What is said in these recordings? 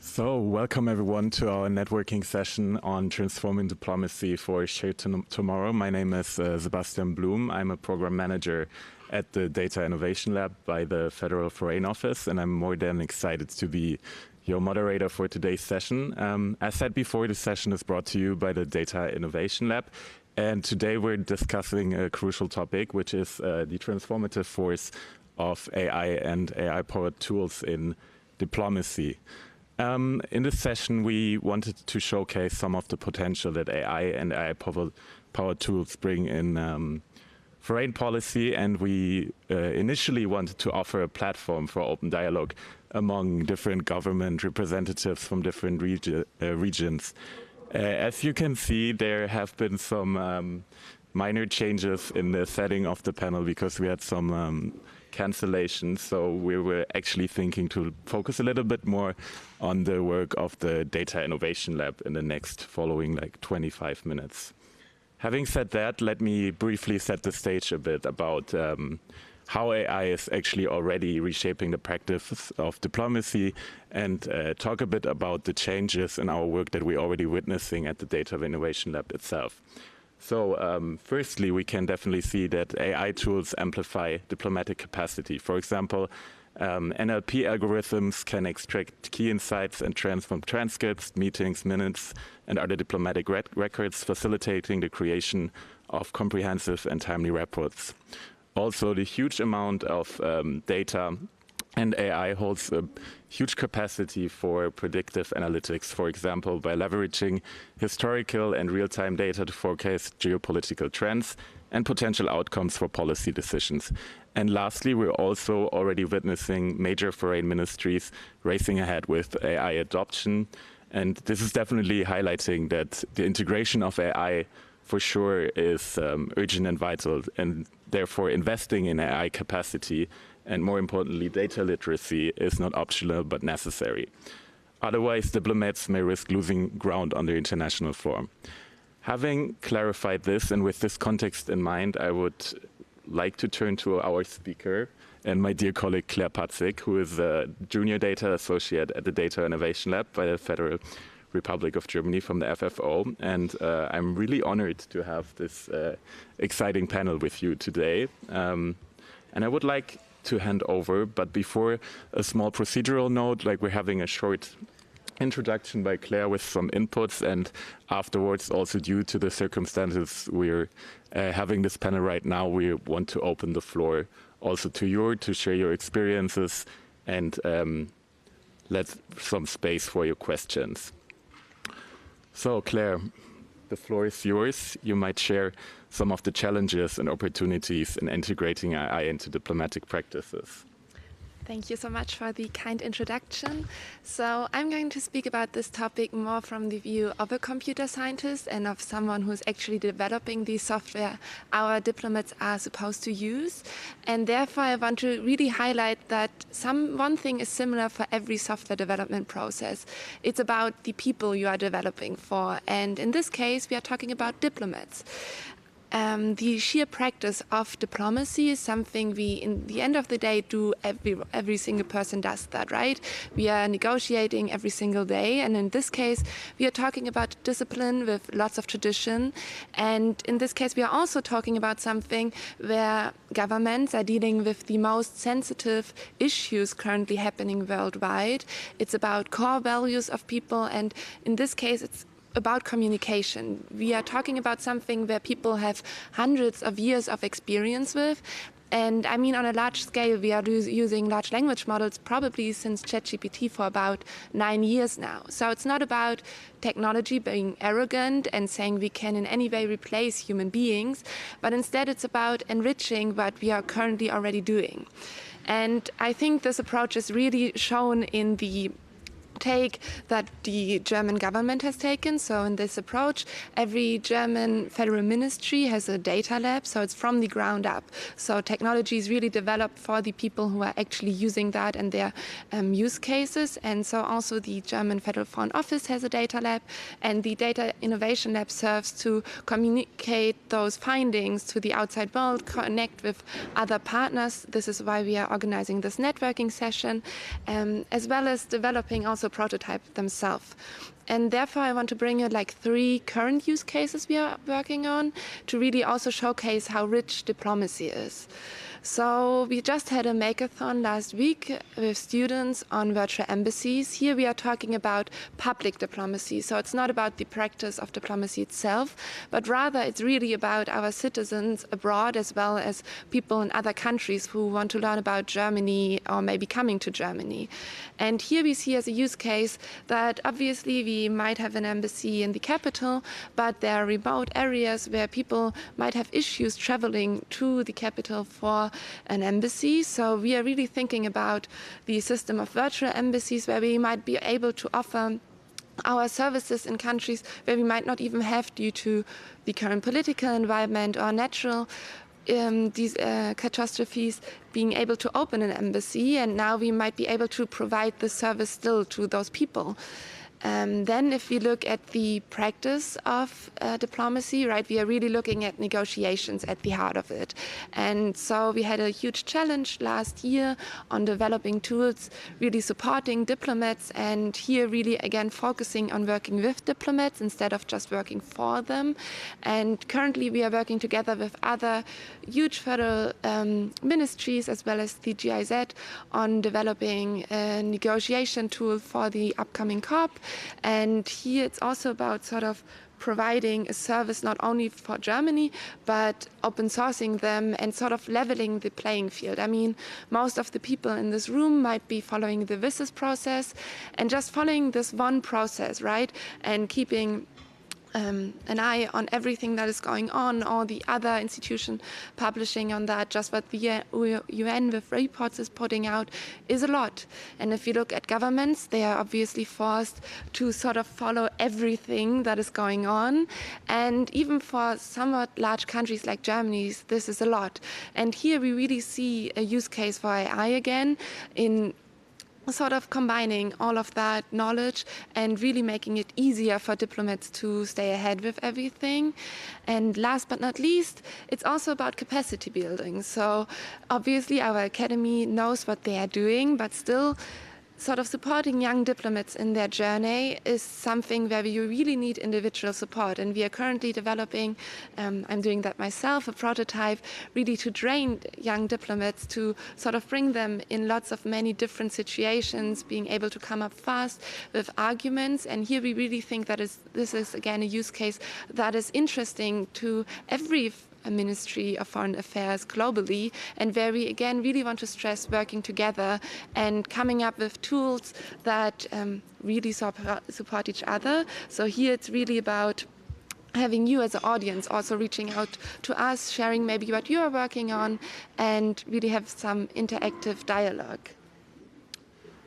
So, welcome everyone to our networking session on transforming diplomacy for a shared tomorrow. My name is Sebastian Blum. I'm a program manager at the Data Innovation Lab by the Federal Foreign Office, and I'm more than excited to be your moderator for today's session. As said before, this session is brought to you by the Data Innovation Lab, and today we're discussing a crucial topic, which is the transformative force of AI and AI-powered tools in diplomacy. In this session, we wanted to showcase some of the potential that AI and AI-powered tools bring in foreign policy, and we initially wanted to offer a platform for open dialogue among different government representatives from different regions. As you can see, there have been some minor changes in the setting of the panel because we had some cancellations, so we were actually thinking to focus a little bit more on the work of the Data Innovation Lab in the next following 25 minutes. Having said that, let me briefly set the stage a bit about how AI is actually already reshaping the practice of diplomacy and talk a bit about the changes in our work that we're already witnessing at the Data Innovation Lab itself. So firstly, we can definitely see that AI tools amplify diplomatic capacity. For example, NLP algorithms can extract key insights and transform transcripts, meetings, minutes, and other diplomatic records, facilitating the creation of comprehensive and timely reports. Also, the huge amount of data and AI holds a huge capacity for predictive analytics, for example, by leveraging historical and real-time data to forecast geopolitical trends and potential outcomes for policy decisions. And lastly, we're also already witnessing major foreign ministries racing ahead with AI adoption. And this is definitely highlighting that the integration of AI for sure is urgent and vital, and therefore investing in AI capacity and, more importantly, data literacy is not optional but necessary. Otherwise, diplomats may risk losing ground on the international forum. Having clarified this, and with this context in mind, I would like to turn to our speaker and my dear colleague Claire Patzig, who is a junior data associate at the Data Innovation Lab by the Federal Republic of Germany from the FFO. And I'm really honored to have this exciting panel with you today. And I would like to hand over, but before, a small procedural note, like we're having a short introduction by Claire with some inputs, and afterwards, also due to the circumstances we're having this panel right now, we want to open the floor also to you to share your experiences and let some space for your questions. So Claire, the floor is yours. You might share some of the challenges and opportunities in integrating AI into diplomatic practices. Thank you so much for the kind introduction. So I'm going to speak about this topic more from the view of a computer scientist and of someone who's actually developing the software our diplomats are supposed to use. And therefore, I want to really highlight that one thing is similar for every software development process. It's about the people you are developing for. And in this case, we are talking about diplomats. The sheer practice of diplomacy is something we, in the end of the day, do. Every single person does that, right? We are negotiating every single day, and in this case, we are talking about discipline with lots of tradition. And in this case, we are also talking about something where governments are dealing with the most sensitive issues currently happening worldwide. It's about core values of people, and in this case, it's about communication. We are talking about something where people have hundreds of years of experience with. And I mean, on a large scale, we are using large language models probably since ChatGPT for about 9 years now. So it's not about technology being arrogant and saying we can in any way replace human beings, but instead it's about enriching what we are currently already doing. And I think this approach is really shown in the take that the German government has taken. So in this approach, every German federal ministry has a data lab, so it's from the ground up. So technology is really developed for the people who are actually using that and their use cases. And so also the German Federal Foreign Office has a data lab, and the Data Innovation Lab serves to communicate those findings to the outside world, connect with other partners. This is why we are organizing this networking session, as well as developing also prototype themselves. And therefore, I want to bring you like 3 current use cases we are working on to really also showcase how rich diplomacy is. So we just had a makeathon last week with students on virtual embassies. Here we are talking about public diplomacy. So it's not about the practice of diplomacy itself, but rather it's really about our citizens abroad as well as people in other countries who want to learn about Germany or maybe coming to Germany. And here we see as a use case that obviously we might have an embassy in the capital, but there are remote areas where people might have issues traveling to the capital for an embassy. So we are really thinking about the system of virtual embassies where we might be able to offer our services in countries where we might not even have, due to the current political environment or natural these catastrophes, being able to open an embassy, and now we might be able to provide the service still to those people. Then if we look at the practice of diplomacy, right, we are really looking at negotiations at the heart of it. And so we had a huge challenge last year on developing tools, really supporting diplomats, and here really, again, focusing on working with diplomats instead of just working for them. And currently we are working together with other huge federal ministries as well as the GIZ on developing a negotiation tool for the upcoming COP. And here it's also about sort of providing a service not only for Germany, but open sourcing them and sort of leveling the playing field. I mean, most of the people in this room might be following the WSIS process, and just following this one process, right, and keeping an eye on everything that is going on, all the other institution publishing on that, just what the UN with reports is putting out is a lot. And if you look at governments, they are obviously forced to sort of follow everything that is going on. And even for somewhat large countries like Germany, this is a lot. And here we really see a use case for AI again in sort of combining all of that knowledge and really making it easier for diplomats to stay ahead with everything. And last but not least, it's also about capacity building. So obviously our academy knows what they are doing, but still sort of supporting young diplomats in their journey is something where you really need individual support. And we are currently developing, I'm doing that myself, a prototype really to train young diplomats to sort of bring them in lots of many different situations, being able to come up fast with arguments. And here we really think that this is again a use case that is interesting to every Ministry of Foreign Affairs globally, and where we again really want to stress working together and coming up with tools that really support each other. So here it's really about having you as an audience also reaching out to us, sharing maybe what you are working on, and really have some interactive dialogue.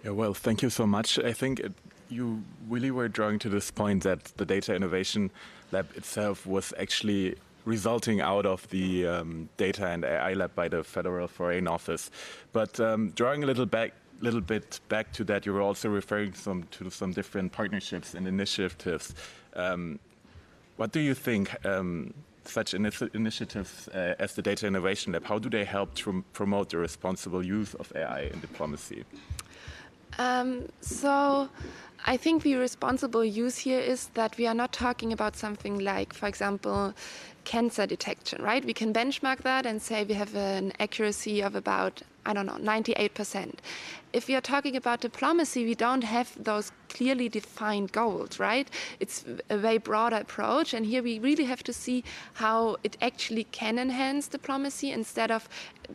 Yeah, well, thank you so much. I think you really were drawing to this point that the Data Innovation Lab itself was actually resulting out of the Data and AI Lab by the Federal Foreign Office. But drawing a little bit back to that, you were also referring to some different partnerships and initiatives. What do you think such initiatives as the Data Innovation Lab, how do they help to promote the responsible use of AI in diplomacy? So I think the responsible use here is that we are not talking about something like, for example, cancer detection, right? We can benchmark that and say we have an accuracy of about, 98%. If we are talking about diplomacy, we don't have those clearly defined goals, right? It's a way broader approach, and here we really have to see how it actually can enhance diplomacy instead of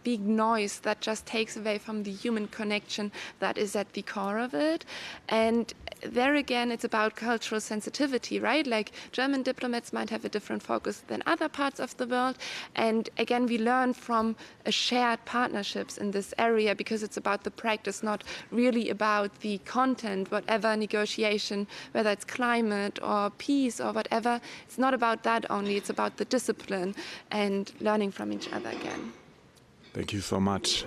being noise that just takes away from the human connection that is at the core of it. And there again, it's about cultural sensitivity, right? Like German diplomats might have a different focus than other parts of the world. And again, we learn from shared partnerships in this area because it's about the practice, not really about the content, whatever negotiation, whether it's climate or peace or whatever. It's not about that only, it's about the discipline and learning from each other again. Thank you so much.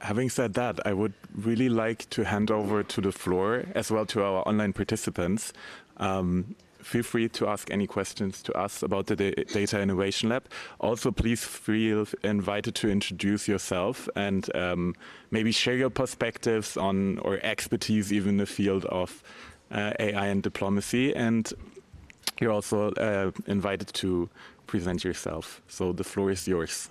Having said that, I would really like to hand over to the floor as well to our online participants. Feel free to ask any questions to us about the Data Innovation Lab. Also, please feel invited to introduce yourself and maybe share your perspectives on or expertise even in the field of AI and diplomacy. And you're also invited to present yourself. So the floor is yours.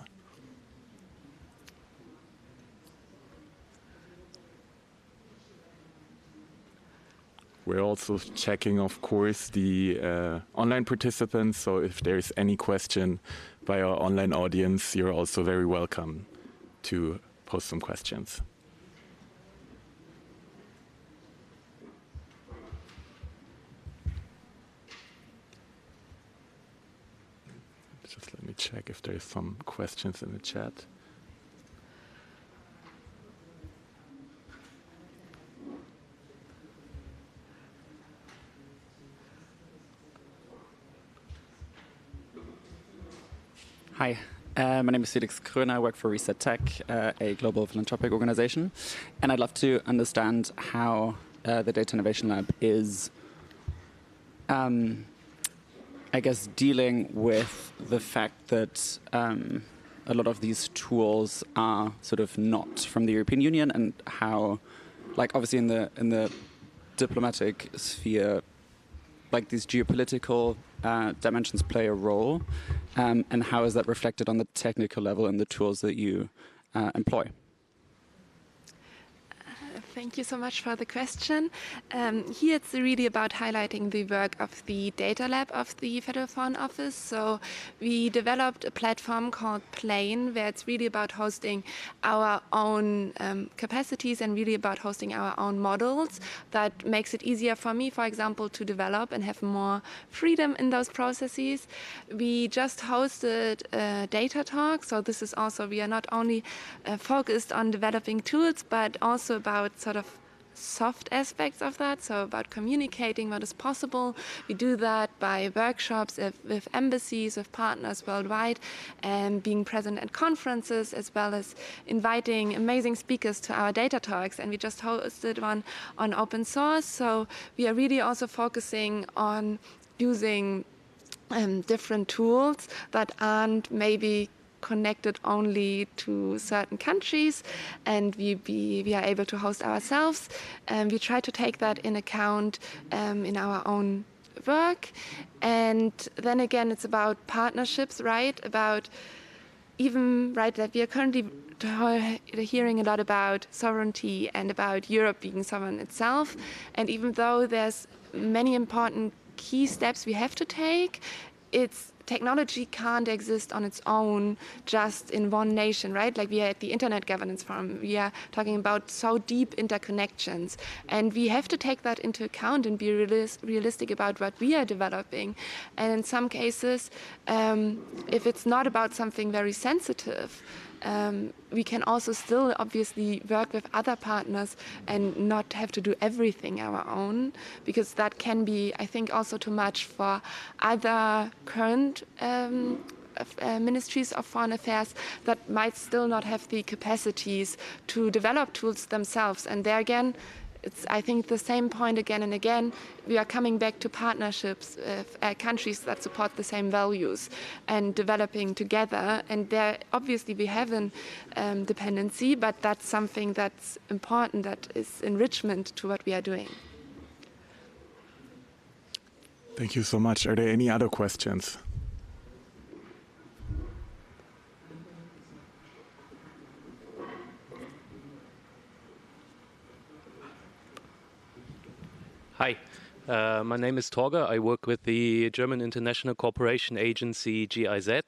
We're also checking, of course, the online participants. So if there's any question by our online audience, you're also very welcome to post some questions. Just let me check if there's some questions in the chat. Hi, my name is Felix Kröner. I work for Reset Tech, a global philanthropic organization. And I'd love to understand how the Data Innovation Lab is, I guess, dealing with the fact that a lot of these tools are sort of not from the European Union, and how, like, obviously in the diplomatic sphere, like these geopolitical dimensions play a role, and how is that reflected on the technical level and the tools that you employ? Thank you so much for the question. Here it's really about highlighting the work of the data lab of the Federal Foreign Office. So we developed a platform called Plane, where it's really about hosting our own capacities and really about hosting our own models. That makes it easier for me, for example, to develop and have more freedom in those processes. We just hosted a data talk. So this is also, we are not only focused on developing tools, but also about sort of soft aspects of that, so about communicating what is possible. We do that by workshops with embassies, with partners worldwide, and being present at conferences, as well as inviting amazing speakers to our data talks. And we just hosted one on open source, so we are really also focusing on using different tools that aren't maybe connected only to certain countries, and we are able to host ourselves. We try to take that in account in our own work. And then again, it's about partnerships, right? About even, right, that we are currently hearing a lot about sovereignty and about Europe being sovereign itself. And even though there's many important key steps we have to take, technology can't exist on its own just in one nation, right? Like we are at the Internet Governance Forum, we are talking about so deep interconnections, and we have to take that into account and be realistic about what we are developing. And in some cases, if it's not about something very sensitive, we can also still obviously work with other partners and not have to do everything our own, because that can be, I think, also too much for other current ministries of foreign affairs that might still not have the capacities to develop tools themselves. And there again, it's, I think, the same point again and again. We are coming back to partnerships with countries that support the same values and developing together. And there, obviously, we have a dependency, but that's something that's important, that is enrichment to what we are doing. Thank you so much. Are there any other questions? Hi, my name is Torge. I work with the German International Cooperation Agency, GIZ.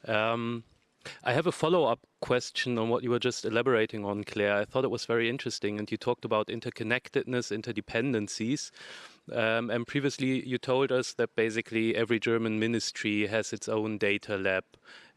I have a follow-up question on what you were just elaborating on, Claire. I thought it was very interesting, and you talked about interconnectedness, interdependencies. And previously you told us that basically every German ministry has its own data lab.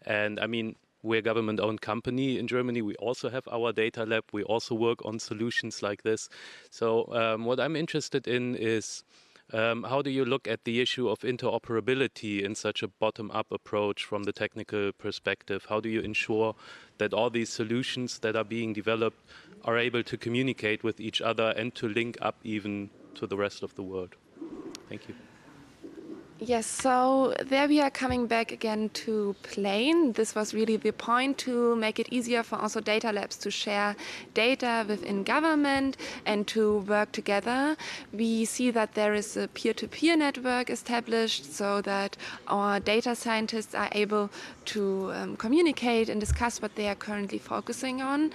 And I mean, we're a government-owned company in Germany. We also have our data lab. We also work on solutions like this. So what I'm interested in is how do you look at the issue of interoperability in such a bottom-up approach from the technical perspective? How do you ensure that all these solutions that are being developed are able to communicate with each other and to link up even to the rest of the world? Thank you. Yes, so there we are coming back again to Plane. This was really the point, to make it easier for also data labs to share data within government and to work together. We see that there is a peer-to-peer network established so that our data scientists are able to communicate and discuss what they are currently focusing on.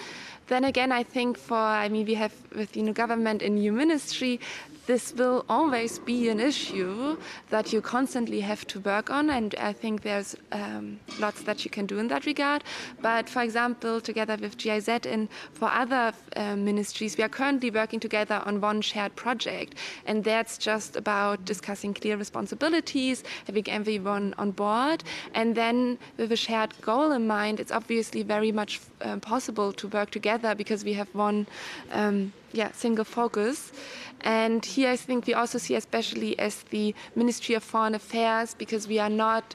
Then again, I think we have with the new government a new ministry. This will always be an issue that you constantly have to work on, and I think there's lots that you can do in that regard. But for example, together with GIZ and for other ministries, we are currently working together on one shared project, and that's just about discussing clear responsibilities, having everyone on board, and then with a shared goal in mind, it's obviously very much possible to work together because we have one single focus. And here I think we also see, especially as the Ministry of Foreign Affairs, because we are not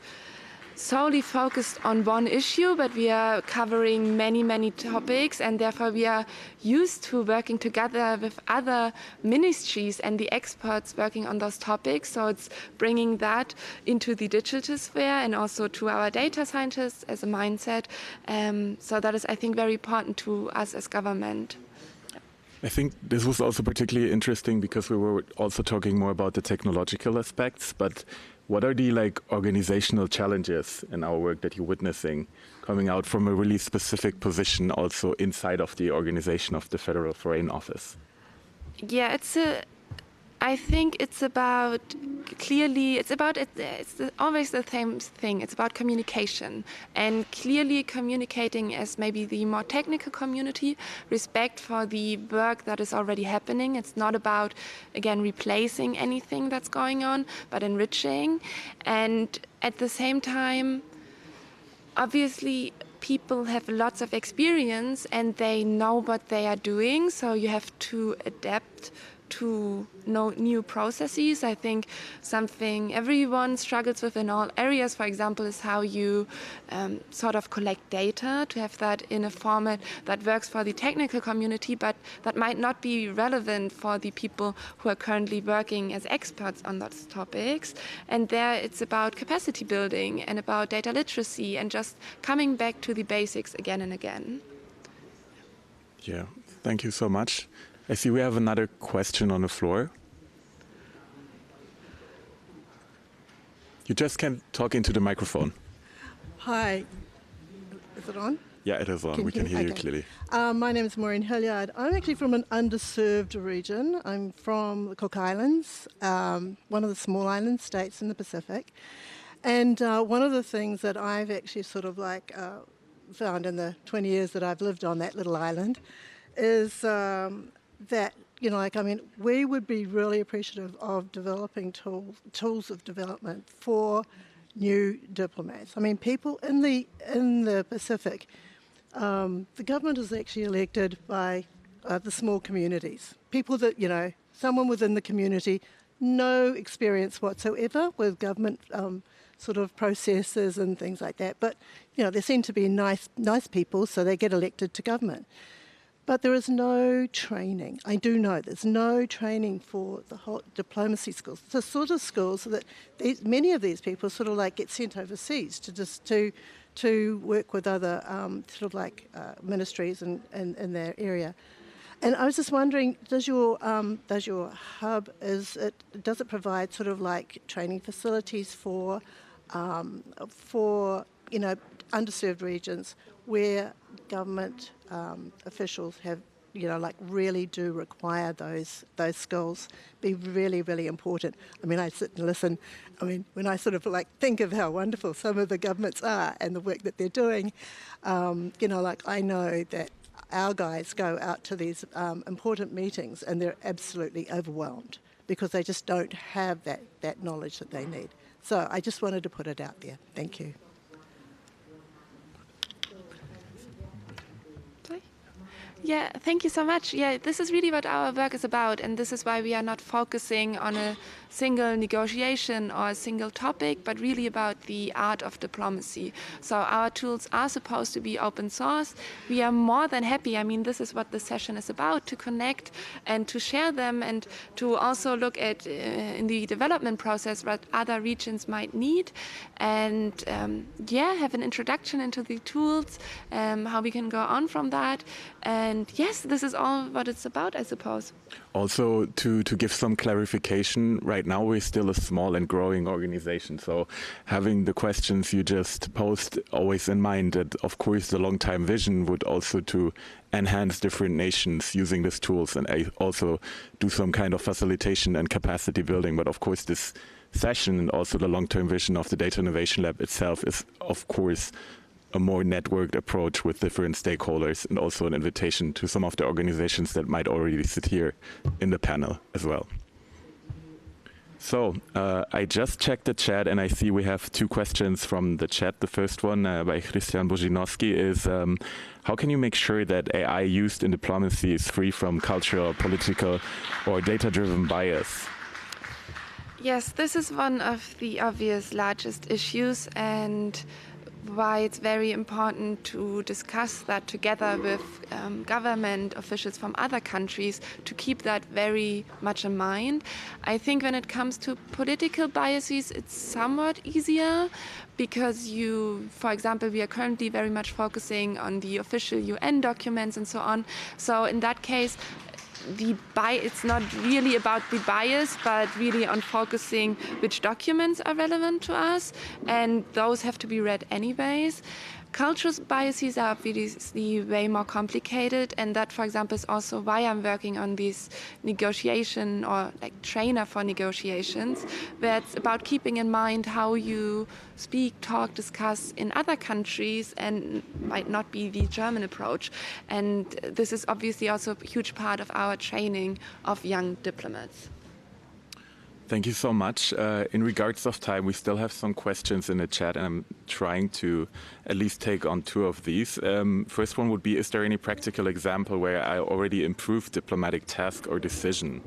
solely focused on one issue, but we are covering many, many topics, and therefore we are used to working together with other ministries and the experts working on those topics. So it's bringing that into the digital sphere and also to our data scientists as a mindset. So that is, I think, very important to us as government. I think this was also particularly interesting because we were also talking more about the technological aspects, but what are the organizational challenges in our work that you're witnessing coming out from a really specific position also inside of the organization of the Federal Foreign Office? Yeah, I think it's about always the same thing. It's about communication and clearly communicating as maybe the more technical community, respect for the work that is already happening. It's not about, again, replacing anything that's going on, but enriching. And at the same time, obviously, people have lots of experience and they know what they are doing, so you have to adapt to new processes. I think something everyone struggles with in all areas, for example, is how you sort of collect data to have that in a format that works for the technical community, but that might not be relevant for the people who are currently working as experts on those topics. And there it's about capacity building and about data literacy and just coming back to the basics again and again. Yeah, thank you so much. I see we have another question on the floor. You just can talk into the microphone. Hi. Is it on? Yeah, it is on. We can hear you clearly. My name is Maureen Hilliard. I'm actually from an underserved region. I'm from the Cook Islands, one of the small island states in the Pacific. And one of the things that I've actually sort of like found in the 20 years that I've lived on that little island is that, you know, like, I mean, we would be really appreciative of developing tools of development for new diplomats. I mean, people in the Pacific, the government is actually elected by the small communities. People that, you know, someone within the community, no experience whatsoever with government sort of processes and things like that. But, you know, they seem to be nice people, so they get elected to government. But there is no training. I do know there's no training for the whole diplomacy skills. The sort of skills that many of these people sort of like get sent overseas to work with other sort of like ministries in their area. And I was just wondering, does your hub does it provide sort of like training facilities for you know, underserved regions where government officials have, you know, like really do require those skills, be really, really important. I mean, I sit and listen. I mean, when I sort of like think of how wonderful some of the governments are and the work that they're doing, you know, like I know that our guys go out to these important meetings and they're absolutely overwhelmed because they just don't have that knowledge that they need. So I just wanted to put it out there. Thank you. Yeah, thank you so much. Yeah, this is really what our work is about, and this is why we are not focusing on a single negotiation or a single topic, but really about the art of diplomacy. So our tools are supposed to be open source. We are more than happy. I mean, this is what the session is about, to connect and to share them and to also look at in the development process what other regions might need and yeah, have an introduction into the tools, how we can go on from that. And yes, this is all what it's about, I suppose. Also, to give some clarification, right now we're still a small and growing organization. So having the questions you just posed always in mind that, of course, the long-term vision would also to enhance different nations using these tools and also do some kind of facilitation and capacity building. But of course, this session and also the long-term vision of the Data Innovation Lab itself is, of course, a more networked approach with different stakeholders and also an invitation to some of the organizations that might already sit here in the panel as well. So I just checked the chat and I see we have two questions from the chat. The first one by Christian Bozinowski is, how can you make sure that AI used in diplomacy is free from cultural, political or data-driven bias? Yes, this is one of the obvious largest issues and why it's very important to discuss that together with government officials from other countries to keep that very much in mind. I think when it comes to political biases, it's somewhat easier because for example, we are currently very much focusing on the official UN documents and so on. So in that case, it's not really about the bias, but really on focusing which documents are relevant to us, and those have to be read anyways. Cultural biases are obviously way more complicated, and that, for example, is also why I'm working on this negotiation or like trainer for negotiations, where it's about keeping in mind how you speak, talk, discuss in other countries and might not be the German approach. And this is obviously also a huge part of our training of young diplomats. Thank you so much. In regards of time, we still have some questions in the chat, and I'm trying to at least take on 2 of these. First one would be, is there any practical example where I already improved diplomatic task or decision?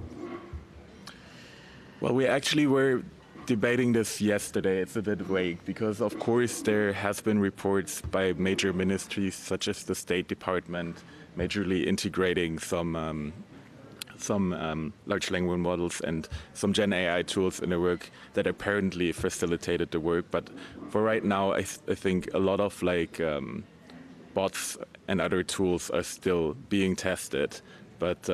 Well, we actually were debating this yesterday. It's a bit vague because, of course, there has been reports by major ministries such as the State Department majorly integrating some large language models and some Gen AI tools in the work that apparently facilitated the work. But for right now, I think a lot of bots and other tools are still being tested. But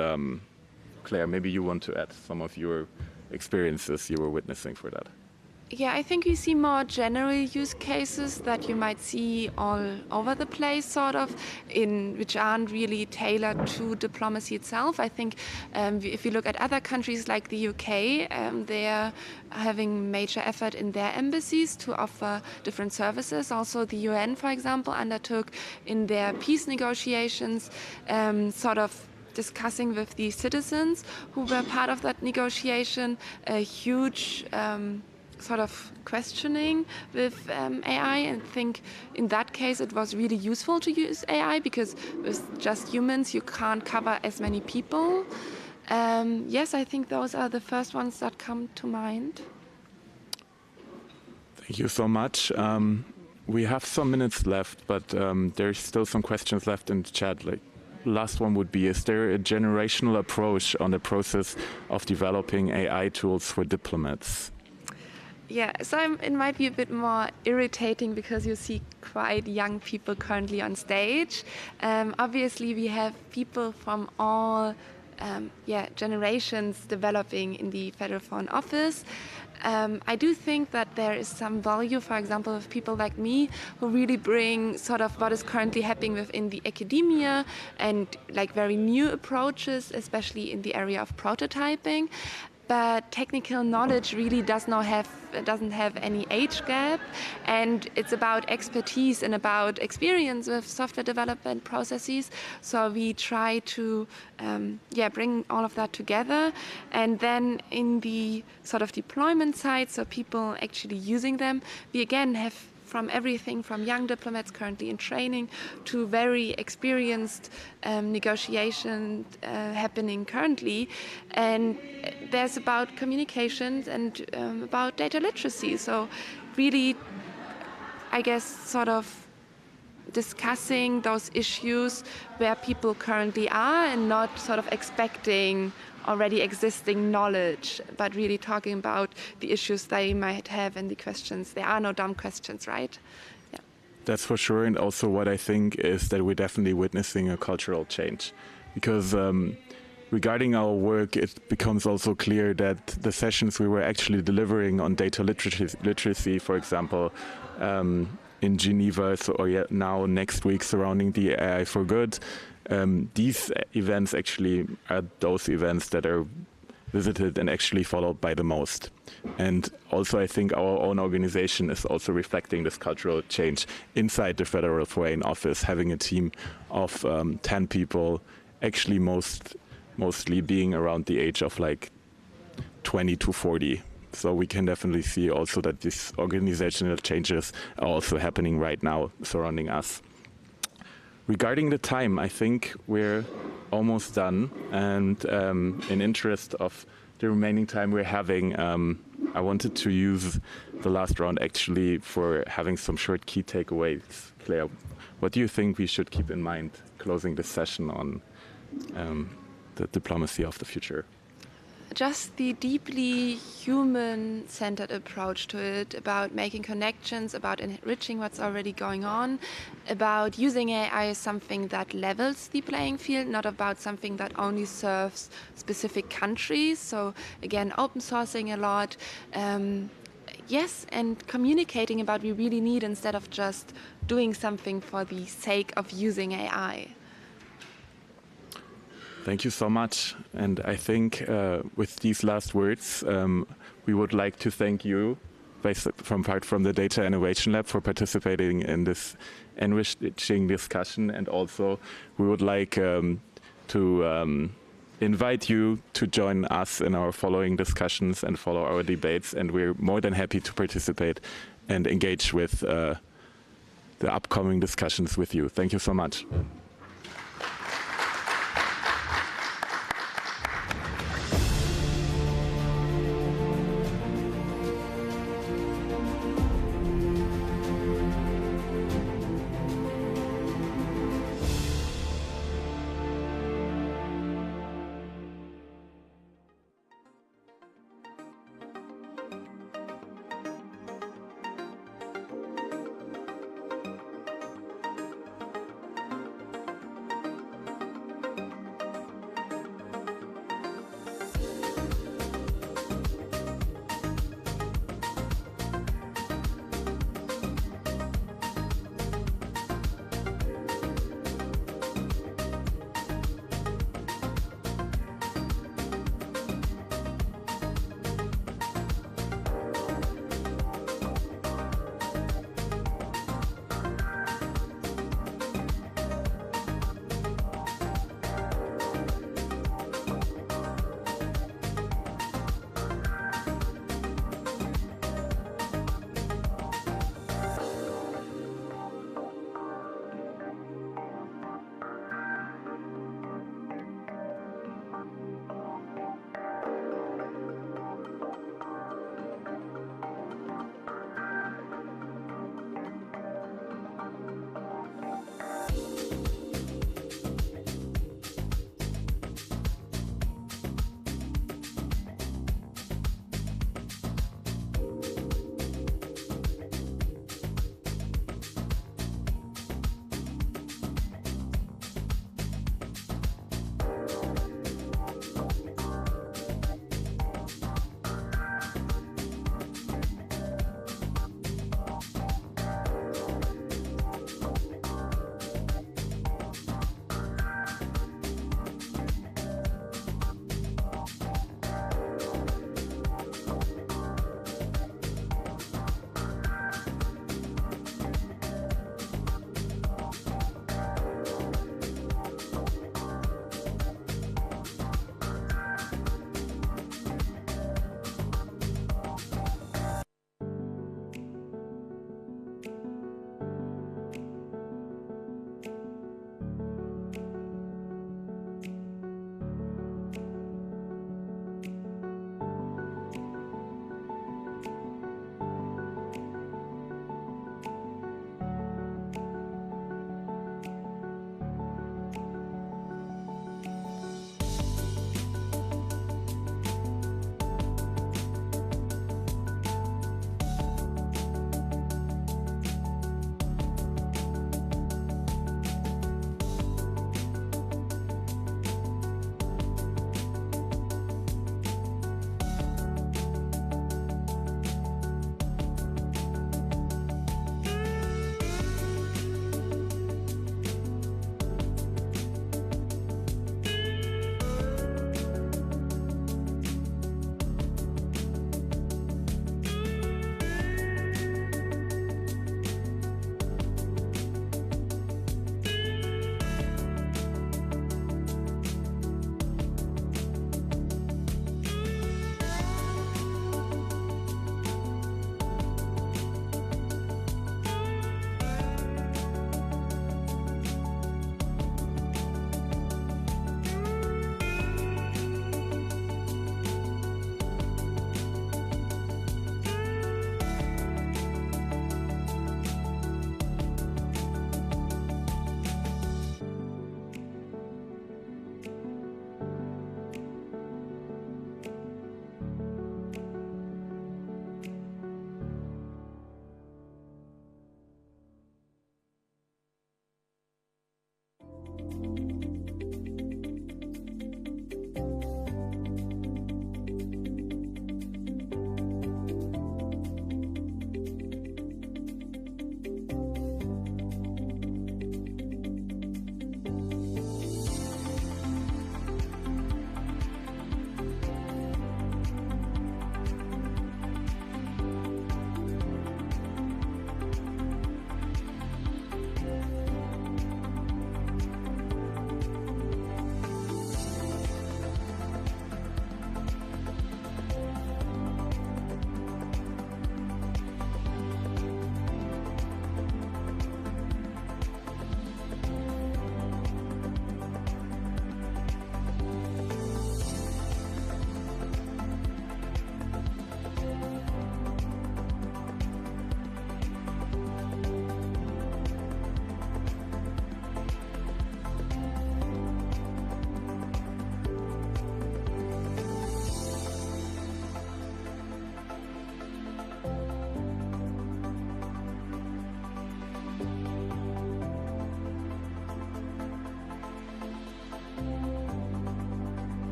Claire, maybe you want to add some of your experiences you were witnessing for that. Yeah, I think we see more general use cases that you might see all over the place, sort of, which aren't really tailored to diplomacy itself. I think if you look at other countries like the UK, they're having major effort in their embassies to offer different services. Also, the UN, for example, undertook in their peace negotiations sort of discussing with the citizens who were part of that negotiation a huge sort of questioning with AI, and think in that case it was really useful to use AI because with just humans you can't cover as many people. Yes, I think those are the first ones that come to mind. Thank you so much. We have some minutes left, but there's still some questions left in the chat. Last one would be, is there a generational approach on the process of developing AI tools for diplomats? Yeah, so it might be a bit more irritating because you see quite young people currently on stage. Obviously, we have people from all generations developing in the Federal Foreign Office. I do think that there is some value, for example, of people like me who really bring sort of what is currently happening within the academia and like very new approaches, especially in the area of prototyping. But technical knowledge really doesn't have any age gap, and it's about expertise and about experience with software development processes. So we try to bring all of that together, and then in the sort of deployment side, so people actually using them, we again have from everything from young diplomats currently in training to very experienced negotiation happening currently. And there's about communications and about data literacy. So really, I guess, sort of discussing those issues where people currently are and not sort of expecting already existing knowledge, but really talking about the issues they might have and the questions. There are no dumb questions, right? Yeah. That's for sure. And also what I think is that we're definitely witnessing a cultural change, because regarding our work, it becomes also clear that the sessions we were actually delivering on data literacy, for example, in Geneva, or now next week surrounding the AI for Good, these events actually are those events that are visited and actually followed by the most. And also I think our own organization is also reflecting this cultural change inside the Federal Foreign Office, having a team of 10 people, actually mostly being around the age of like 20 to 40. So we can definitely see also that these organizational changes are also happening right now surrounding us. Regarding the time, I think we're almost done. And in interest of the remaining time we're having, I wanted to use the last round actually for having some short key takeaways. Claire, what do you think we should keep in mind closing this session on the diplomacy of the future? Just the deeply human-centered approach to it, about making connections, about enriching what's already going on, about using AI as something that levels the playing field, not about something that only serves specific countries. So again, open sourcing a lot, yes, and communicating about what we really need instead of just doing something for the sake of using AI. Thank you so much. And I think with these last words, we would like to thank you from the Data Innovation Lab for participating in this enriching discussion. And also we would like to invite you to join us in our following discussions and follow our debates. And we're more than happy to participate and engage with the upcoming discussions with you. Thank you so much.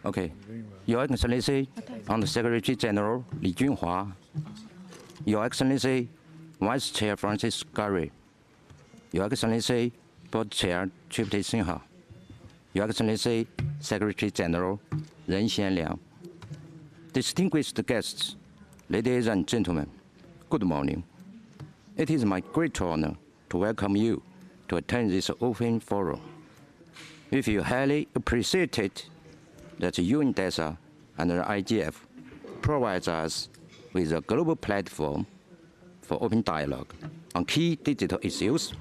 Okay. Your Excellency, Under Secretary General Li Junhua, Your Excellency, Vice Chair Francis Gary, Your Excellency, Board Chair Tripti Sinha, Your Excellency, Secretary General Ren Xianliang, distinguished guests, ladies and gentlemen, good morning. It is my great honor to welcome you to attend this open forum. We feel highly appreciated that UNDESA and the IGF provides us with a global platform for open dialogue on key digital issues.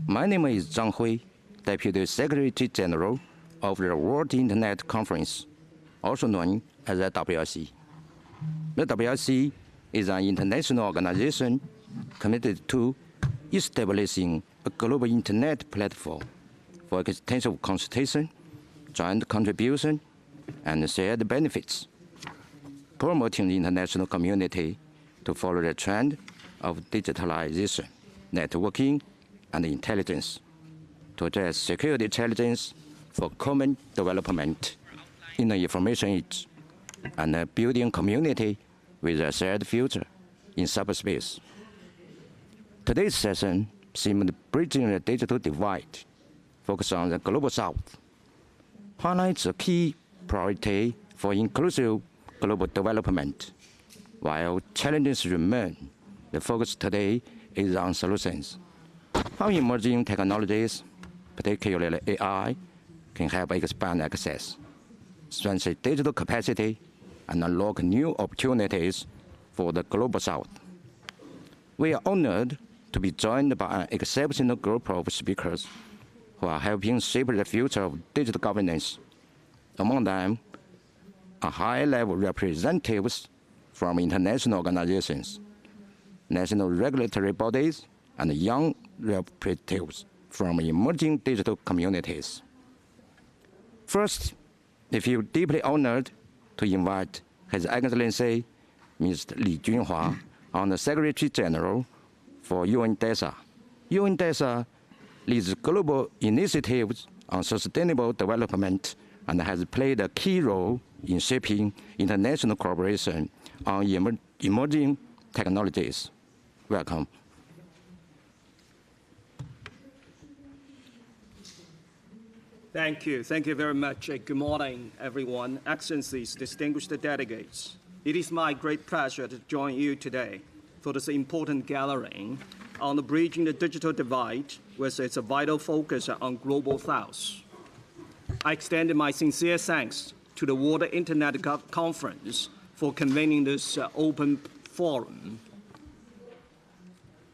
My name is Zhang Hui, Deputy Secretary General of the World Internet Conference, also known as the WIC. The WIC is an international organization committed to establishing a global internet platform for extensive consultation, joint contribution, and shared benefits, promoting the international community to follow the trend of digitalization, networking, and intelligence to address security challenges for common development in the information age and building community with a shared future in cyberspace. Today's session seemed bridging the digital divide, focused on the global south, highlights a key priority for inclusive global development. While challenges remain, the focus today is on solutions. How emerging technologies, particularly AI, can help expand access, strengthen digital capacity, and unlock new opportunities for the global south. We are honored to be joined by an exceptional group of speakers who are helping shape the future of digital governance. Among them are high-level representatives from international organizations, national regulatory bodies, and young representatives from emerging digital communities. First, I feel deeply honored to invite His Excellency Mr. Li Junhua, Under Secretary General for UNDESA. UNDESA leads global initiatives on sustainable development and has played a key role in shaping international cooperation on emerging technologies. Welcome. Thank you. Thank you very much. Good morning, everyone. Excellencies, distinguished delegates. It is my great pleasure to join you today for this important gathering on bridging the digital divide with its vital focus on global south. I extend my sincere thanks to the World Internet Conference for convening this open forum.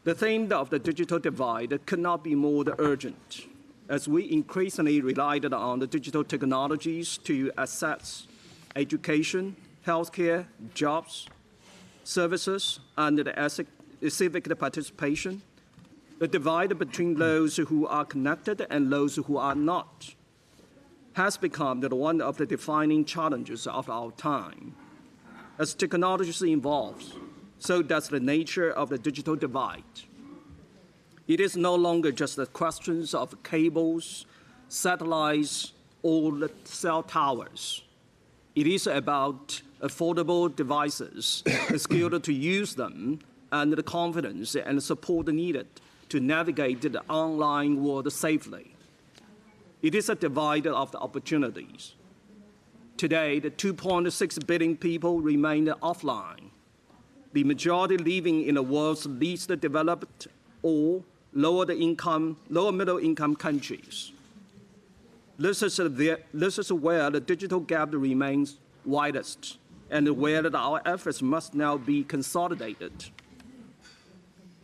The theme of the digital divide could not be more urgent, as we increasingly relied on the digital technologies to access education, healthcare, jobs, services, and the civic participation. The divide between those who are connected and those who are not has become one of the defining challenges of our time. As technology evolves, so does the nature of the digital divide. It is no longer just the questions of cables, satellites, or cell towers. It is about affordable devices, the skill to use them, and the confidence and support needed to navigate the online world safely. It is a divide of the opportunities. Today, the 2.6 billion people remain offline, the majority living in the world's least developed or lower middle income countries. This is where the digital gap remains widest and where our efforts must now be consolidated.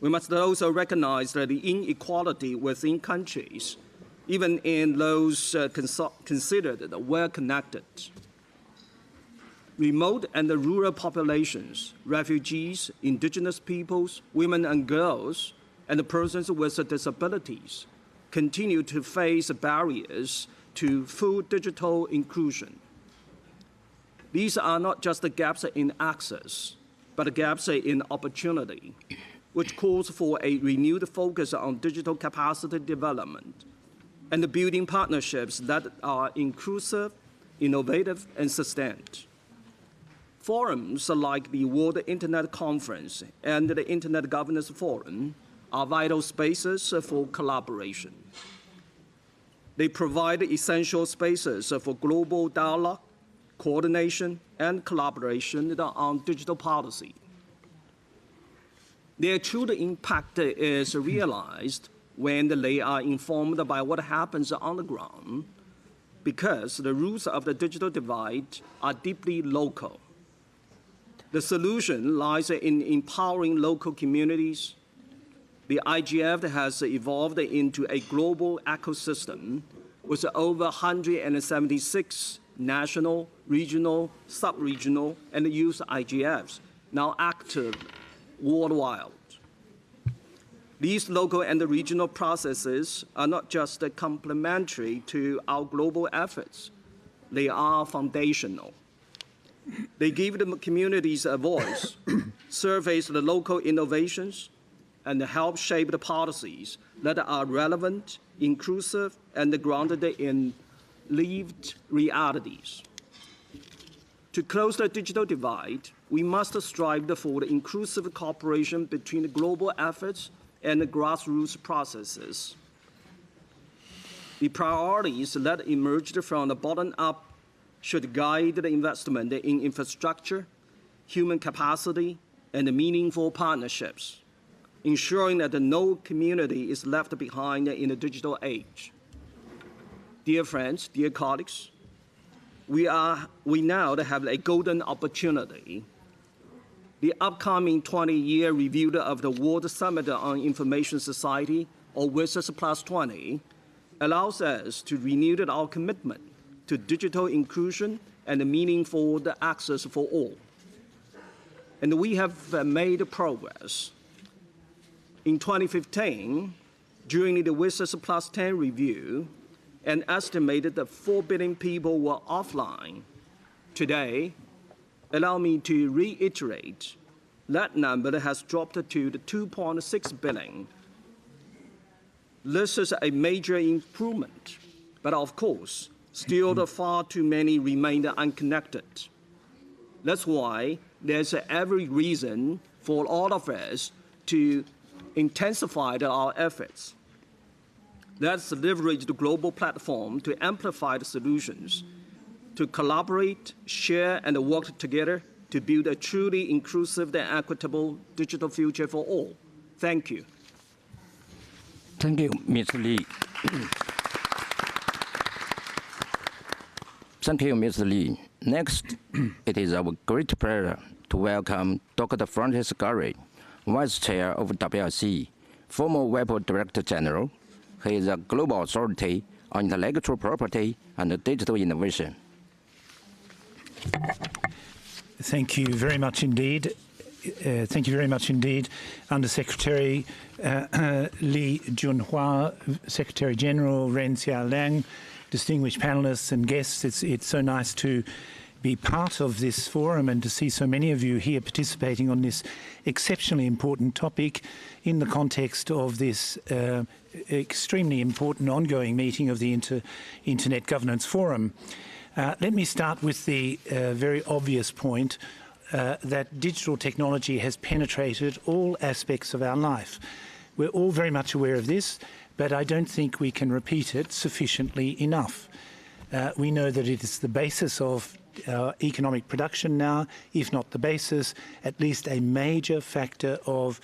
We must also recognize that the inequality within countries, even in those considered well-connected. Remote and rural populations, refugees, indigenous peoples, women and girls, and persons with disabilities continue to face barriers to full digital inclusion. These are not just the gaps in access, but gaps in opportunity, which calls for a renewed focus on digital capacity development, and building partnerships that are inclusive, innovative, and sustained. Forums like the World Internet Conference and the Internet Governance Forum are vital spaces for collaboration. They provide essential spaces for global dialogue, coordination, and collaboration on digital policy. Their true impact is realized when they are informed by what happens on the ground, because the roots of the digital divide are deeply local. The solution lies in empowering local communities. The IGF has evolved into a global ecosystem with over 176 national, regional, sub-regional, and youth IGFs now active worldwide. These local and regional processes are not just complementary to our global efforts, they are foundational. They give the communities a voice, surface the local innovations, and help shape the policies that are relevant, inclusive, and grounded in lived realities. To close the digital divide, we must strive for the inclusive cooperation between the global efforts and the grassroots processes. The priorities that emerged from the bottom up should guide the investment in infrastructure, human capacity, and meaningful partnerships, ensuring that no community is left behind in the digital age. Dear friends, dear colleagues, we now have a golden opportunity. The upcoming 20-year review of the World Summit on Information Society, or WISUS Plus 20, allows us to renew our commitment to digital inclusion and meaningful access for all. And we have made progress. In 2015, during the WISUS Plus 10 review, an estimated 4 billion people were offline. Today, allow me to reiterate, that number has dropped to 2.6 billion. This is a major improvement, but of course, still far too many remain unconnected. That's why there's every reason for all of us to intensify our efforts. Let's leverage the global platform to amplify the solutions, to collaborate, share, and work together to build a truly inclusive and equitable digital future for all. Thank you. Thank you, Mr. Lee. Thank you, Mr. Lee. Next, it is our great pleasure to welcome Dr. Francis Gurry, Vice Chair of WRC, former WIPO Director General. He is a global authority on intellectual property and digital innovation. Thank you very much indeed. Thank you very much indeed, Under-Secretary Lee Junhua, Secretary General Ren Xia Liang, distinguished panelists and guests. It's so nice to be part of this forum and to see so many of you here participating on this exceptionally important topic in the context of this extremely important ongoing meeting of the Internet Governance Forum. Let me start with the very obvious point that digital technology has penetrated all aspects of our life. We're all very much aware of this, but I don't think we can repeat it sufficiently enough. We know that it is the basis of economic production now, if not the basis, at least a major factor of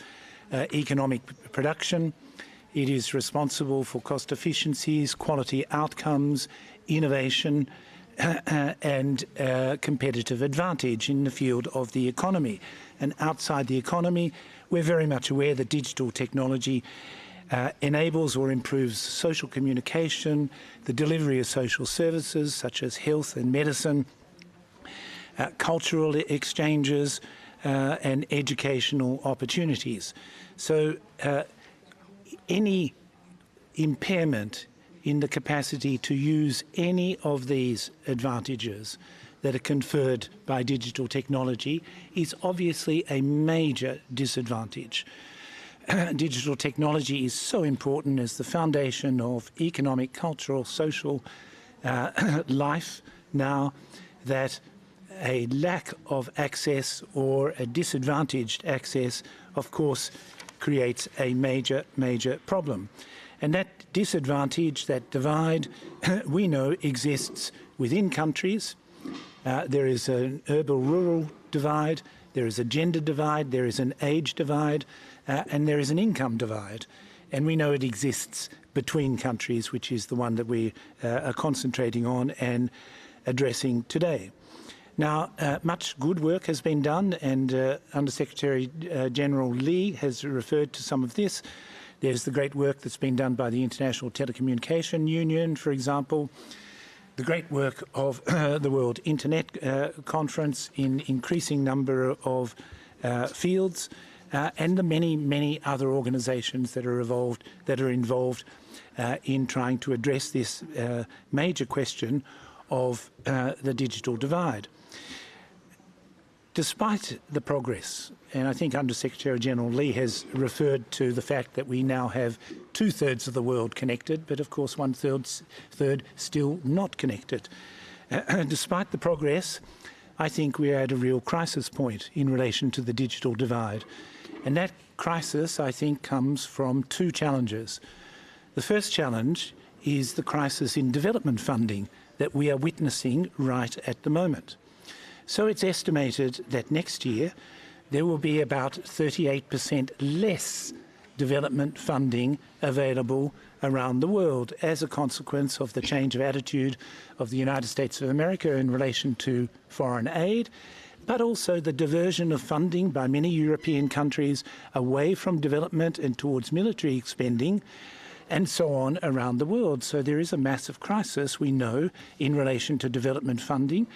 economic production. It is responsible for cost efficiencies, quality outcomes, innovation, and competitive advantage in the field of the economy. And outside the economy, we're very much aware that digital technology enables or improves social communication, the delivery of social services such as health and medicine, cultural exchanges, and educational opportunities. So any impairment in the capacity to use any of these advantages that are conferred by digital technology is obviously a major disadvantage. digital technology is so important as the foundation of economic, cultural, social life now, that a lack of access or a disadvantaged access, of course, creates a major, major problem. And that disadvantage, that divide, we know exists within countries. There is an urban-rural divide, there is a gender divide, there is an age divide, and there is an income divide. And we know it exists between countries, which is the one that we are concentrating on and addressing today. Now, much good work has been done, and Under-Secretary General Lee has referred to some of this. There's the great work that's been done by the International Telecommunication Union, for example, the great work of the World Internet Conference in increasing number of fields, and the many, many other organisations that are involved in trying to address this major question of the digital divide. Despite the progress, and I think Under-Secretary General Lee has referred to the fact that we now have 2/3 of the world connected, but of course 1/3 still not connected. Despite the progress, I think we are at a real crisis point in relation to the digital divide. And that crisis, I think, comes from two challenges. The first challenge is the crisis in development funding that we are witnessing right at the moment. So it's estimated that next year there will be about 38% less development funding available around the world as a consequence of the change of attitude of the United States of America in relation to foreign aid, but also the diversion of funding by many European countries away from development and towards military spending, and so on around the world. So there is a massive crisis, we know, in relation to development funding.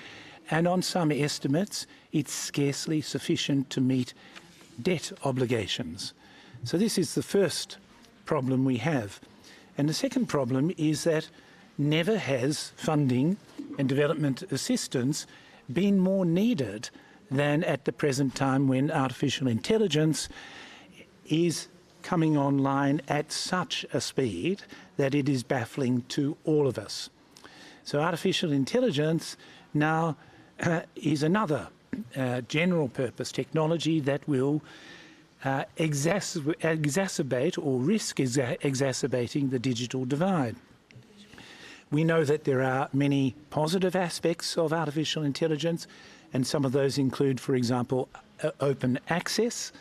And on some estimates, it's scarcely sufficient to meet debt obligations. So this is the first problem we have. And the second problem is that never has funding and development assistance been more needed than at the present time, when artificial intelligence is coming online at such a speed that it is baffling to all of us. So artificial intelligence now is another general purpose technology that will exacerbate or risk exacerbating the digital divide. We know that there are many positive aspects of artificial intelligence, and some of those include, for example, open access,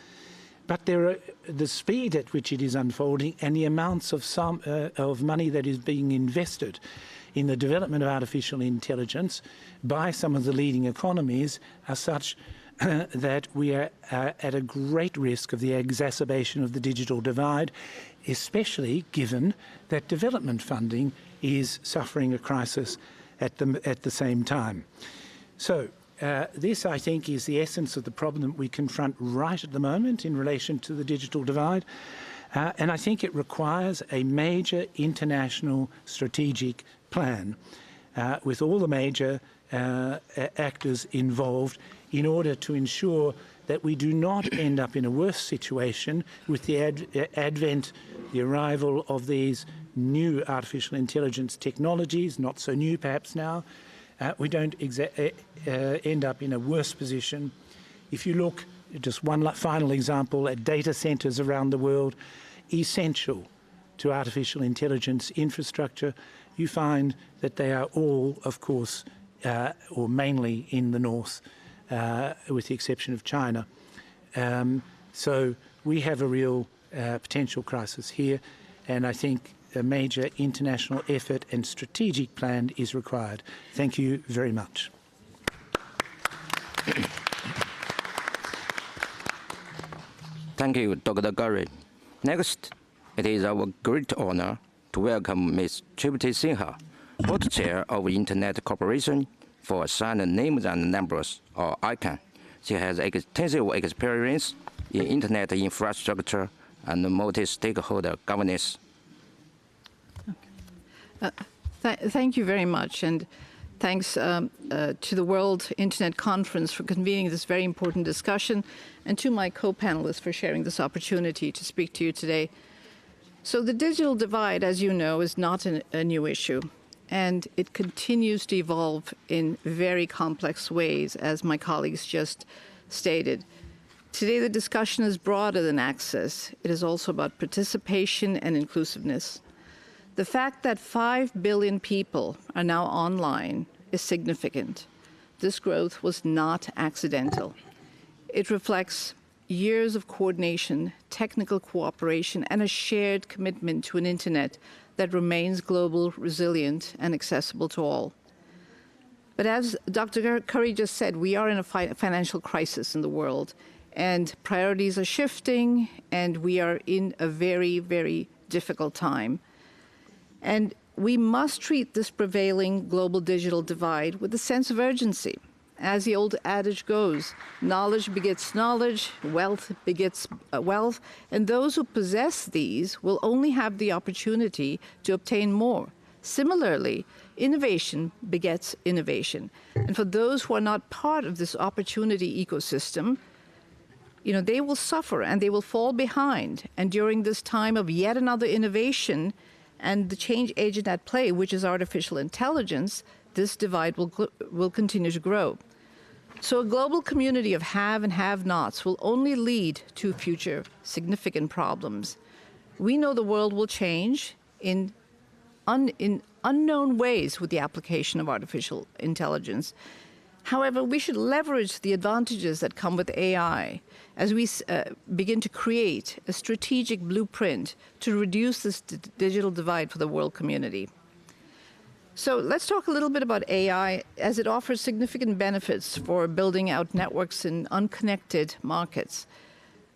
but there are the speed at which it is unfolding and the amounts of money that is being invested in the development of artificial intelligence by some of the leading economies are such that we are at a great risk of the exacerbation of the digital divide, especially given that development funding is suffering a crisis at the same time. So this, I think, is the essence of the problem we confront right at the moment in relation to the digital divide. And I think it requires a major international strategic plan with all the major actors involved in order to ensure that we do not end up in a worse situation with the the arrival of these new artificial intelligence technologies, not so new perhaps now. We don't end up in a worse position. If you look, just one final example, at data centres around the world, essential to artificial intelligence infrastructure, you find that they are all, of course, or mainly in the north, with the exception of China. So we have a real potential crisis here, and I think a major international effort and strategic plan is required. Thank you very much. Thank you, Dr. Gary. Next, it is our great honor to welcome Ms. Tripti Sinha, Board Chair of Internet Corporation for Assigned Names and Numbers, or ICANN. She has extensive experience in Internet infrastructure and multi-stakeholder governance. Thank you very much, and thanks to the World Internet Conference for convening this very important discussion, and to my co-panelists for sharing this opportunity to speak to you today. So the digital divide, as you know, is not a new issue, and it continues to evolve in very complex ways, as my colleagues just stated. Today, the discussion is broader than access. It is also about participation and inclusiveness. The fact that 5 billion people are now online is significant. This growth was not accidental. It reflects years of coordination, technical cooperation, and a shared commitment to an internet that remains global, resilient, and accessible to all. But as Dr. Curry just said, we are in a financial crisis in the world, and priorities are shifting, and we are in a very, very difficult time. And we must treat this prevailing global digital divide with a sense of urgency. As the old adage goes, knowledge begets knowledge, wealth begets wealth, and those who possess these will only have the opportunity to obtain more. Similarly, innovation begets innovation. And for those who are not part of this opportunity ecosystem, they will suffer and they will fall behind. And during this time of yet another innovation, and the change agent at play, which is artificial intelligence, this divide will continue to grow. So a global community of have and have-nots will only lead to future significant problems. We know the world will change in unknown ways with the application of artificial intelligence. However, we should leverage the advantages that come with AI as we begin to create a strategic blueprint to reduce this digital divide for the world community. So let's talk a little bit about AI, as it offers significant benefits for building out networks in unconnected markets.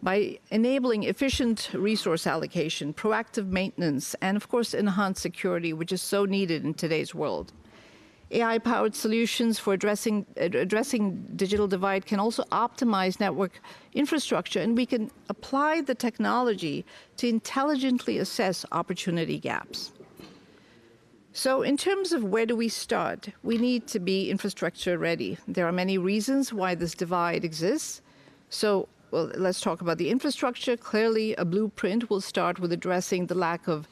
By enabling efficient resource allocation, proactive maintenance, and of course enhanced security, which is so needed in today's world. AI-powered solutions for addressing digital divide can also optimize network infrastructure, and we can apply the technology to intelligently assess opportunity gaps. So in terms of where do we start, we need to be infrastructure ready. There are many reasons why this divide exists. So let's talk about the infrastructure. Clearly, a blueprint will start with addressing the lack of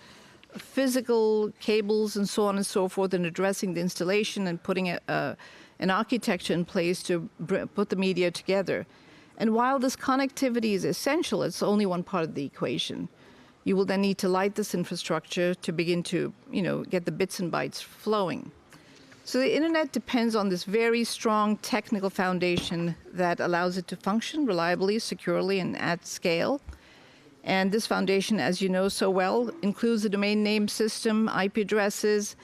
physical cables and so on and so forth, and addressing the installation and putting an architecture in place to put the media together. And while this connectivity is essential, it's only one part of the equation. You will then need to light this infrastructure to begin to, get the bits and bytes flowing. So the internet depends on this very strong technical foundation that allows it to function reliably, securely, and at scale. And this foundation, as you know so well, includes the domain name system, IP addresses,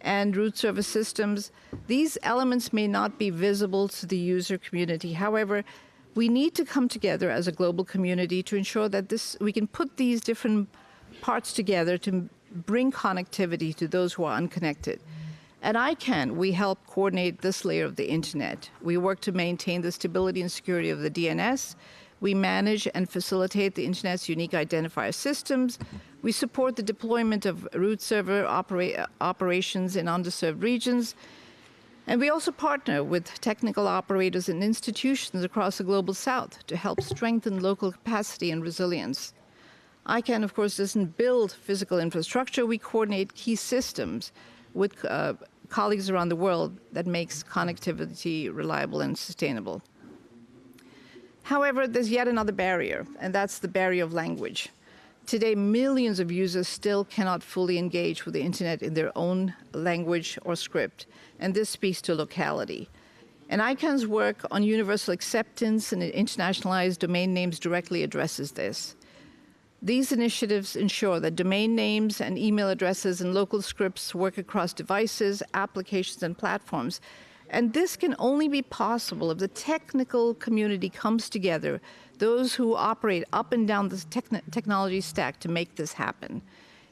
and root service systems. These elements may not be visible to the user community. However, we need to come together as a global community to ensure that we can put these different parts together to bring connectivity to those who are unconnected. At ICANN, we help coordinate this layer of the internet. We work to maintain the stability and security of the DNS. We manage and facilitate the Internet's unique identifier systems. We support the deployment of root server operations in underserved regions. And we also partner with technical operators and institutions across the Global South to help strengthen local capacity and resilience. ICANN, of course, doesn't build physical infrastructure. We coordinate key systems with colleagues around the world that makes connectivity reliable and sustainable. However, there's yet another barrier, and that's the barrier of language. Today, millions of users still cannot fully engage with the internet in their own language or script, and this speaks to locality. And ICANN's work on universal acceptance and internationalized domain names directly addresses this. These initiatives ensure that domain names and email addresses and local scripts work across devices, applications, and platforms. And this can only be possible if the technical community comes together, those who operate up and down the technology stack to make this happen.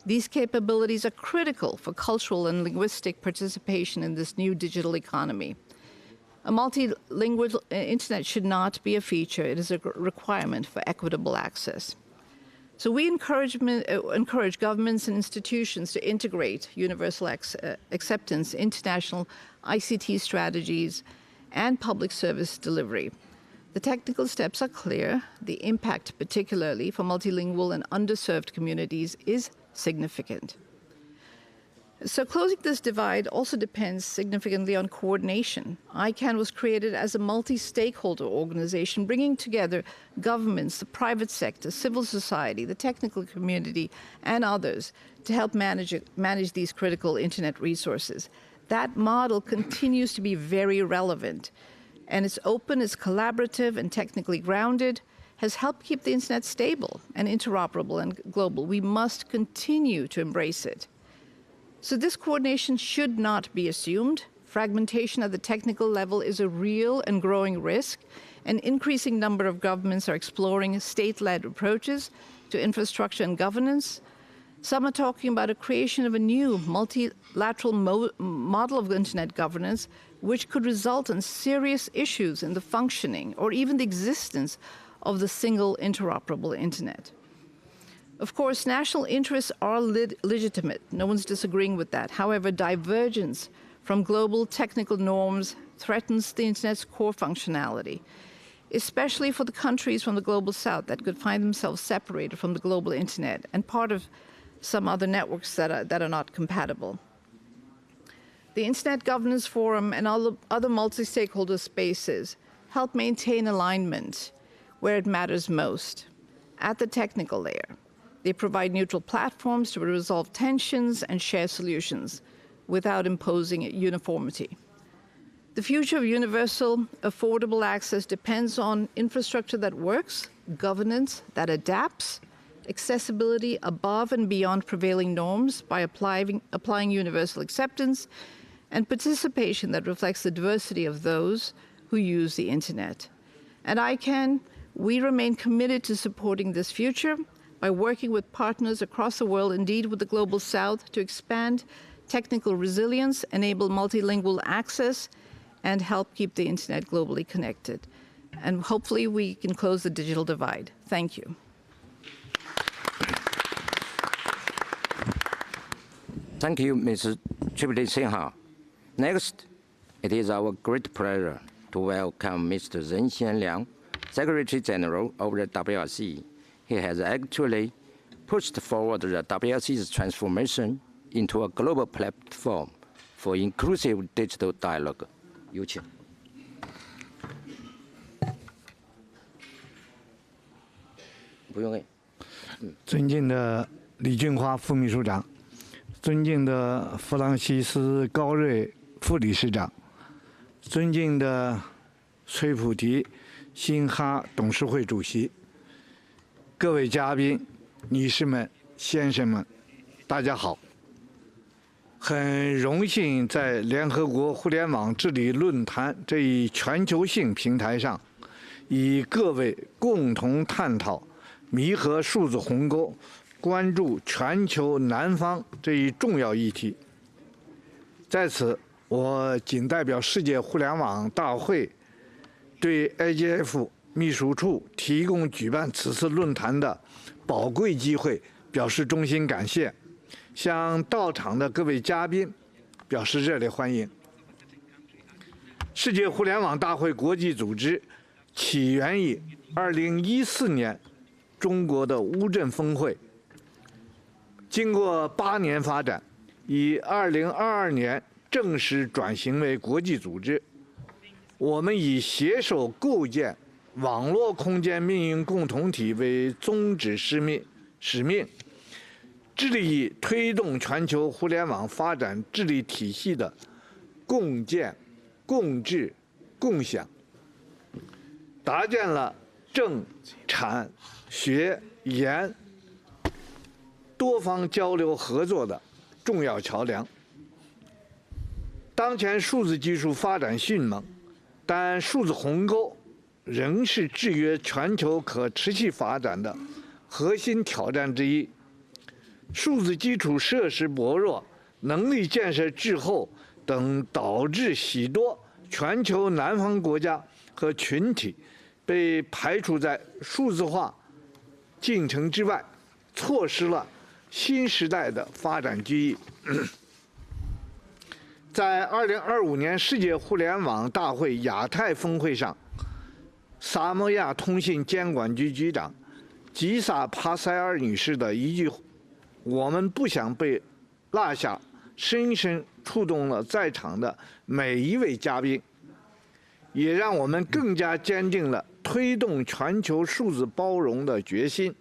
These capabilities are critical for cultural and linguistic participation in this new digital economy. A multilingual internet should not be a feature. It is a requirement for equitable access. So we encourage governments and institutions to integrate universal acceptance into national ICT strategies and public service delivery. The technical steps are clear. The impact, particularly for multilingual and underserved communities, is significant. So closing this divide also depends significantly on coordination. ICANN was created as a multi-stakeholder organization, bringing together governments, the private sector, civil society, the technical community, and others to help manage these critical internet resources. That model continues to be very relevant, and it's open, it's collaborative, and technically grounded, has helped keep the internet stable and interoperable and global. We must continue to embrace it. So this coordination should not be assumed. Fragmentation at the technical level is a real and growing risk. An increasing number of governments are exploring state-led approaches to infrastructure and governance. Some are talking about a creation of a new multilateral model of internet governance, which could result in serious issues in the functioning or even the existence of the single interoperable internet. Of course, national interests are legitimate. No one's disagreeing with that. However, divergence from global technical norms threatens the internet's core functionality, especially for the countries from the global south that could find themselves separated from the global internet and part of some other networks that are not compatible. The Internet Governance Forum and other multi-stakeholder spaces help maintain alignment where it matters most, at the technical layer. They provide neutral platforms to resolve tensions and share solutions without imposing uniformity. The future of universal, affordable access depends on infrastructure that works, governance that adapts, accessibility above and beyond prevailing norms by applying universal acceptance, and participation that reflects the diversity of those who use the internet. At ICANN, we remain committed to supporting this future by working with partners across the world, indeed with the Global South, to expand technical resilience, enable multilingual access, and help keep the internet globally connected. And hopefully we can close the digital divide. Thank you. Thank you, Ms. Tripti Sinha. Next, it is our great pleasure to welcome Mr. Zhenxian Liang, Secretary General of the WRC. He has actually pushed forward the WRC's transformation into a global platform for inclusive digital dialogue. 有请。不用哎。尊敬的李俊华副秘书长，尊敬的弗朗西斯高瑞副理事长，尊敬的崔普提辛哈董事会主席，各位嘉宾、女士们、先生们，大家好！很荣幸在联合国互联网治理论坛这一全球性平台上，与各位共同探讨弥合数字鸿沟、关注全球南方这一重要议题。在此，我仅代表世界互联网大会对 IGF 秘书处提供举办此次论坛的宝贵机会表示衷心感谢，向到场的各位嘉宾表示热烈欢迎。世界互联网大会国际组织起源于2014年中国的乌镇峰会，经过8年发展，于2022年正式转型为国际组织。我们以携手构建网络空间命运共同体为宗旨使命，致力于推动全球互联网发展治理体系的共建、共治、共享，搭建了政、产、学、研多方交流合作的重要桥梁。当前数字技术发展迅猛，但数字鸿沟仍是制约全球可持续发展的核心挑战之一。数字基础设施薄弱、能力建设滞后等，导致许多全球南方国家和群体被排除在数字化进程之外。错失了新时代的发展机遇。在2025年世界互联网大会亚太峰会上，萨摩亚通信监管局局长吉萨帕塞尔女士的一句“我们不想被落下”，深深触动了在场的每一位嘉宾，也让我们更加坚定了推动全球数字包容的决心。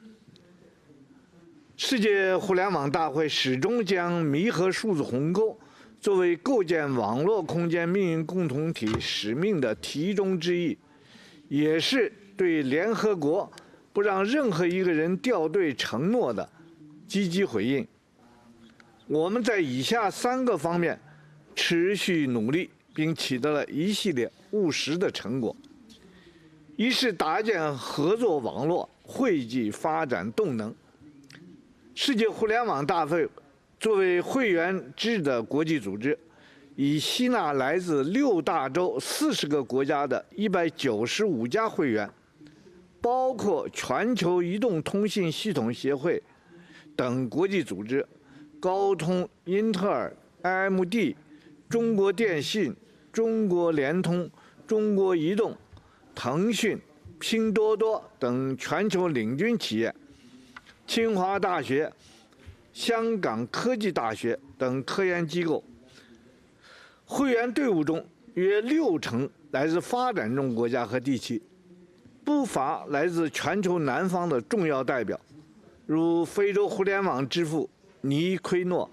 世界互联网大会始终将弥合数字鸿沟作为构建网络空间命运共同体使命的题中之义，也是对联合国不让任何一个人掉队承诺的积极回应。我们在以下3个方面持续努力，并取得了一系列务实的成果：一是搭建合作网络，汇集发展动能。世界互联网大会作为会员制的国际组织，已吸纳来自6大洲40个国家的195家会员，包括全球移动通信系统协会等国际组织、高通、英特尔、AMD、中国电信、中国联通、中国移动、腾讯、拼多多等全球领军企业，清华大学、香港科技大学等科研机构。会员队伍中约60%来自发展中国家和地区，不乏来自全球南方的重要代表，如非洲互联网之父尼奎诺、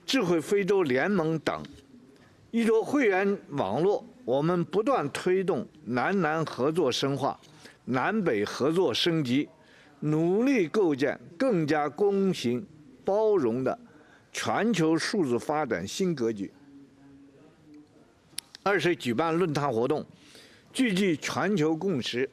智慧非洲联盟等。依着会员网络，我们不断推动南南合作深化、南北合作升级，努力构建更加公平包容的全球数字发展新格局。二是举办论坛活动，聚集全球共识。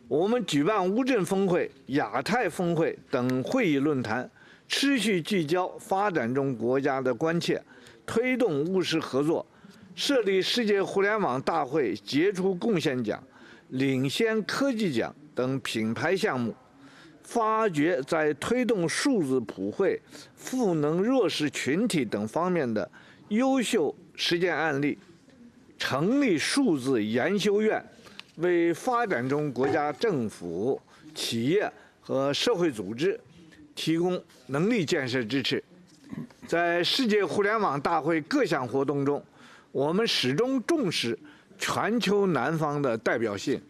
我们举办乌镇峰会、亚太峰会等会议论坛，持续聚焦发展中国家的关切，推动务实合作，设立世界互联网大会杰出贡献奖、领先科技奖等品牌项目，发掘在推动数字普惠、赋能弱势群体等方面的优秀实践案例，成立数字研修院，为发展中国家政府、企业和社会组织提供能力建设支持。在世界互联网大会各项活动中，我们始终重视全球南方的代表性。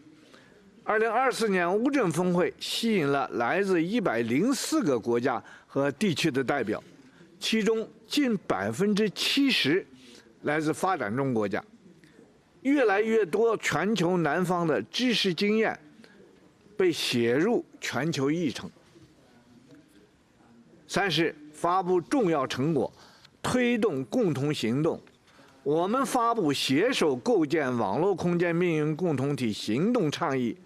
2024年乌镇峰会吸引了来自104个国家和地区的代表，其中近70%来自发展中国家。越来越多全球南方的知识经验被写入全球议程。三是发布重要成果，推动共同行动。我们发布携手构建网络空间命运共同体行动倡议，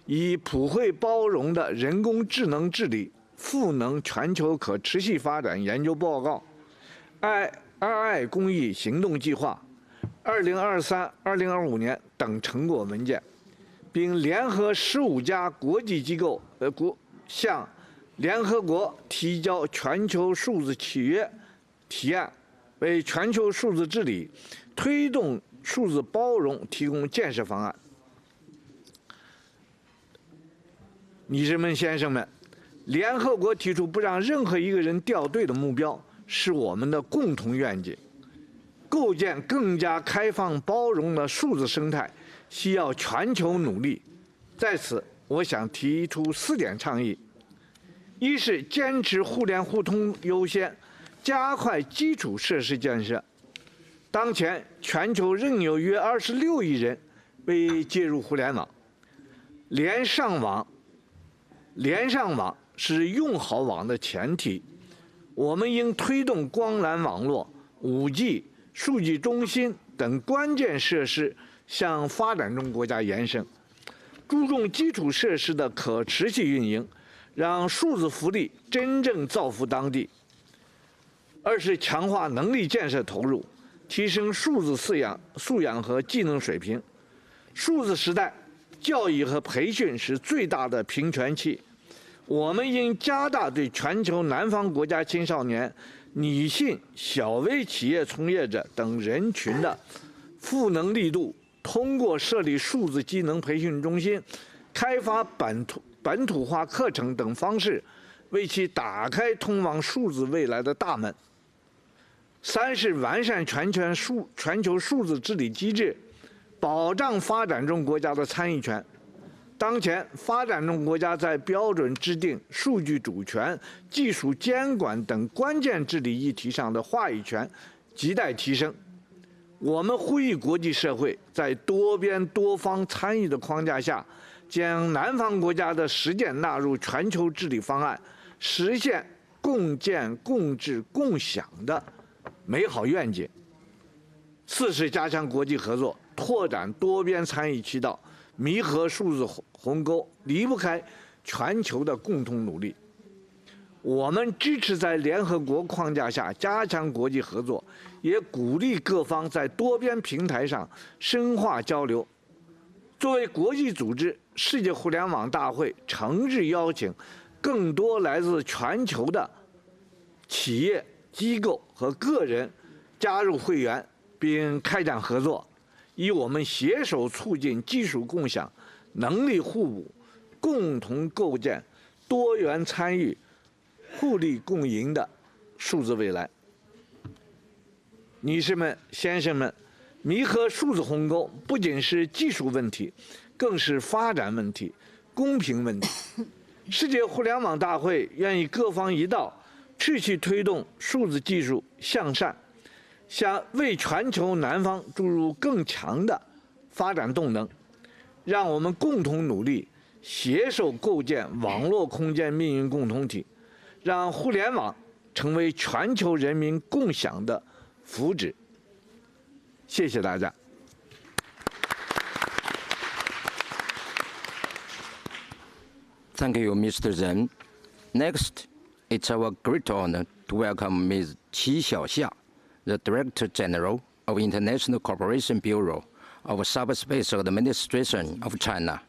以普惠包容的人工智能治理赋能全球可持续发展研究报告、II 公益行动计划、2023-2025年等成果文件，并联合15家国际机构向联合国提交全球数字契约提案，为全球数字治理、推动数字包容提供建设方案。女士们、先生们，联合国提出不让任何一个人掉队的目标，是我们的共同愿景。构建更加开放包容的数字生态，需要全球努力。在此，我想提出4点倡议：一是坚持互联互通优先，加快基础设施建设。当前，全球仍有约26亿人未接入互联网。连上网是用好网的前提。我们应推动光缆网络、5G、数据中心等关键设施向发展中国家延伸，注重基础设施的可持续运营，让数字福利真正造福当地。二是强化能力建设投入，提升数字素养和技能水平。数字时代，教育和培训是最大的平权期。我们应加大对全球南方国家青少年、女性、小微企业从业者等人群的赋能力度，通过设立数字技能培训中心、开发本土化课程等方式，为其打开通往数字未来的大门。三是完善全球数字治理机制，保障发展中国家的参与权。当前，发展中国家在标准制定、数据主权、技术监管等关键治理议题上的话语权亟待提升。我们呼吁国际社会在多边多方参与的框架下，将南方国家的实践纳入全球治理方案，实现共建、共治、共享的美好愿景。四是加强国际合作，拓展多边参与渠道，弥合数字鸿沟，离不开全球的共同努力。我们支持在联合国框架下加强国际合作，也鼓励各方在多边平台上深化交流。作为国际组织，世界互联网大会诚挚邀请更多来自全球的企业、机构和个人加入会员，并开展合作，以我们携手促进技术共享、能力互补，共同构建多元参与、互利共赢的数字未来。女士们、先生们，弥合数字鸿沟不仅是技术问题，更是发展问题、公平问题。世界互联网大会愿与各方一道，持续推动数字技术向善，为全球南方注入更强的发展动能。让我们共同努力，携手构建网络空间命运共同体，让互联网成为全球人民共享的福祉。谢谢大家。Thank you, Mr. Zhen. Next, it's our great honor to welcome Ms. Qi Xiaoxia, the Director General of International Cooperation Bureau of Cyberspace Administration of China.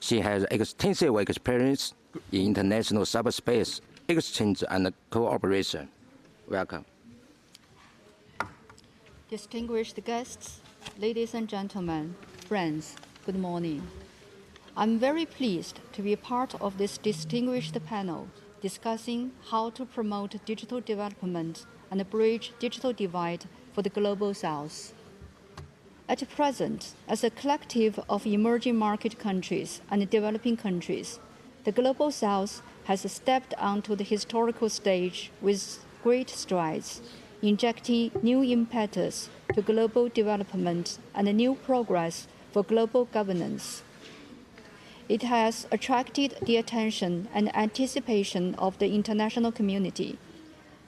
She has extensive experience in international cyberspace exchange and cooperation. Welcome. Distinguished guests, ladies and gentlemen, friends, good morning. I'm very pleased to be part of this distinguished panel discussing how to promote digital development and bridge digital divide for the Global South. At present, as a collective of emerging market countries and developing countries, the Global South has stepped onto the historical stage with great strides, injecting new impetus to global development and new progress for global governance. It has attracted the attention and anticipation of the international community.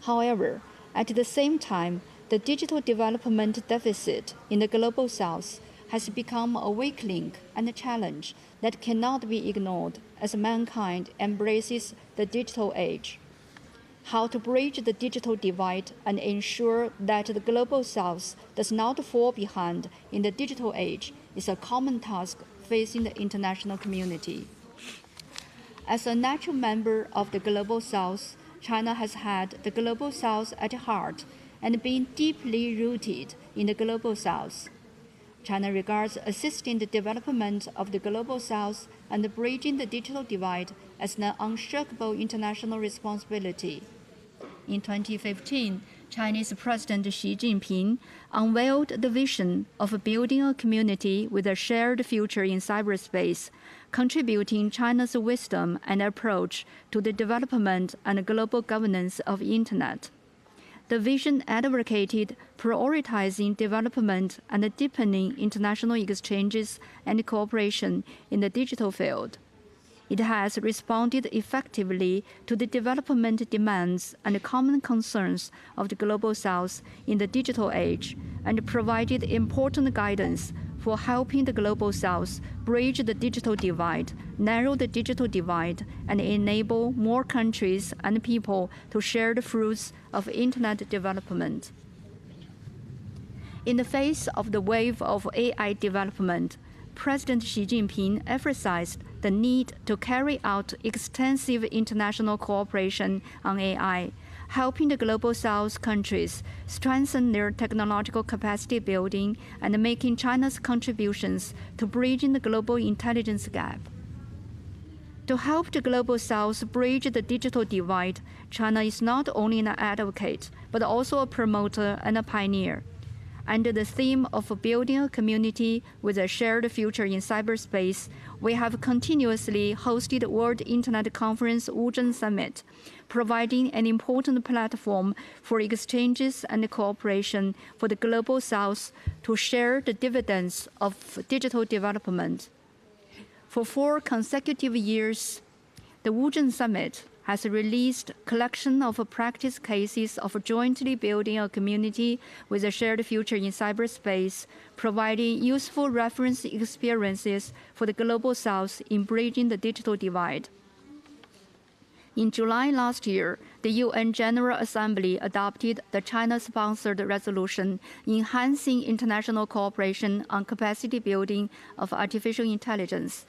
However, at the same time, the digital development deficit in the Global South has become a weak link and a challenge that cannot be ignored as mankind embraces the digital age. How to bridge the digital divide and ensure that the Global South does not fall behind in the digital age is a common task facing the international community. As a natural member of the Global South, China has had the Global South at heart and been deeply rooted in the Global South. China regards assisting the development of the Global South and bridging the digital divide as an unshakable international responsibility. In 2015, Chinese President Xi Jinping unveiled the vision of building a community with a shared future in cyberspace, contributing China's wisdom and approach to the development and global governance of the Internet. The vision advocated prioritizing development and deepening international exchanges and cooperation in the digital field. It has responded effectively to the development demands and common concerns of the Global South in the digital age and provided important guidance for helping the Global South bridge the digital divide, narrow the digital divide, and enable more countries and people to share the fruits of Internet development. In the face of the wave of AI development, President Xi Jinping emphasized the need to carry out extensive international cooperation on AI, helping the Global South countries strengthen their technological capacity building and making China's contributions to bridging the global intelligence gap. To help the Global South bridge the digital divide, China is not only an advocate, but also a promoter and a pioneer. Under the theme of building a community with a shared future in cyberspace, we have continuously hosted World Internet Conference Wuzhen Summit, providing an important platform for exchanges and cooperation for the Global South to share the dividends of digital development. For 4 consecutive years, the Wuzhen Summit has released a collection of practice cases of jointly building a community with a shared future in cyberspace, providing useful reference experiences for the Global South in bridging the digital divide. In July last year, the UN General Assembly adopted the China-sponsored resolution enhancing international cooperation on capacity building of artificial intelligence.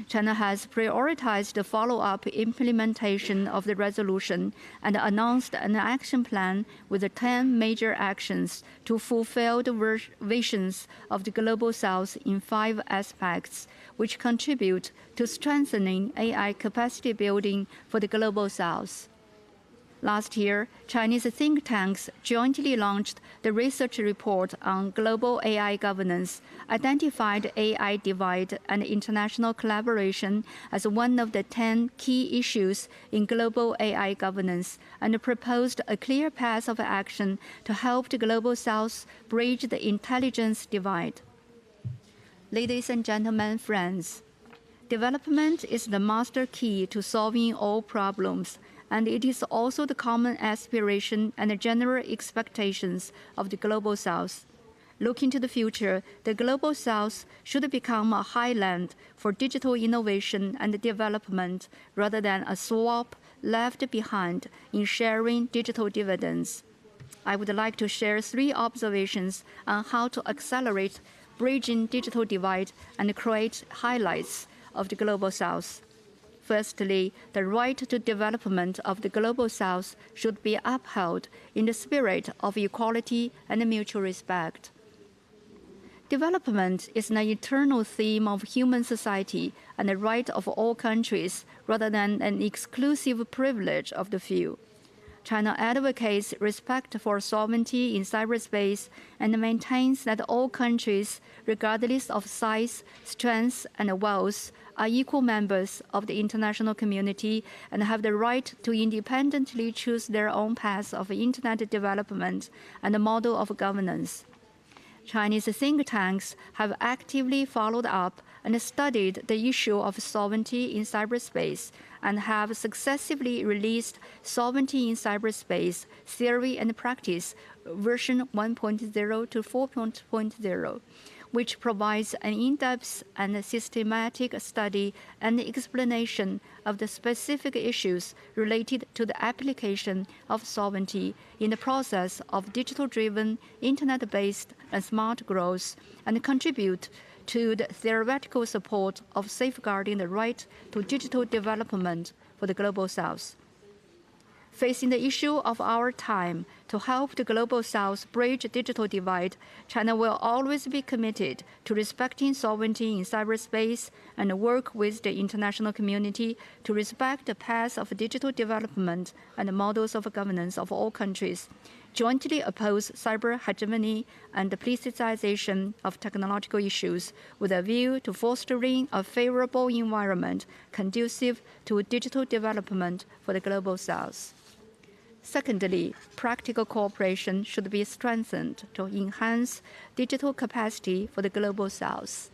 China has prioritized the follow-up implementation of the resolution and announced an action plan with 10 major actions to fulfill the visions of the Global South in 5 aspects, which contribute to strengthening AI capacity building for the Global South. Last year, Chinese think tanks jointly launched the research report on global AI governance, identified AI divide and international collaboration as one of the 10 key issues in global AI governance, and proposed a clear path of action to help the Global South bridge the intelligence divide. Ladies and gentlemen, friends, development is the master key to solving all problems, and it is also the common aspiration and the general expectations of the Global South. Looking to the future, the Global South should become a highland for digital innovation and development rather than a swamp left behind in sharing digital dividends. I would like to share 3 observations on how to accelerate bridging digital divide and create highlights of the Global South. Firstly, the right to development of the Global South should be upheld in the spirit of equality and mutual respect. Development is an eternal theme of human society and the right of all countries rather than an exclusive privilege of the few. China advocates respect for sovereignty in cyberspace and maintains that all countries, regardless of size, strength, and wealth, are equal members of the international community and have the right to independently choose their own path of internet development and model of governance. Chinese think tanks have actively followed up and studied the issue of sovereignty in cyberspace and have successively released Sovereignty in Cyberspace Theory and Practice version 1.0 to 4.0, which provides an in-depth and systematic study and explanation of the specific issues related to the application of sovereignty in the process of digital-driven, internet-based, and smart growth, and contribute to the theoretical support of safeguarding the right to digital development for the Global South. Facing the issue of our time to help the Global South bridge digital divide, China will always be committed to respecting sovereignty in cyberspace and work with the international community to respect the path of digital development and the models of governance of all countries, jointly oppose cyber hegemony and the politicization of technological issues with a view to fostering a favorable environment conducive to digital development for the Global South. Secondly, practical cooperation should be strengthened to enhance digital capacity for the Global South.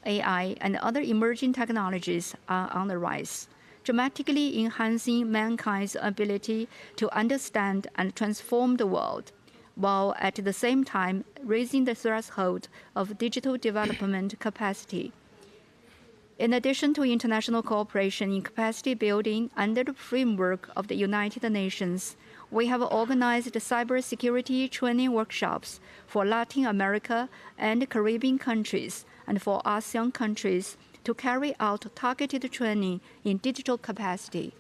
AI and other emerging technologies are on the rise, dramatically enhancing mankind's ability to understand and transform the world, while at the same time raising the threshold of digital development capacity. In addition to international cooperation in capacity building under the framework of the United Nations, we have organized cybersecurity training workshops for Latin America and Caribbean countries and for ASEAN countries to carry out targeted training in digital capacity.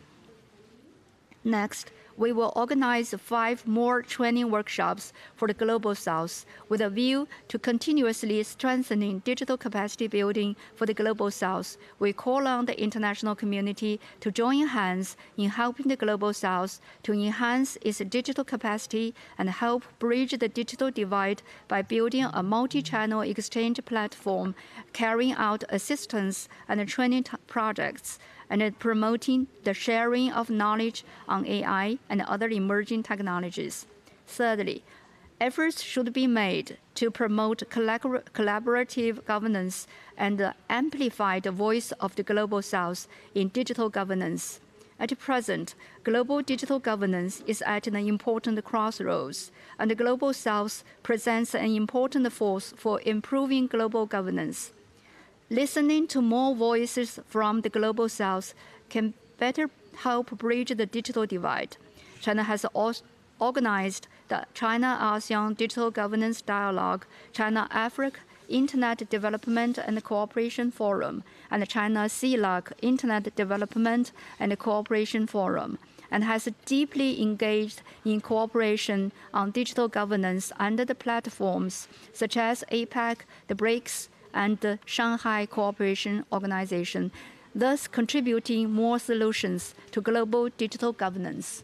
Next, we will organize 5 more training workshops for the Global South with a view to continuously strengthening digital capacity building for the Global South. We call on the international community to join hands in helping the Global South to enhance its digital capacity and help bridge the digital divide by building a multi-channel exchange platform, carrying out assistance and training projects, and promoting the sharing of knowledge on AI and other emerging technologies. Thirdly, efforts should be made to promote collaborative governance and amplify the voice of the Global South in digital governance. At present, global digital governance is at an important crossroads, and the Global South presents an important force for improving global governance. Listening to more voices from the Global South can better help bridge the digital divide. China has organized the China-ASEAN Digital Governance Dialogue, China-Africa Internet Development and Cooperation Forum, and the China-CELAC Internet Development and Cooperation Forum, and has deeply engaged in cooperation on digital governance under the platforms such as APEC, the BRICS, and the Shanghai Cooperation Organization, thus contributing more solutions to global digital governance.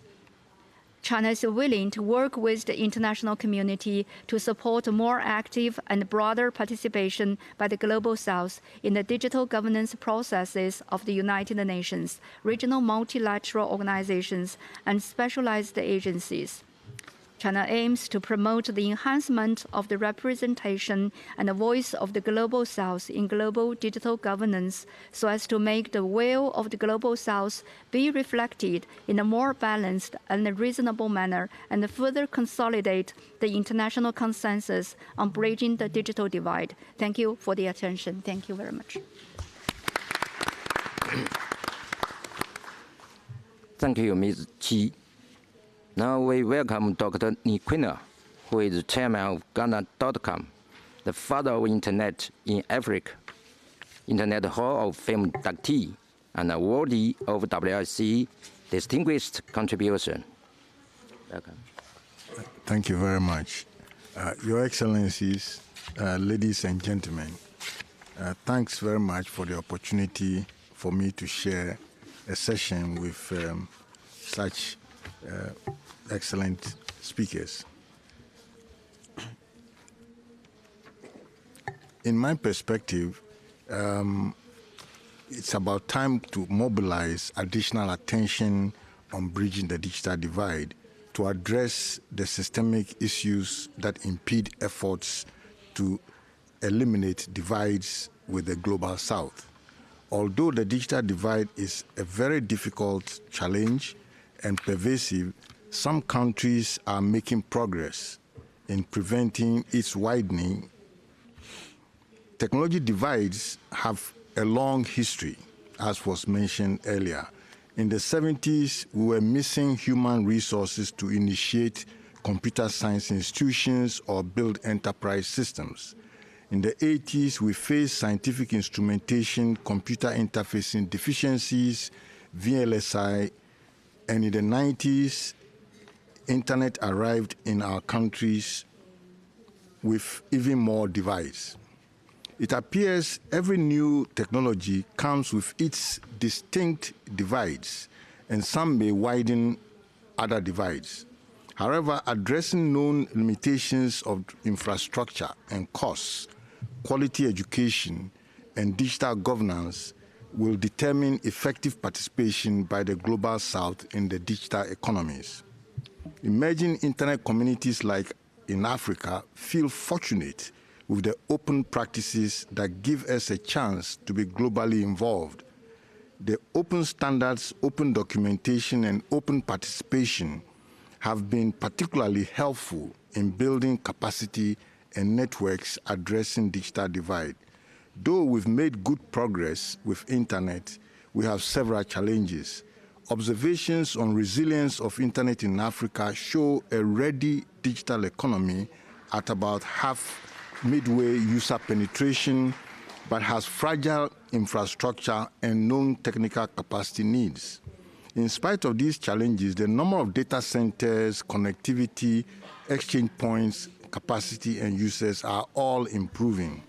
China is willing to work with the international community to support more active and broader participation by the Global South in the digital governance processes of the United Nations, regional multilateral organizations, and specialized agencies. China aims to promote the enhancement of the representation and the voice of the Global South in global digital governance so as to make the will of the Global South be reflected in a more balanced and reasonable manner and further consolidate the international consensus on bridging the digital divide. Thank you for the attention. Thank you very much. Thank you, Ms. Qi. Now we welcome Dr. Niquina, who is chairman of Ghana.com, the father of Internet in Africa, Internet Hall of Fame inductee, and awardee of WRC Distinguished Contribution. Welcome. Thank you very much. Your Excellencies, ladies and gentlemen, thanks very much for the opportunity for me to share a session with such excellent speakers. In my perspective, it's about time to mobilize additional attention on bridging the digital divide to address the systemic issues that impede efforts to eliminate divides with the Global South. Although the digital divide is a very difficult challenge and pervasive, some countries are making progress in preventing its widening. Technology divides have a long history, as was mentioned earlier. In the 70s, we were missing human resources to initiate computer science institutions or build enterprise systems. In the 80s, we faced scientific instrumentation, computer interfacing deficiencies, VLSI, and in the 90s, Internet arrived in our countries with even more divides. It appears every new technology comes with its distinct divides, and some may widen other divides. However, addressing known limitations of infrastructure and costs, quality education, and digital governance will determine effective participation by the Global South in the digital economies. Emerging internet communities like in Africa feel fortunate with the open practices that give us a chance to be globally involved. The open standards, open documentation, and open participation have been particularly helpful in building capacity and networks addressing digital divide. Though we've made good progress with internet, we have several challenges. Observations on resilience of internet in Africa show a ready digital economy at about half midway user penetration but has fragile infrastructure and known technical capacity needs. In spite of these challenges, the number of data centers, connectivity, exchange points, capacity, and users are all improving.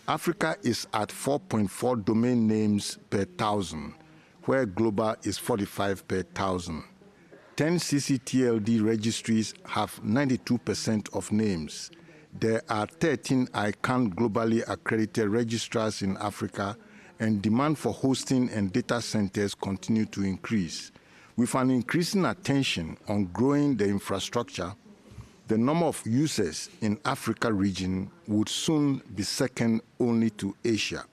Africa is at 4.4 domain names per 1,000, where global is 45 per 1,000. 10 CCTLD registries have 92% of names. There are 13 ICANN globally accredited registrars in Africa, and demand for hosting and data centers continue to increase. With an increasing attention on growing the infrastructure, the number of users in Africa region would soon be second only to Asia.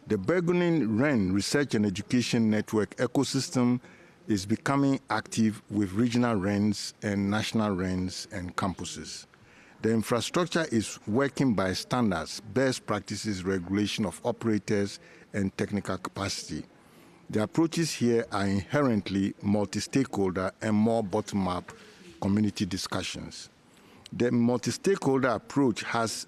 The burgeoning REN Research and Education Network ecosystem is becoming active with regional RENs and national RENs and campuses. The infrastructure is working by standards, best practices, regulation of operators, and technical capacity. The approaches here are inherently multi-stakeholder and more bottom-up community discussions. The multi-stakeholder approach has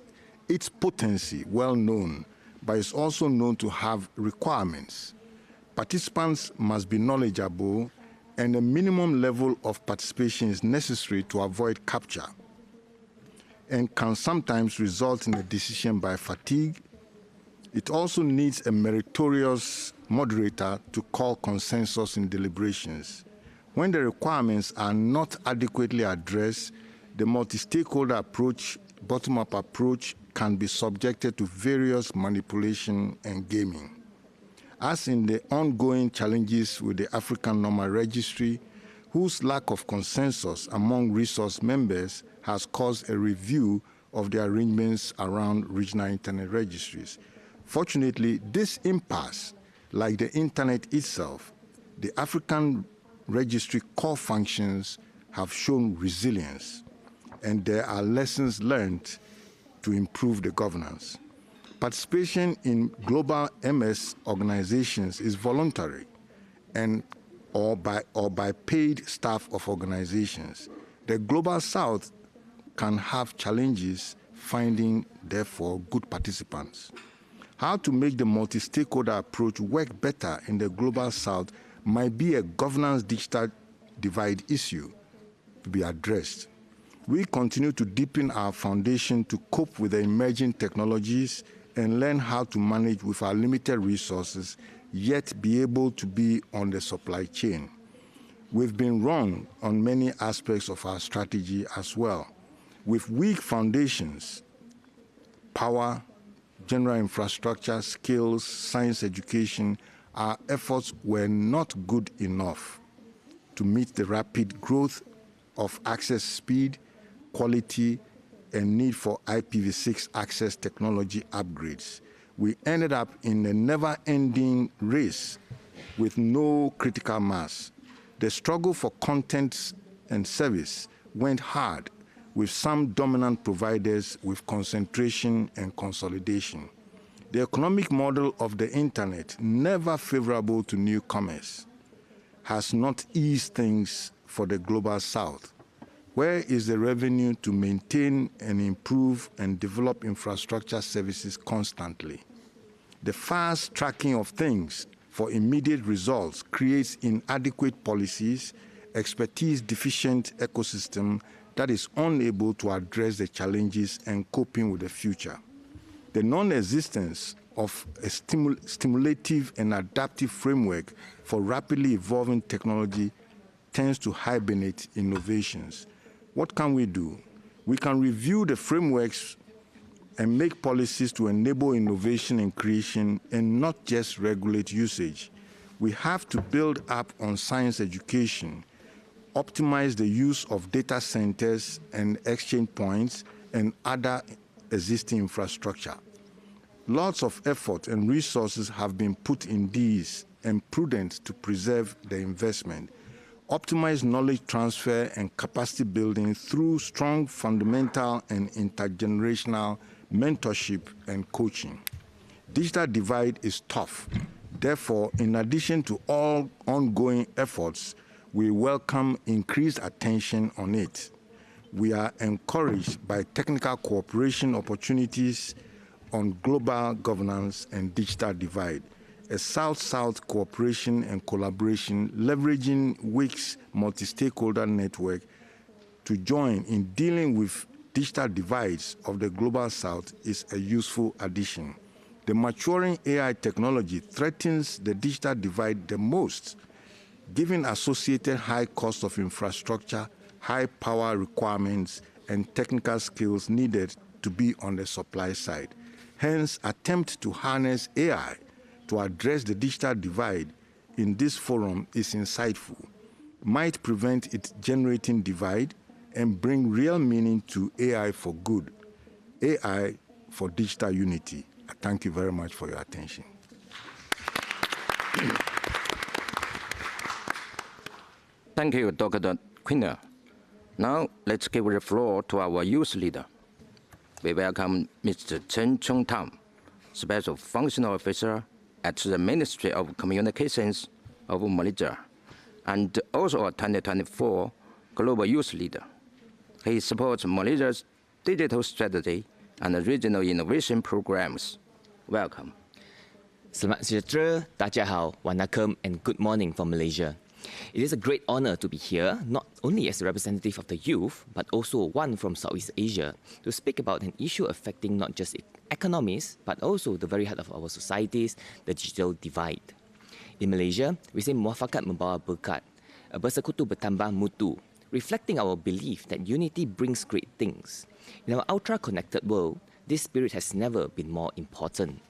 its potency well known, but is also known to have requirements. Participants must be knowledgeable, and a minimum level of participation is necessary to avoid capture, and can sometimes result in a decision by fatigue. It also needs a meritorious moderator to call consensus in deliberations. When the requirements are not adequately addressed, the multi-stakeholder approach, bottom-up approach, can be subjected to various manipulation and gaming. As in the ongoing challenges with the African Normal Registry, whose lack of consensus among resource members has caused a review of the arrangements around regional internet registries. Fortunately, this impasse, like the internet itself, the African registry core functions have shown resilience, and there are lessons learned to improve the governance. Participation in global MS organizations is voluntary or by paid staff of organizations. The Global South can have challenges finding, therefore, good participants. How to make the multi-stakeholder approach work better in the Global South might be a governance digital divide issue to be addressed. We continue to deepen our foundation to cope with the emerging technologies and learn how to manage with our limited resources, yet be able to be on the supply chain. We've been wrong on many aspects of our strategy as well. With weak foundations, power, general infrastructure, skills, science education, our efforts were not good enough to meet the rapid growth of access speed, quality, and need for IPv6 access technology upgrades. We ended up in a never-ending race with no critical mass. The struggle for content and service went hard, with some dominant providers with concentration and consolidation. The economic model of the internet, never favorable to newcomers, has not eased things for the Global South. Where is the revenue to maintain and improve and develop infrastructure services constantly? The fast tracking of things for immediate results creates inadequate policies, expertise deficient ecosystem that is unable to address the challenges and coping with the future. The non-existence of a stimulative and adaptive framework for rapidly evolving technology tends to hibernate innovations. What can we do? We can review the frameworks and make policies to enable innovation and creation and not just regulate usage. We have to build up on science education, optimize the use of data centers and exchange points and other existing infrastructure. Lots of effort and resources have been put in these and prudent to preserve the investment. Optimize knowledge transfer and capacity building through strong fundamental and intergenerational mentorship and coaching. Digital divide is tough. Therefore, in addition to all ongoing efforts, we welcome increased attention on it. We are encouraged by technical cooperation opportunities on global governance and digital divide, a South-South cooperation and collaboration leveraging WIC's multi-stakeholder network to join in dealing with digital divides of the global South is a useful addition. The maturing AI technology threatens the digital divide the most, given associated high cost of infrastructure, high power requirements, and technical skills needed to be on the supply side. Hence, attempt to harness AI to address the digital divide in this forum is insightful, might prevent it generating divide, and bring real meaning to AI for good, AI for digital unity. I thank you very much for your attention. Thank you, Dr. Quinner. Now, let's give the floor to our youth leader. We welcome Mr. Chen Chung-Tam, Special Functional Officer at the Ministry of Communications of Malaysia, and also a 2024 Global Youth Leader. He supports Malaysia's digital strategy and regional innovation programs. Welcome. Selamat sejahtera, 大家好, Wanakkam, and good morning from Malaysia. It is a great honor to be here, not only as a representative of the youth, but also one from Southeast Asia, to speak about an issue affecting not just economies, but also the very heart of our societies, the digital divide. In Malaysia, we say muafakat membawa berkat, bersekutu bertambah mutu, reflecting our belief that unity brings great things. In our ultra-connected world, this spirit has never been more important.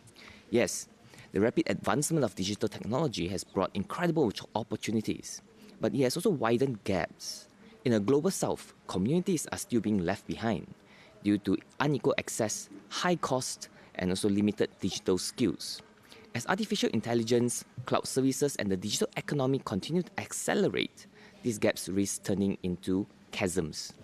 Yes, the rapid advancement of digital technology has brought incredible opportunities, but it has also widened gaps. In a global south, communities are still being left behind due to unequal access, high cost, and also limited digital skills. As artificial intelligence, cloud services, and the digital economy continue to accelerate, these gaps risk turning into chasms.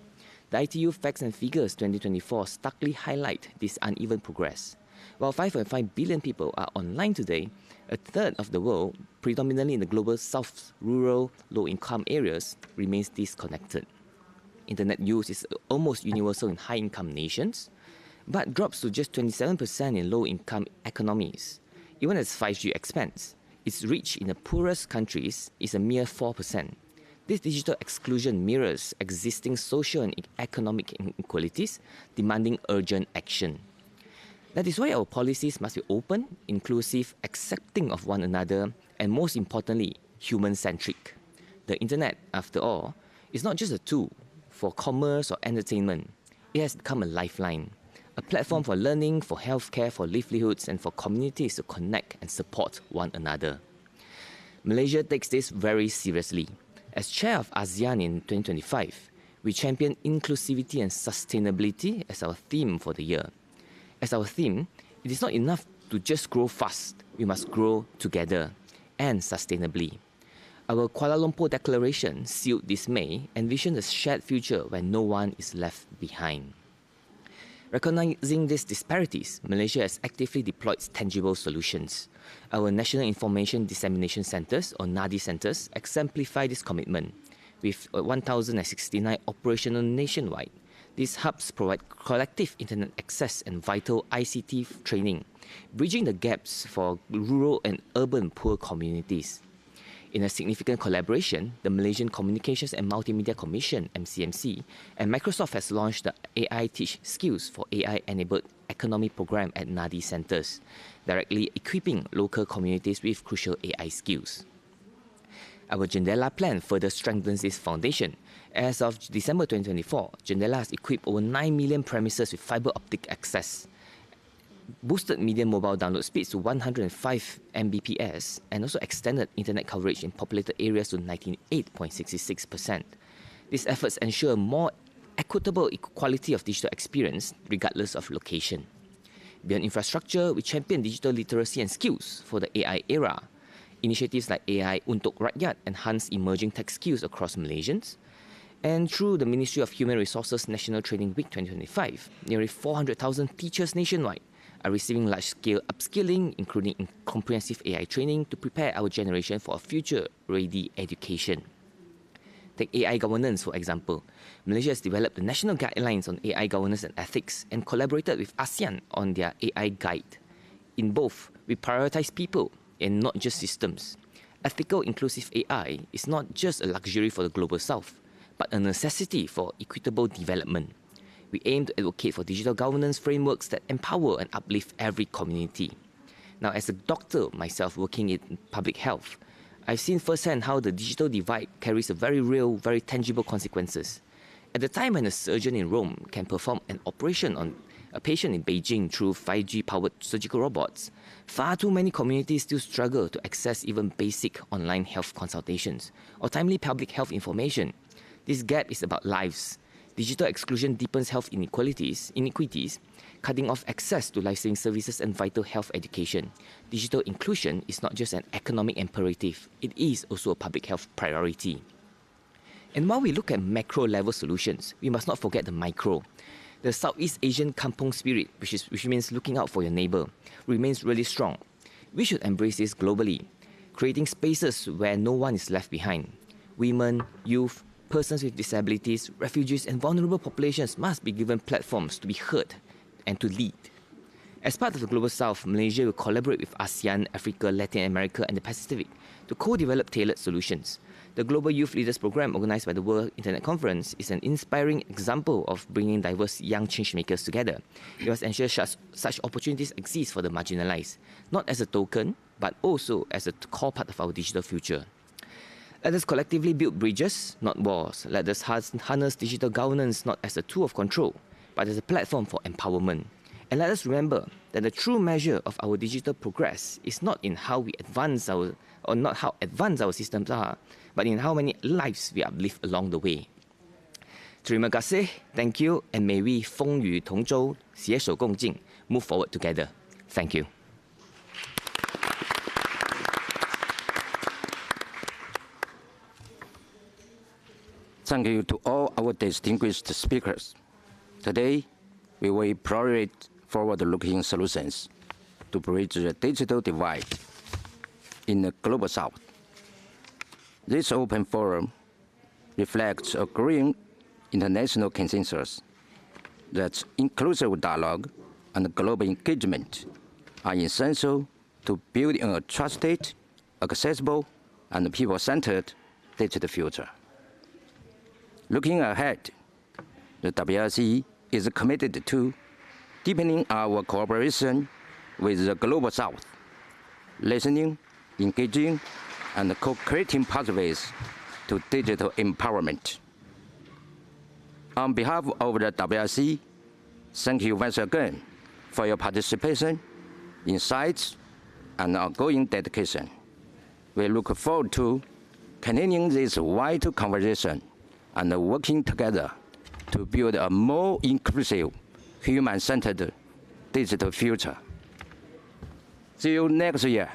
The ITU Facts and Figures 2024 starkly highlight this uneven progress. While 5.5 billion people are online today, a third of the world, predominantly in the global south, rural, low-income areas, remains disconnected. Internet use is almost universal in high-income nations, but drops to just 27% in low-income economies. Even as 5G expands, its reach in the poorest countries is a mere 4%. This digital exclusion mirrors existing social and economic inequalities, demanding urgent action. That is why our policies must be open, inclusive, accepting of one another, and most importantly, human-centric. The internet, after all, is not just a tool for commerce or entertainment. It has become a lifeline, a platform for learning, for healthcare, for livelihoods, and for communities to connect and support one another. Malaysia takes this very seriously. As chair of ASEAN in 2025, we champion inclusivity and sustainability as our theme for the year. As our theme, it is not enough to just grow fast. We must grow together and sustainably. Our Kuala Lumpur Declaration, sealed this May, envisioned a shared future where no one is left behind. Recognizing these disparities, Malaysia has actively deployed tangible solutions. Our National Information Dissemination Centres, or NADI centres, exemplify this commitment. With 1,069 operational nationwide, these hubs provide collective internet access and vital ICT training, bridging the gaps for rural and urban poor communities. In a significant collaboration, the Malaysian Communications and Multimedia Commission, MCMC, and Microsoft has launched the AI Teach Skills for AI-enabled economy program at NADI centres, directly equipping local communities with crucial AI skills. Our Jendela plan further strengthens this foundation. As of December 2024, Jendela has equipped over 9 million premises with fibre optic access, boosted median mobile download speeds to 105 Mbps, and also extended internet coverage in populated areas to 98.66%. These efforts ensure a more equitable quality of digital experience regardless of location. Beyond infrastructure, we champion digital literacy and skills for the AI era. Initiatives like AI Untuk Rakyat enhance emerging tech skills across Malaysians. And through the Ministry of Human Resources National Training Week 2025, nearly 400,000 teachers nationwide are receiving large-scale upskilling, including comprehensive AI training to prepare our generation for a future-ready education. Take AI governance, for example. Malaysia has developed the national guidelines on AI governance and ethics and collaborated with ASEAN on their AI guide. In both, we prioritize people and not just systems. Ethical inclusive AI is not just a luxury for the global south, but a necessity for equitable development. We aim to advocate for digital governance frameworks that empower and uplift every community. Now, as a doctor myself working in public health, I've seen firsthand how the digital divide carries a very real, very tangible consequences. At the time when a surgeon in Rome can perform an operation on a patient in Beijing through 5G-powered surgical robots, far too many communities still struggle to access even basic online health consultations or timely public health information. This gap is about lives. Digital exclusion deepens health inequities, cutting off access to life-saving services and vital health education. Digital inclusion is not just an economic imperative, it is also a public health priority. And while we look at macro-level solutions, we must not forget the micro. The Southeast Asian kampong spirit, which means looking out for your neighbor, remains really strong. We should embrace this globally, creating spaces where no one is left behind. Women, youth, persons with disabilities, refugees, and vulnerable populations must be given platforms to be heard and to lead. As part of the Global South, Malaysia will collaborate with ASEAN, Africa, Latin America, and the Pacific to co-develop tailored solutions. The Global Youth Leaders Program, organized by the World Internet Conference, is an inspiring example of bringing diverse young changemakers together. We must ensure such opportunities exist for the marginalized, not as a token, but also as a core part of our digital future. Let us collectively build bridges, not walls. Let us harness digital governance not as a tool of control, but as a platform for empowerment. And let us remember that the true measure of our digital progress is not in how we advance our systems are, but in how many lives we uplift along the way. Terima kasih, thank you, and may we 风雨同舟，携手共进, move forward together. Thank you. Thank you to all our distinguished speakers. Today, we will prioritize forward-looking solutions to bridge the digital divide in the Global South. This open forum reflects a growing international consensus that inclusive dialogue and global engagement are essential to building a trusted, accessible, and people-centered digital future. Looking ahead, the WRC is committed to deepening our cooperation with the Global South, listening, engaging, and co-creating pathways to digital empowerment. On behalf of the WRC, thank you once again for your participation, insights, and ongoing dedication. We look forward to continuing this vital conversation and working together to build a more inclusive, human-centered digital future. See you next year.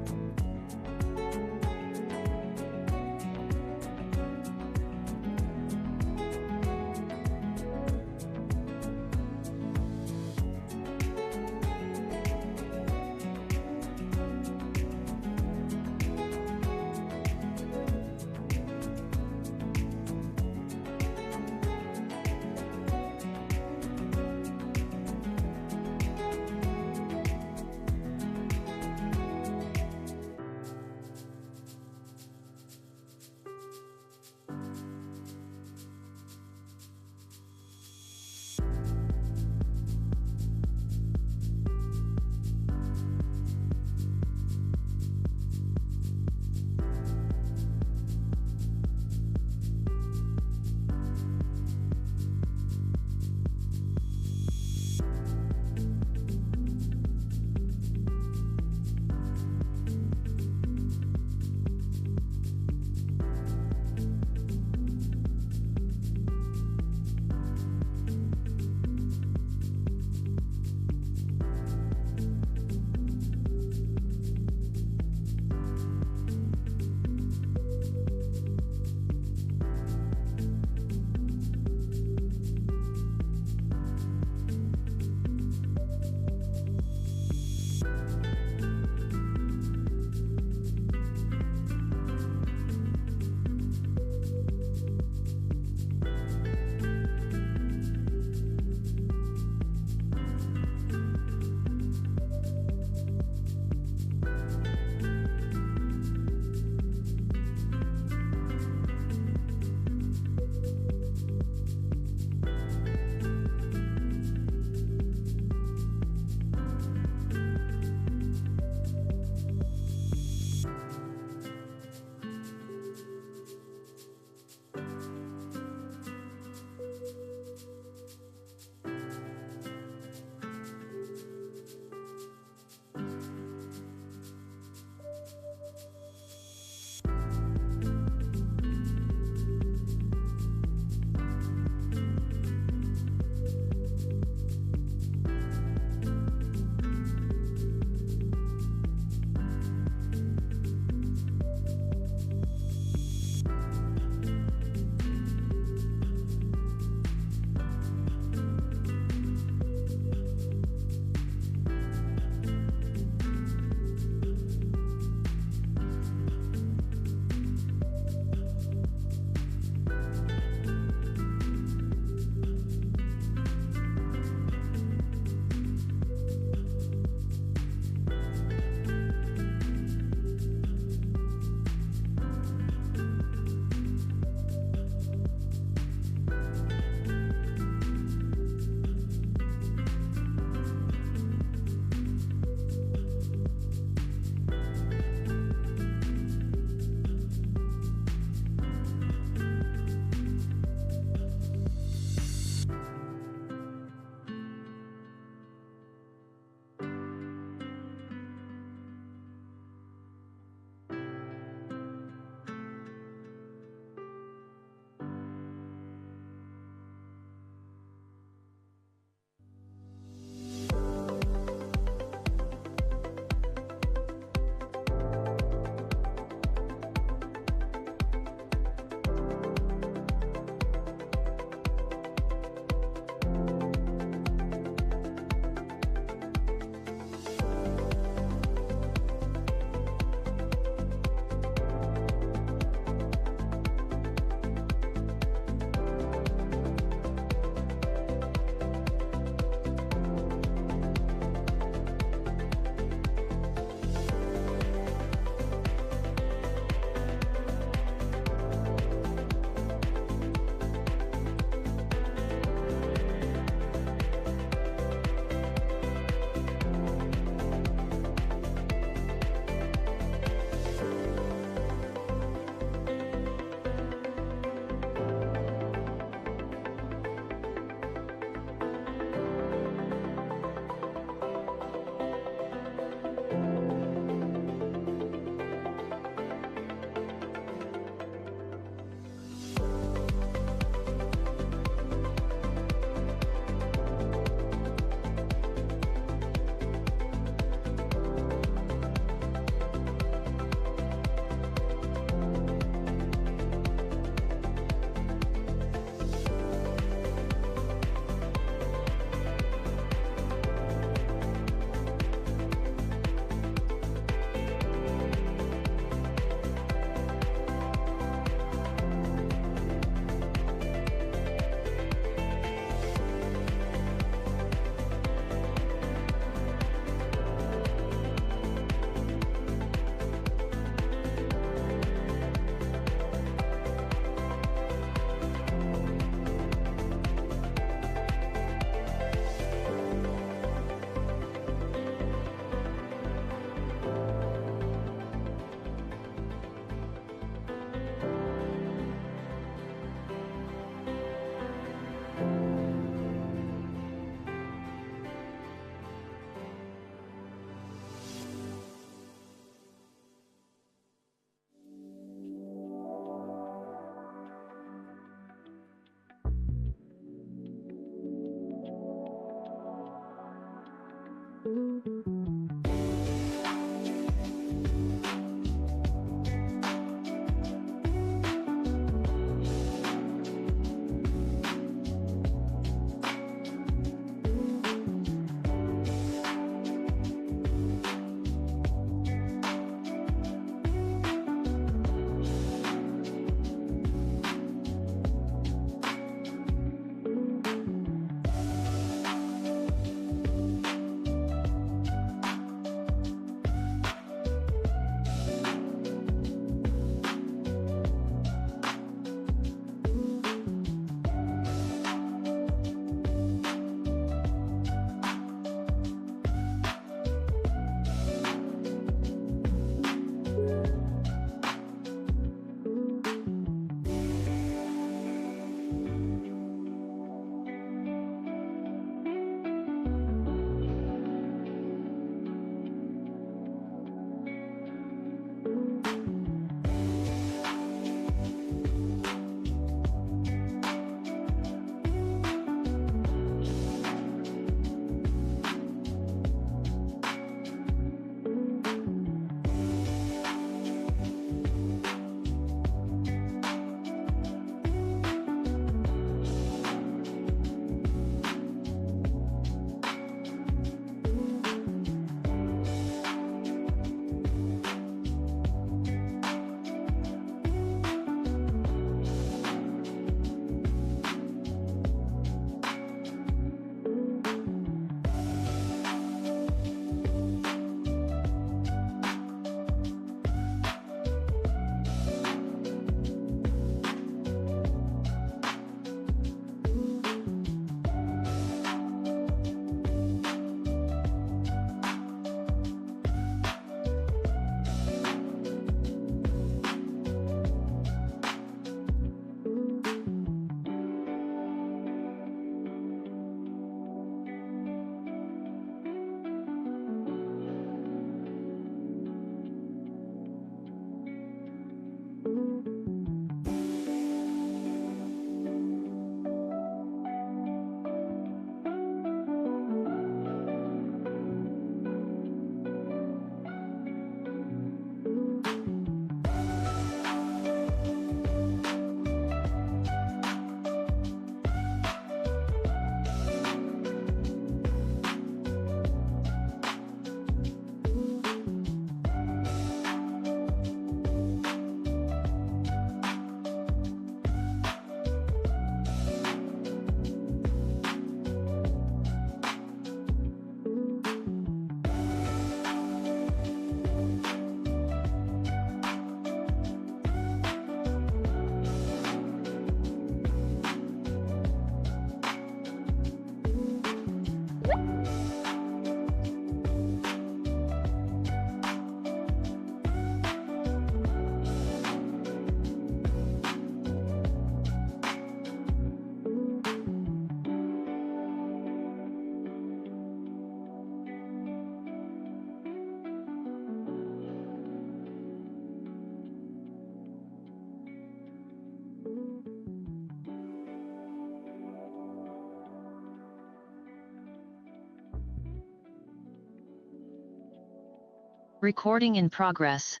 Recording in progress.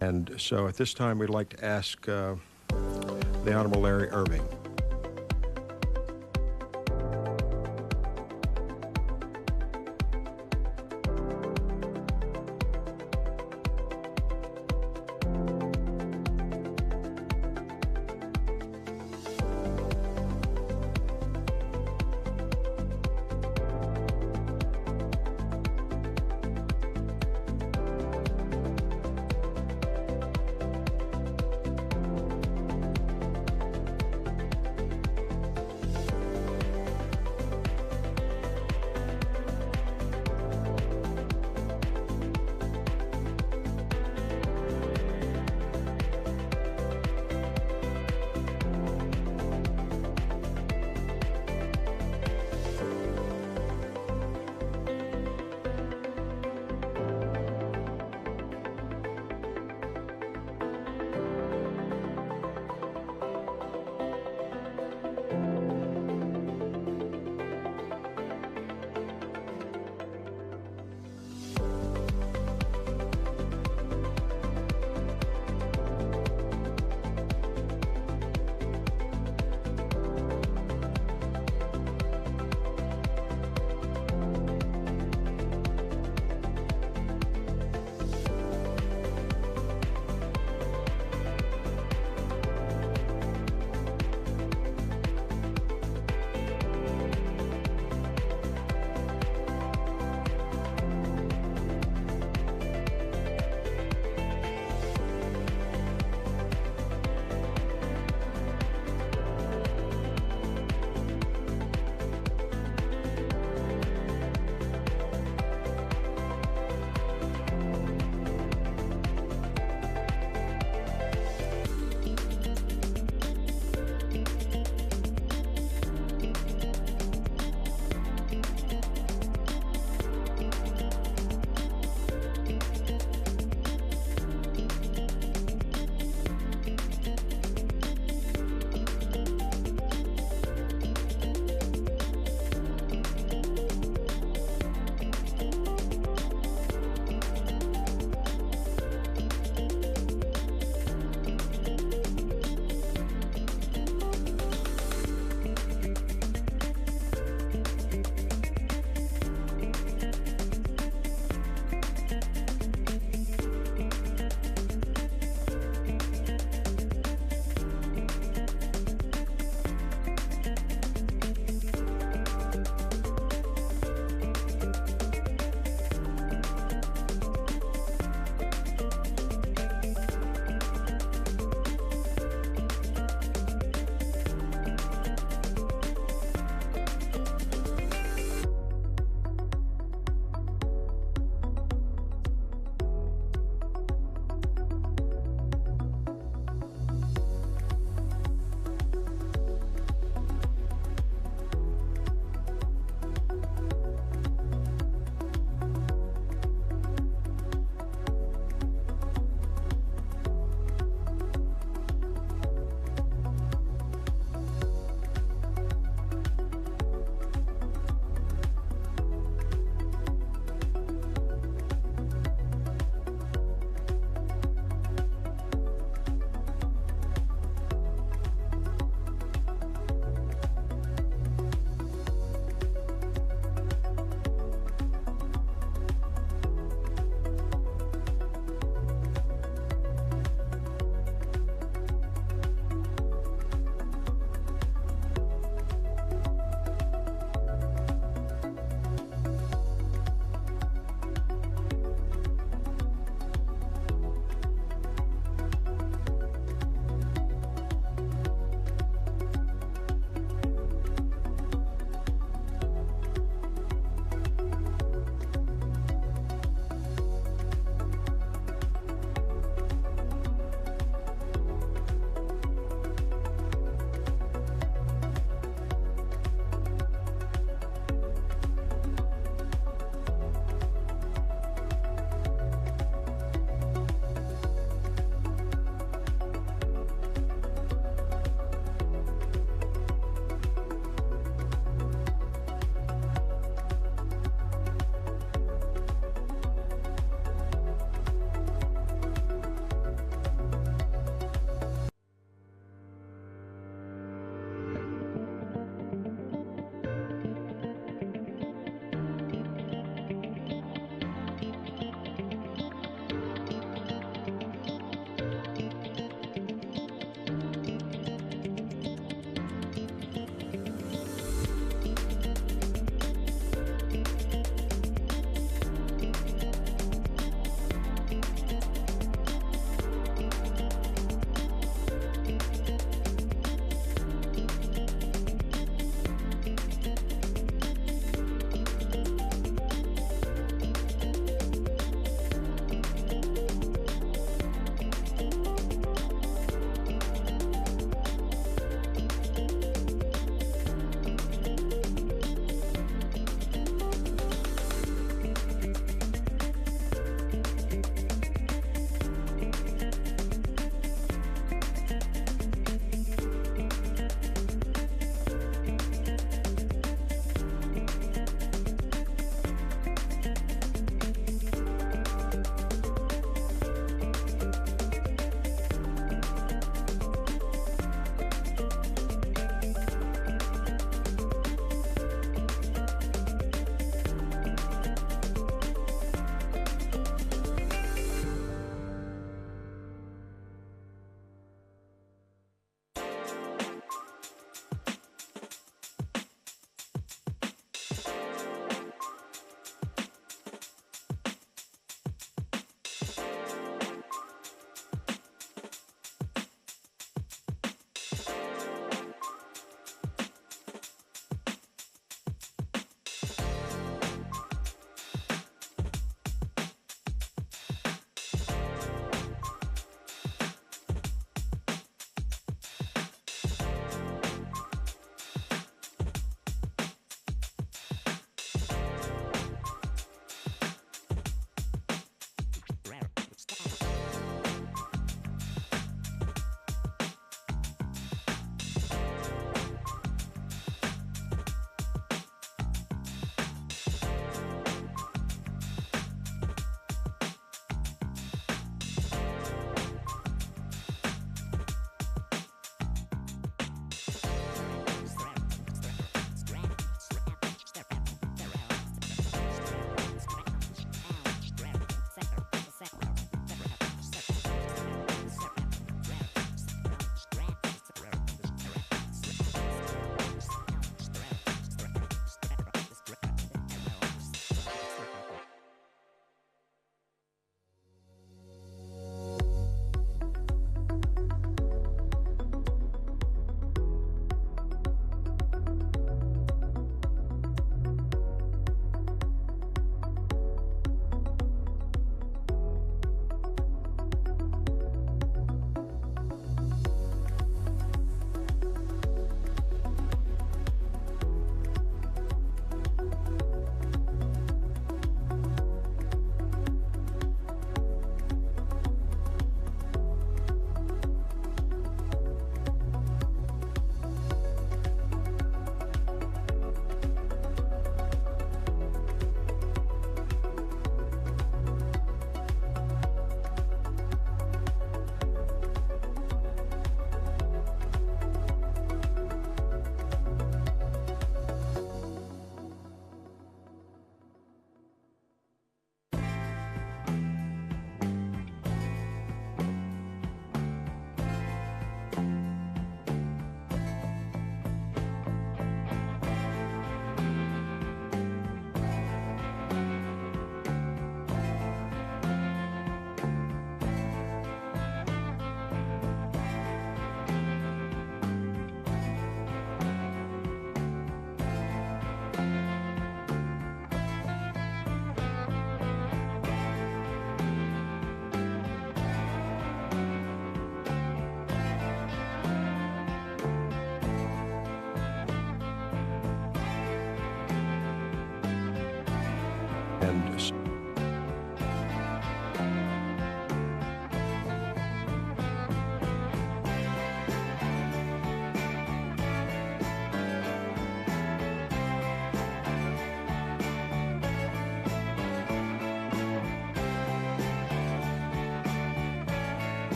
And so at this time, we'd like to ask the Honorable Larry Irving.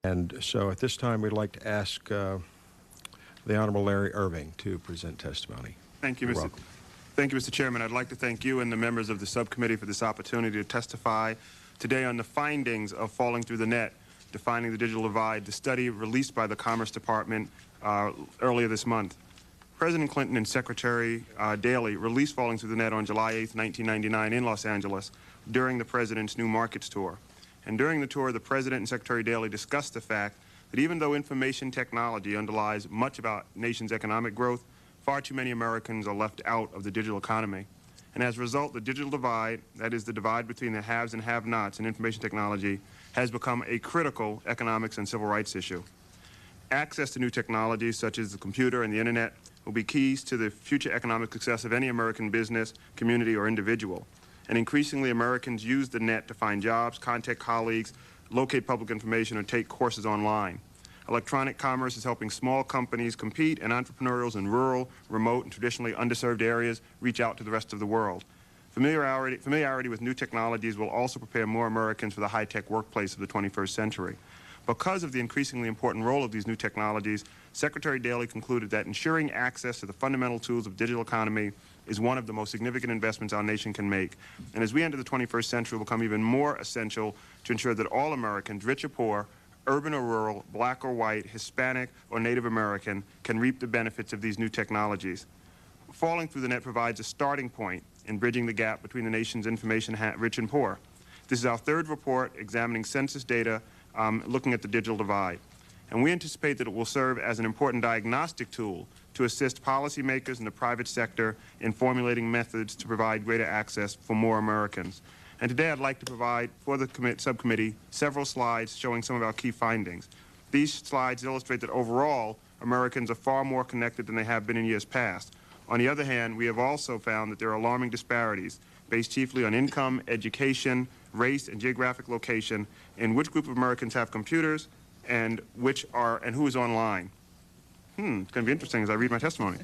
And so at this time, we'd like to ask the Honorable Larry Irving to present testimony. Thank you, You're Mr. welcome. Thank you, Mr. Chairman. I'd like to thank you and the members of the subcommittee for this opportunity to testify today on the findings of Falling Through the Net, Defining the Digital Divide, the study released by the Commerce Department earlier this month. President Clinton and Secretary Daley released Falling Through the Net on July 8, 1999 in Los Angeles during the President's New Markets Tour. And during the tour, the President and Secretary Daley discussed the fact that even though information technology underlies much of our nation's economic growth, far too many Americans are left out of the digital economy. And as a result, the digital divide, that is the divide between the haves and have-nots in information technology, has become a critical economics and civil rights issue. Access to new technologies such as the computer and the internet will be keys to the future economic success of any American business, community, or individual. And increasingly, Americans use the net to find jobs, contact colleagues, locate public information, or take courses online. Electronic commerce is helping small companies compete, and entrepreneurs in rural, remote, and traditionally underserved areas reach out to the rest of the world. Familiarity with new technologies will also prepare more Americans for the high-tech workplace of the 21st century. Because of the increasingly important role of these new technologies, Secretary Daley concluded that ensuring access to the fundamental tools of digital economy is one of the most significant investments our nation can make. And as we enter the 21st century, it will become even more essential to ensure that all Americans, rich or poor, urban or rural, black or white, Hispanic or Native American, can reap the benefits of these new technologies. Falling Through the Net provides a starting point in bridging the gap between the nation's information rich and poor. This is our third report examining census data looking at the digital divide. And we anticipate that it will serve as an important diagnostic tool to assist policymakers in the private sector in formulating methods to provide greater access for more Americans. And today I'd like to provide for the subcommittee several slides showing some of our key findings. These slides illustrate that overall, Americans are far more connected than they have been in years past. On the other hand, we have also found that there are alarming disparities based chiefly on income, education, race, and geographic location in which group of Americans have computers and who is online. It's going to be interesting as I read my testimony.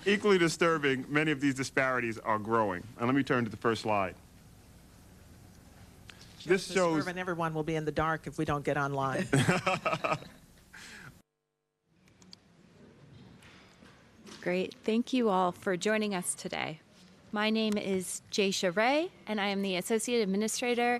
Equally disturbing, many of these disparities are growing. And let me turn to the first slide. This shows... And everyone will be in the dark if we don't get online. Great. Thank you all for joining us today. My name is Jaysha Ray, and I am the Associate Administrator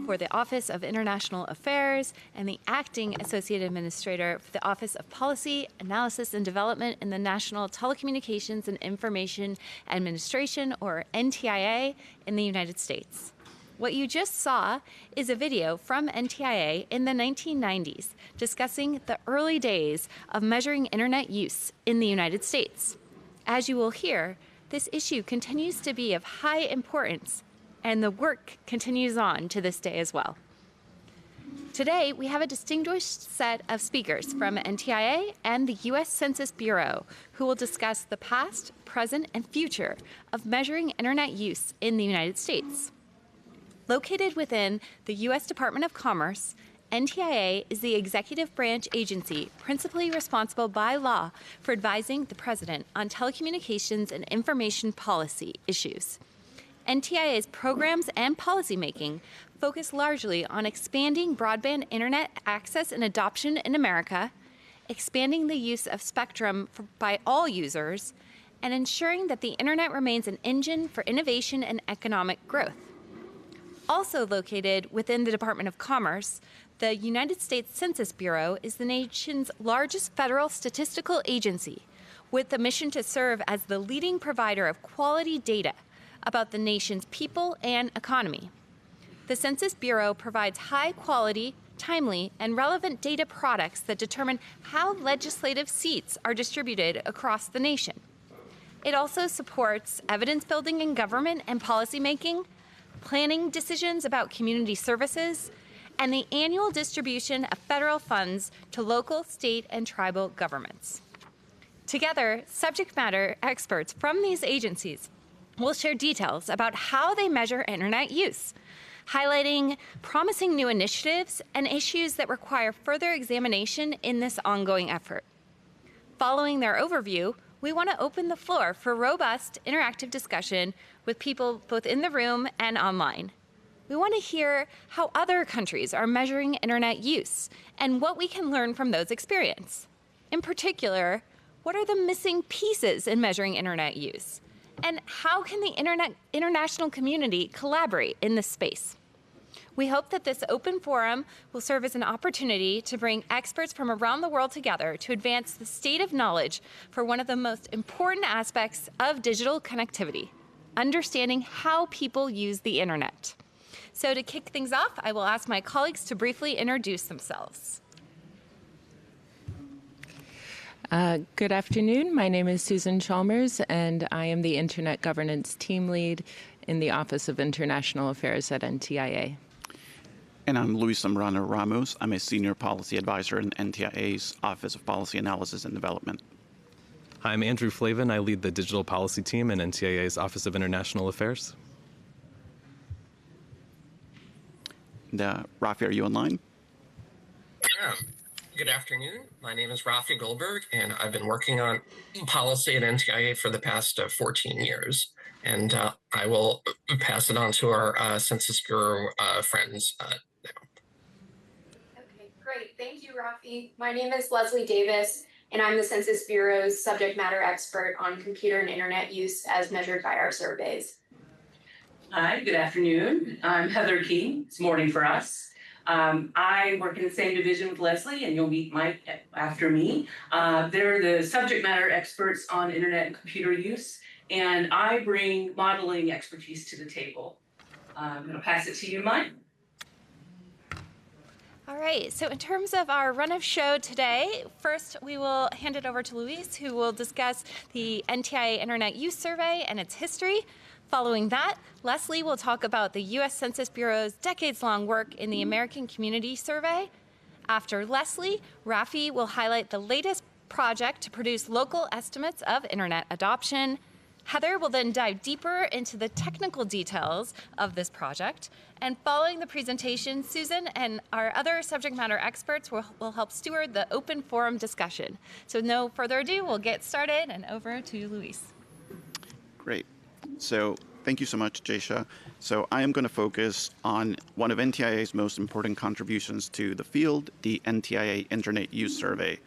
for the Office of International Affairs and the Acting Associate Administrator for the Office of Policy, Analysis, and Development in the National Telecommunications and Information Administration, or NTIA, in the United States. What you just saw is a video from NTIA in the 1990s discussing the early days of measuring internet use in the United States. As you will hear, this issue continues to be of high importance, and the work continues on to this day as well. Today, we have a distinguished set of speakers from NTIA and the U.S. Census Bureau who will discuss the past, present, and future of measuring internet use in the United States. Located within the U.S. Department of Commerce, NTIA is the executive branch agency principally responsible by law for advising the President on telecommunications and information policy issues. NTIA's programs and policymaking focus largely on expanding broadband internet access and adoption in America, expanding the use of spectrum by all users, and ensuring that the internet remains an engine for innovation and economic growth. Also located within the Department of Commerce, the United States Census Bureau is the nation's largest federal statistical agency, with the mission to serve as the leading provider of quality data about the nation's people and economy. The Census Bureau provides high-quality, timely, and relevant data products that determine how legislative seats are distributed across the nation. It also supports evidence building in government and policymaking, planning decisions about community services, and the annual distribution of federal funds to local, state, and tribal governments. Together, subject matter experts from these agencies will share details about how they measure internet use, highlighting promising new initiatives and issues that require further examination in this ongoing effort. Following their overview, we want to open the floor for robust, interactive discussion with people both in the room and online. We want to hear how other countries are measuring internet use and what we can learn from those experiences. In particular, what are the missing pieces in measuring internet use? And how can the international community collaborate in this space? We hope that this open forum will serve as an opportunity to bring experts from around the world together to advance the state of knowledge for one of the most important aspects of digital connectivity, understanding how people use the internet. So to kick things off, I will ask my colleagues to briefly introduce themselves. Good afternoon. My name is Susan Chalmers, and I am the Internet Governance Team Lead in the Office of International Affairs at NTIA. And I'm Luis Zambrano Ramos. I'm a Senior Policy Advisor in NTIA's Office of Policy Analysis and Development. Hi, I'm Andrew Flavin. I lead the Digital Policy Team in NTIA's Office of International Affairs. And, Rafi, are you online? Yeah. Good afternoon. My name is Rafi Goldberg, and I've been working on policy at NTIA for the past 14 years. And I will pass it on to our Census Bureau friends now. Okay, great. Thank you, Rafi. My name is Leslie Davis, and I'm the Census Bureau's subject matter expert on computer and internet use as measured by our surveys. Hi, good afternoon. I'm Heather King. It's morning for us. I work in the same division with Leslie, and you'll meet Mike after me. They're the subject matter experts on internet and computer use, and I bring modeling expertise to the table. I'm going to pass it to you, Mike. All right, so in terms of our run of show today, first we will hand it over to Luis, who will discuss the NTIA Internet Use Survey and its history. Following that, Leslie will talk about the U.S. Census Bureau's decades-long work in the American Community Survey. After Leslie, Rafi will highlight the latest project to produce local estimates of internet adoption. Heather will then dive deeper into the technical details of this project. And following the presentation, Susan and our other subject matter experts will help steward the open forum discussion. So with no further ado, we'll get started, and over to Luis. Great. So thank you so much, Jaysha. So I am going to focus on one of NTIA's most important contributions to the field, the NTIA Internet Use Survey.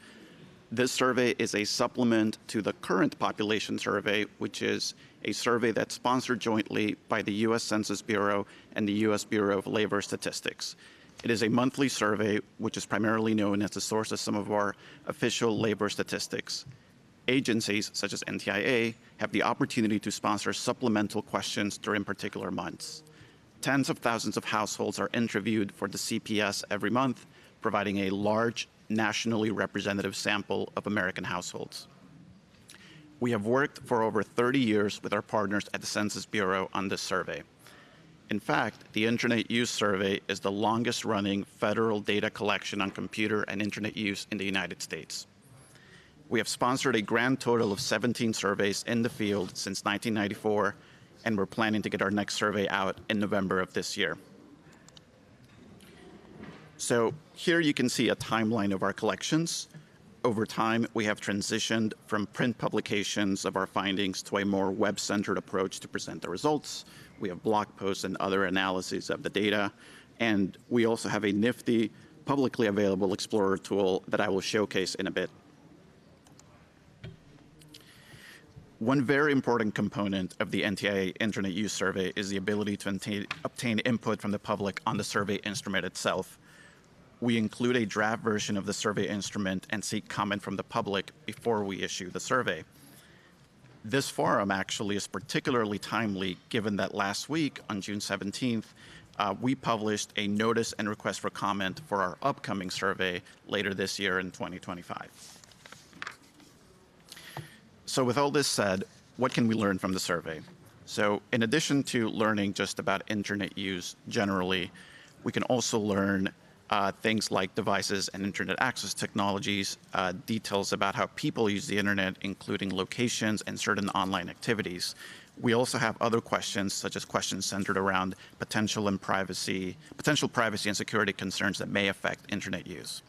This survey is a supplement to the current population survey, which is a survey that's sponsored jointly by the U.S. Census Bureau and the U.S. Bureau of Labor Statistics. It is a monthly survey, which is primarily known as the source of some of our official labor statistics. Agencies, such as NTIA, have the opportunity to sponsor supplemental questions during particular months. Tens of thousands of households are interviewed for the CPS every month, providing a large, nationally representative sample of American households. We have worked for over 30 years with our partners at the Census Bureau on this survey. In fact, the Internet Use Survey is the longest-running federal data collection on computer and internet use in the United States. We have sponsored a grand total of 17 surveys in the field since 1994, and we're planning to get our next survey out in November of this year. So here you can see a timeline of our collections. Over time, we have transitioned from print publications of our findings to a more web-centered approach to present the results. We have blog posts and other analyses of the data, and we also have a nifty, publicly available Explorer tool that I will showcase in a bit. One very important component of the NTIA Internet Use Survey is the ability to obtain input from the public on the survey instrument itself. We include a draft version of the survey instrument and seek comment from the public before we issue the survey. This forum actually is particularly timely given that last week, on June 17th, we published a notice and request for comment for our upcoming survey later this year in 2025. So with all this said, what can we learn from the survey? So in addition to learning just about internet use generally, we can also learn things like devices and internet access technologies, details about how people use the internet, including locations and certain online activities. We also have other questions, such as questions centered around potential privacy and security concerns that may affect internet use.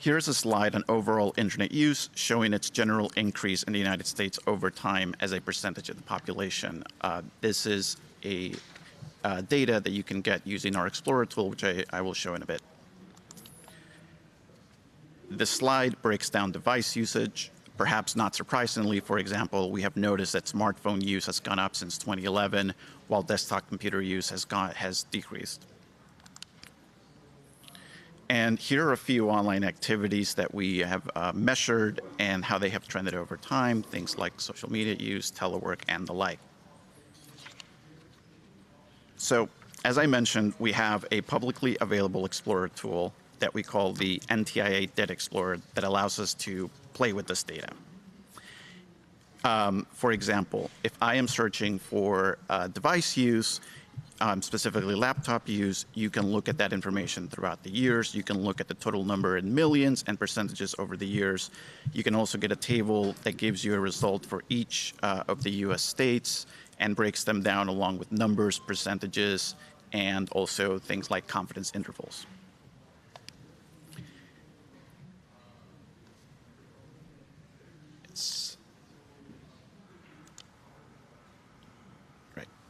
Here's a slide on overall internet use showing its general increase in the United States over time as a percentage of the population. This is a data that you can get using our Explorer tool, which I will show in a bit. This slide breaks down device usage. Perhaps not surprisingly, for example, we have noticed that smartphone use has gone up since 2011, while desktop computer use has decreased. And here are a few online activities that we have measured and how they have trended over time, things like social media use, telework, and the like. So, as I mentioned, we have a publicly available Explorer tool that we call the NTIA Data Explorer that allows us to play with this data. For example, if I am searching for device use, specifically laptop use, you can look at that information throughout the years. You can look at the total number in millions and percentages over the years. You can also get a table that gives you a result for each of the US states and breaks them down along with numbers, percentages, and also things like confidence intervals.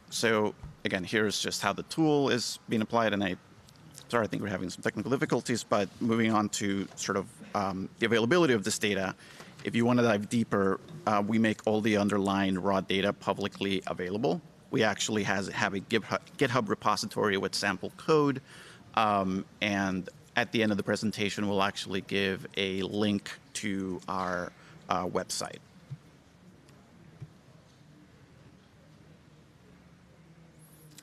So again, here's just how the tool is being applied, and I think we're having some technical difficulties, but moving on to sort of the availability of this data. If you want to dive deeper, we make all the underlying raw data publicly available. We actually have a GitHub repository with sample code, and at the end of the presentation, we'll actually give a link to our website.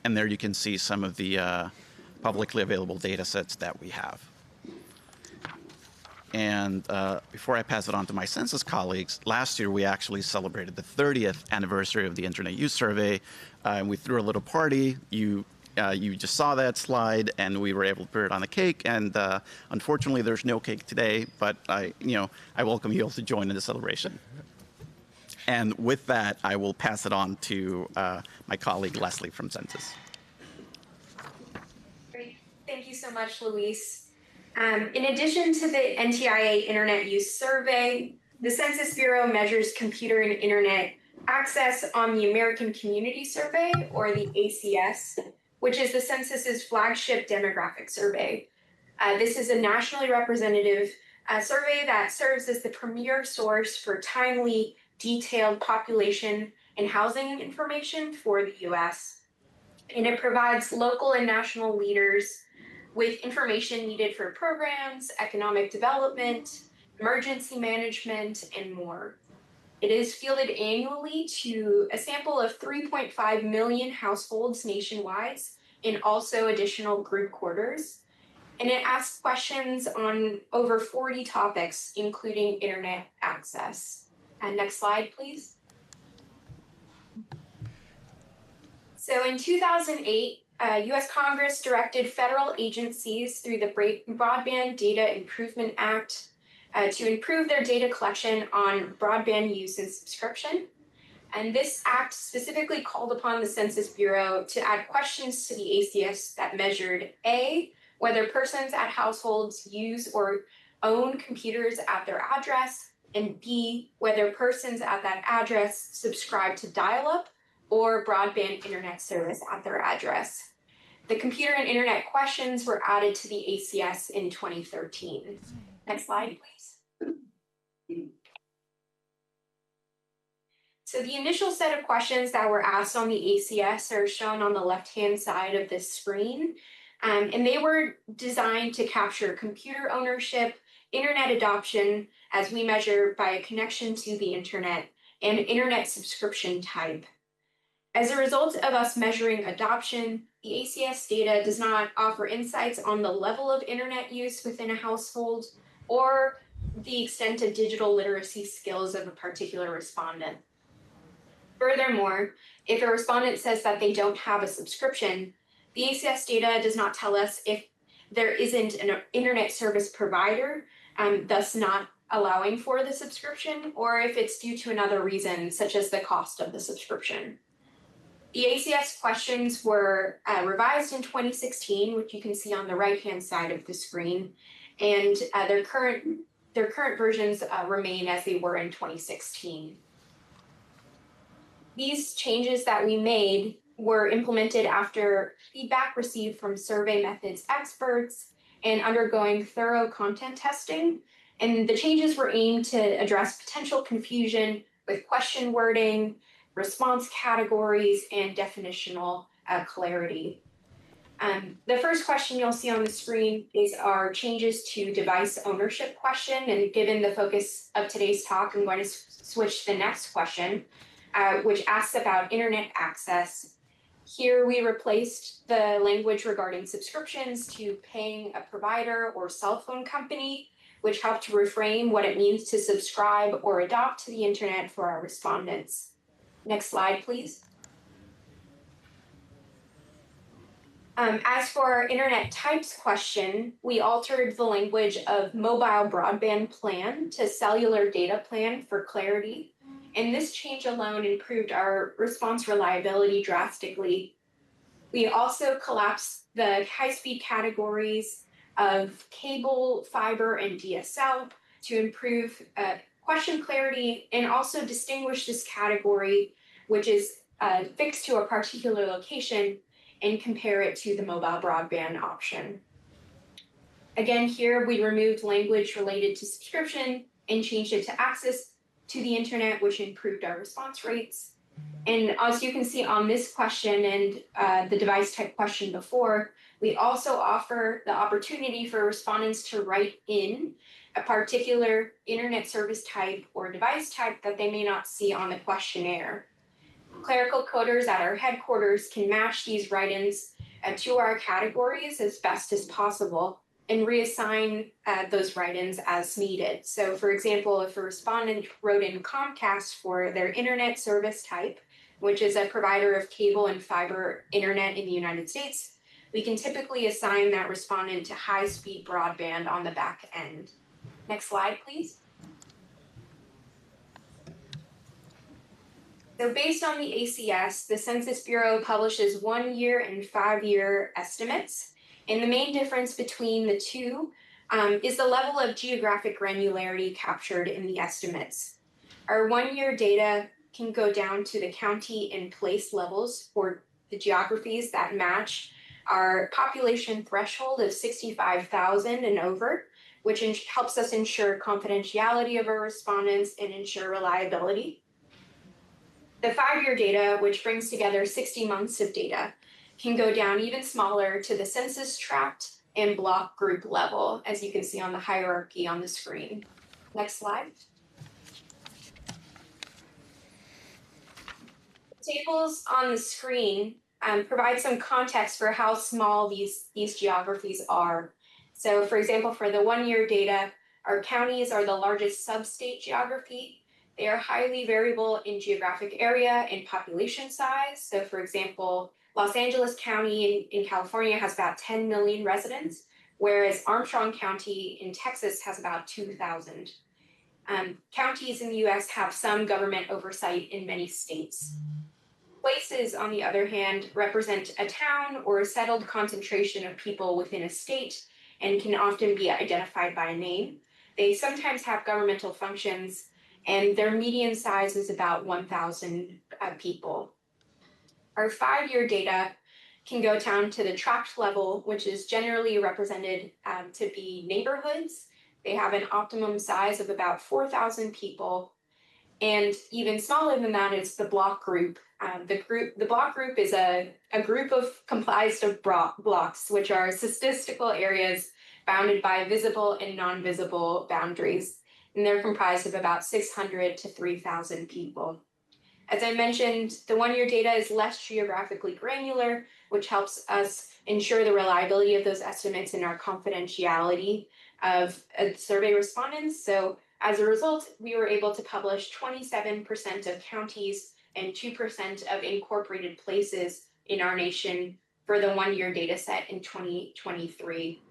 And there you can see some of the publicly available data sets that we have. And before I pass it on to my census colleagues, last year we actually celebrated the 30th anniversary of the Internet Use Survey, and we threw a little party. You just saw that slide, and we were able to put it on a cake. And unfortunately, there's no cake today, but I welcome you all to join in the celebration. And with that, I will pass it on to my colleague, Leslie from Census. Great. Thank you so much, Luis. In addition to the NTIA Internet Use Survey, the Census Bureau measures computer and internet access on the American Community Survey, or the ACS, which is the census's flagship demographic survey. This is a nationally representative survey that serves as the premier source for timely, detailed population and housing information for the US. And it provides local and national leaders with information needed for programs, economic development, emergency management, and more. It is fielded annually to a sample of 3.5 million households nationwide and also additional group quarters. And it asks questions on over 40 topics, including internet access. And next slide, please. So in 2008, US Congress directed federal agencies through the Broadband Data Improvement Act to improve their data collection on broadband use and subscription. And this act specifically called upon the Census Bureau to add questions to the ACS that measured A, whether persons at households use or own computers at their address, and B, whether persons at that address subscribe to dial-up or broadband internet service at their address. The computer and internet questions were added to the ACS in 2013. Next slide, please. So the initial set of questions that were asked on the ACS are shown on the left-hand side of this screen, and they were designed to capture computer ownership, internet adoption, as we measure by a connection to the internet, and internet subscription type. As a result of us measuring adoption, the ACS data does not offer insights on the level of internet use within a household or the extent of digital literacy skills of a particular respondent. Furthermore, if a respondent says that they don't have a subscription, the ACS data does not tell us if there isn't an internet service provider, thus not allowing for the subscription, or if it's due to another reason, such as the cost of the subscription. The ACS questions were revised in 2016, which you can see on the right-hand side of the screen, and their current versions remain as they were in 2016. These changes that we made were implemented after feedback received from survey methods experts and undergoing thorough content testing. And the changes were aimed to address potential confusion with question wording, response categories, and definitional clarity. The first question you'll see on the screen is our changes to device ownership question. And given the focus of today's talk, I'm going to switch to the next question, which asks about internet access. Here we replaced the language regarding subscriptions to paying a provider or cell phone company, which helped to reframe what it means to subscribe or adopt to the internet for our respondents. Next slide, please. As for our internet types question, we altered the language of mobile broadband plan to cellular data plan for clarity. And this change alone improved our response reliability drastically. We also collapsed the high-speed categories of cable, fiber, and DSL to improve question clarity and also distinguish this category, which is fixed to a particular location, and compare it to the mobile broadband option. Again, here we removed language related to subscription and changed it to access to the internet, which improved our response rates. And as you can see on this question and the device type question before, we also offer the opportunity for respondents to write in a particular internet service type or device type that they may not see on the questionnaire. Clerical coders at our headquarters can match these write-ins to our categories as best as possible and reassign those write-ins as needed. So for example, if a respondent wrote in Comcast for their internet service type, which is a provider of cable and fiber internet in the United States, we can typically assign that respondent to high-speed broadband on the back end. Next slide, please. So based on the ACS, the Census Bureau publishes 1-year and 5-year estimates. And the main difference between the two is the level of geographic granularity captured in the estimates. Our 1-year data can go down to the county and place levels for the geographies that match our population threshold of 65,000 and over, which helps us ensure confidentiality of our respondents and ensure reliability. The 5-year data, which brings together 60 months of data, can go down even smaller to the census tract and block group level, as you can see on the hierarchy on the screen. Next slide. Tables on the screen provide some context for how small these geographies are. So for example, for the 1-year data, our counties are the largest sub-state geography. They are highly variable in geographic area and population size. So for example, Los Angeles County in California has about 10 million residents, whereas Armstrong County in Texas has about 2,000. Counties in the US have some government oversight in many states. Places, on the other hand, represent a town or a settled concentration of people within a state and can often be identified by a name. They sometimes have governmental functions, and their median size is about 1,000 people. Our 5-year data can go down to the tract level, which is generally represented to be neighborhoods. They have an optimum size of about 4,000 people. And even smaller than that is the block group. The block group is a group comprised of blocks, which are statistical areas bounded by visible and non-visible boundaries. And they're comprised of about 600 to 3,000 people. As I mentioned, the 1-year data is less geographically granular, which helps us ensure the reliability of those estimates and our confidentiality of survey respondents. So as a result, we were able to publish 27% of counties and 2% of incorporated places in our nation for the 1-year data set in 2023.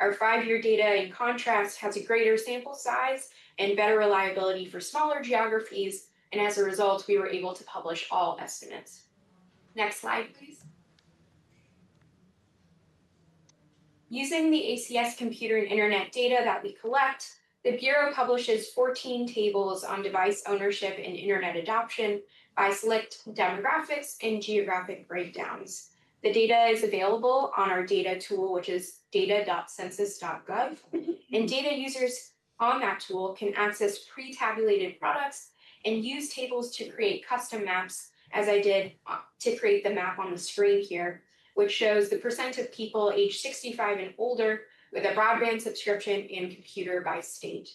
Our 5-year data, in contrast, has a greater sample size and better reliability for smaller geographies, and as a result, we were able to publish all estimates. Next slide, please. Using the ACS computer and internet data that we collect, the Bureau publishes 14 tables on device ownership and internet adoption by select demographics and geographic breakdowns. The data is available on our data tool, which is data.census.gov, and data users on that tool can access pre-tabulated products and use tables to create custom maps, as I did to create the map on the screen here, which shows the percent of people age 65 and older with a broadband subscription and computer by state.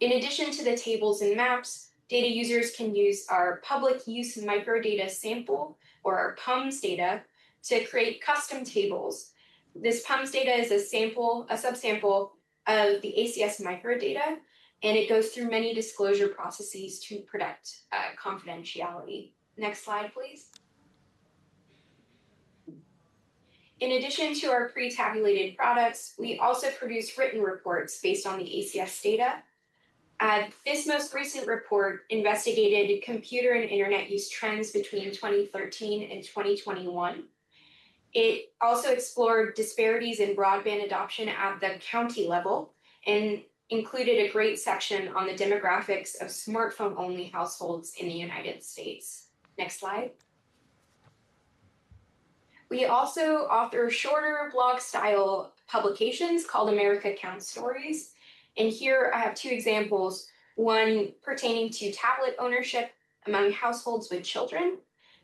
In addition to the tables and maps, data users can use our public use microdata sample, or our PUMS data, to create custom tables. This PUMS data is a subsample of the ACS microdata, and it goes through many disclosure processes to protect confidentiality. Next slide, please. In addition to our pre-tabulated products, we also produce written reports based on the ACS data. This most recent report investigated computer and internet use trends between 2013 and 2021. It also explored disparities in broadband adoption at the county level and included a great section on the demographics of smartphone-only households in the United States. Next slide. We also author shorter blog-style publications called America Counts Stories. And here I have two examples, one pertaining to tablet ownership among households with children,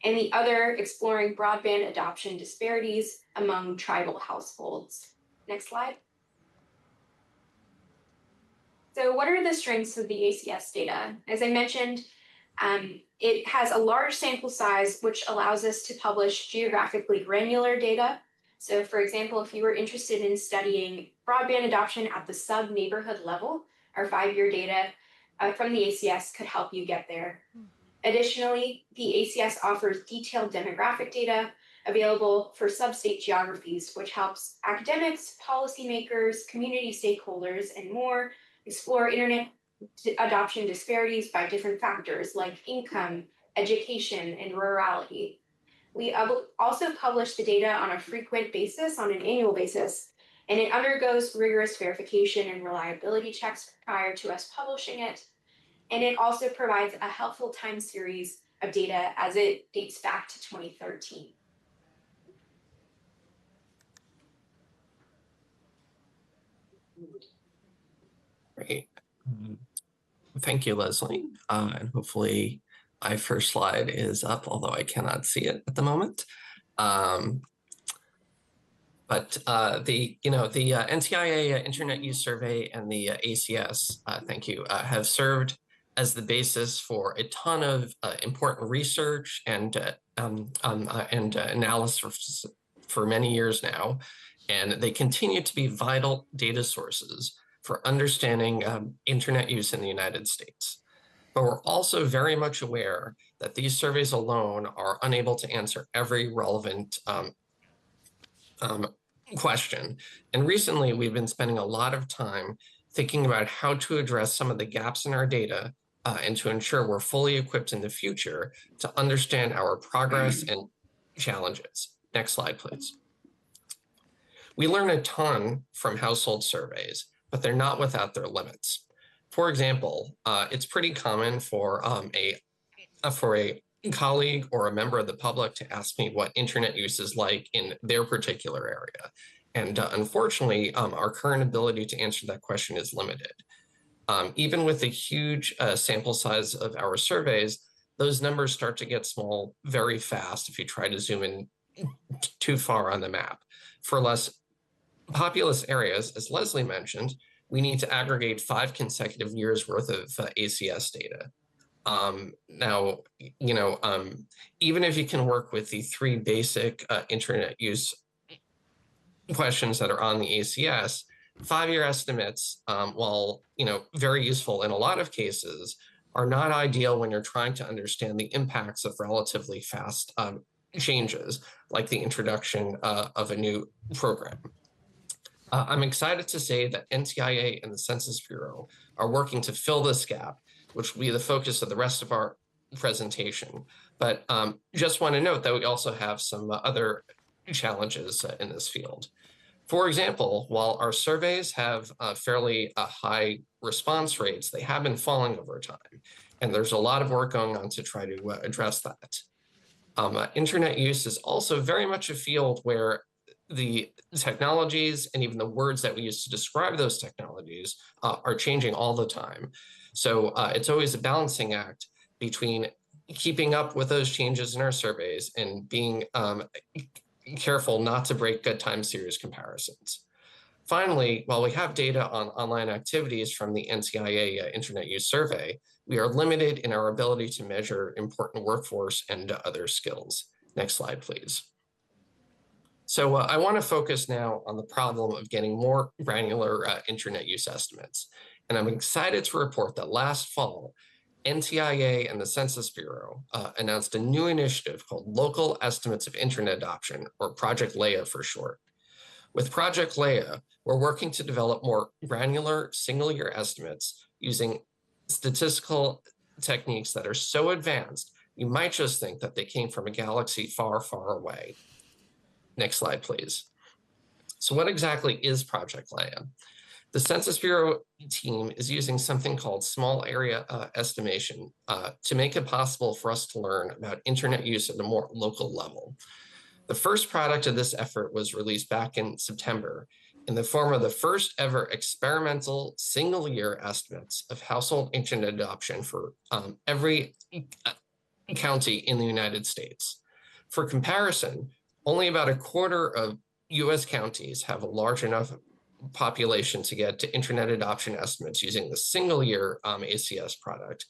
and the other exploring broadband adoption disparities among tribal households. Next slide. So what are the strengths of the ACS data? As I mentioned, it has a large sample size, which allows us to publish geographically granular data. So for example, if you were interested in studying broadband adoption at the sub-neighborhood level, our 5-year data from the ACS could help you get there. Additionally, the ACS offers detailed demographic data available for sub-state geographies, which helps academics, policymakers, community stakeholders, and more explore internet adoption disparities by different factors like income, education, and rurality. We also publish the data on a frequent basis, on an annual basis, and it undergoes rigorous verification and reliability checks prior to us publishing it. And it also provides a helpful time series of data as it dates back to 2013. Great. Thank you, Leslie. And hopefully my first slide is up, although I cannot see it at the moment. But the NTIA Internet Use Survey and the ACS, thank you, have served as the basis for a ton of important research and analysis for many years now. And they continue to be vital data sources for understanding internet use in the United States. But we're also very much aware that these surveys alone are unable to answer every relevant question. And recently, we've been spending a lot of time thinking about how to address some of the gaps in our data and to ensure we're fully equipped in the future to understand our progress and challenges. Next slide, please. We learn a ton from household surveys, but they're not without their limits. For example, it's pretty common for a colleague or a member of the public to ask me what internet use is like in their particular area. And unfortunately, our current ability to answer that question is limited. Even with a huge sample size of our surveys, those numbers start to get small very fast if you try to zoom in too far on the map. For less populous areas, as Leslie mentioned, we need to aggregate 5 consecutive years worth of ACS data. Now, even if you can work with the 3 basic internet use questions that are on the ACS, 5-year estimates, while very useful in a lot of cases, are not ideal when you're trying to understand the impacts of relatively fast changes, like the introduction of a new program. I'm excited to say that NTIA and the Census Bureau are working to fill this gap, which will be the focus of the rest of our presentation. But just want to note that we also have some other challenges in this field. For example, while our surveys have fairly high response rates, they have been falling over time. And there's a lot of work going on to try to address that. Internet use is also very much a field where the technologies and even the words that we use to describe those technologies are changing all the time. So it's always a balancing act between keeping up with those changes in our surveys and being careful not to break good time series comparisons. Finally, while we have data on online activities from the NTIA Internet Use Survey, we are limited in our ability to measure important workforce and other skills. Next slide, please. So I want to focus now on the problem of getting more granular internet use estimates. And I'm excited to report that last fall, NTIA and the Census Bureau announced a new initiative called Local Estimates of Internet Adoption, or Project Leia for short. With Project Leia, we're working to develop more granular single-year estimates using statistical techniques that are so advanced, you might just think that they came from a galaxy far, far away. Next slide, please. So what exactly is Project Leia? The Census Bureau team is using something called small area estimation to make it possible for us to learn about internet use at a more local level. The first product of this effort was released back in September in the form of the first ever experimental single-year estimates of household internet adoption for every county in the United States. For comparison, only about a quarter of US counties have a large enough population to get to internet adoption estimates using the single-year ACS product.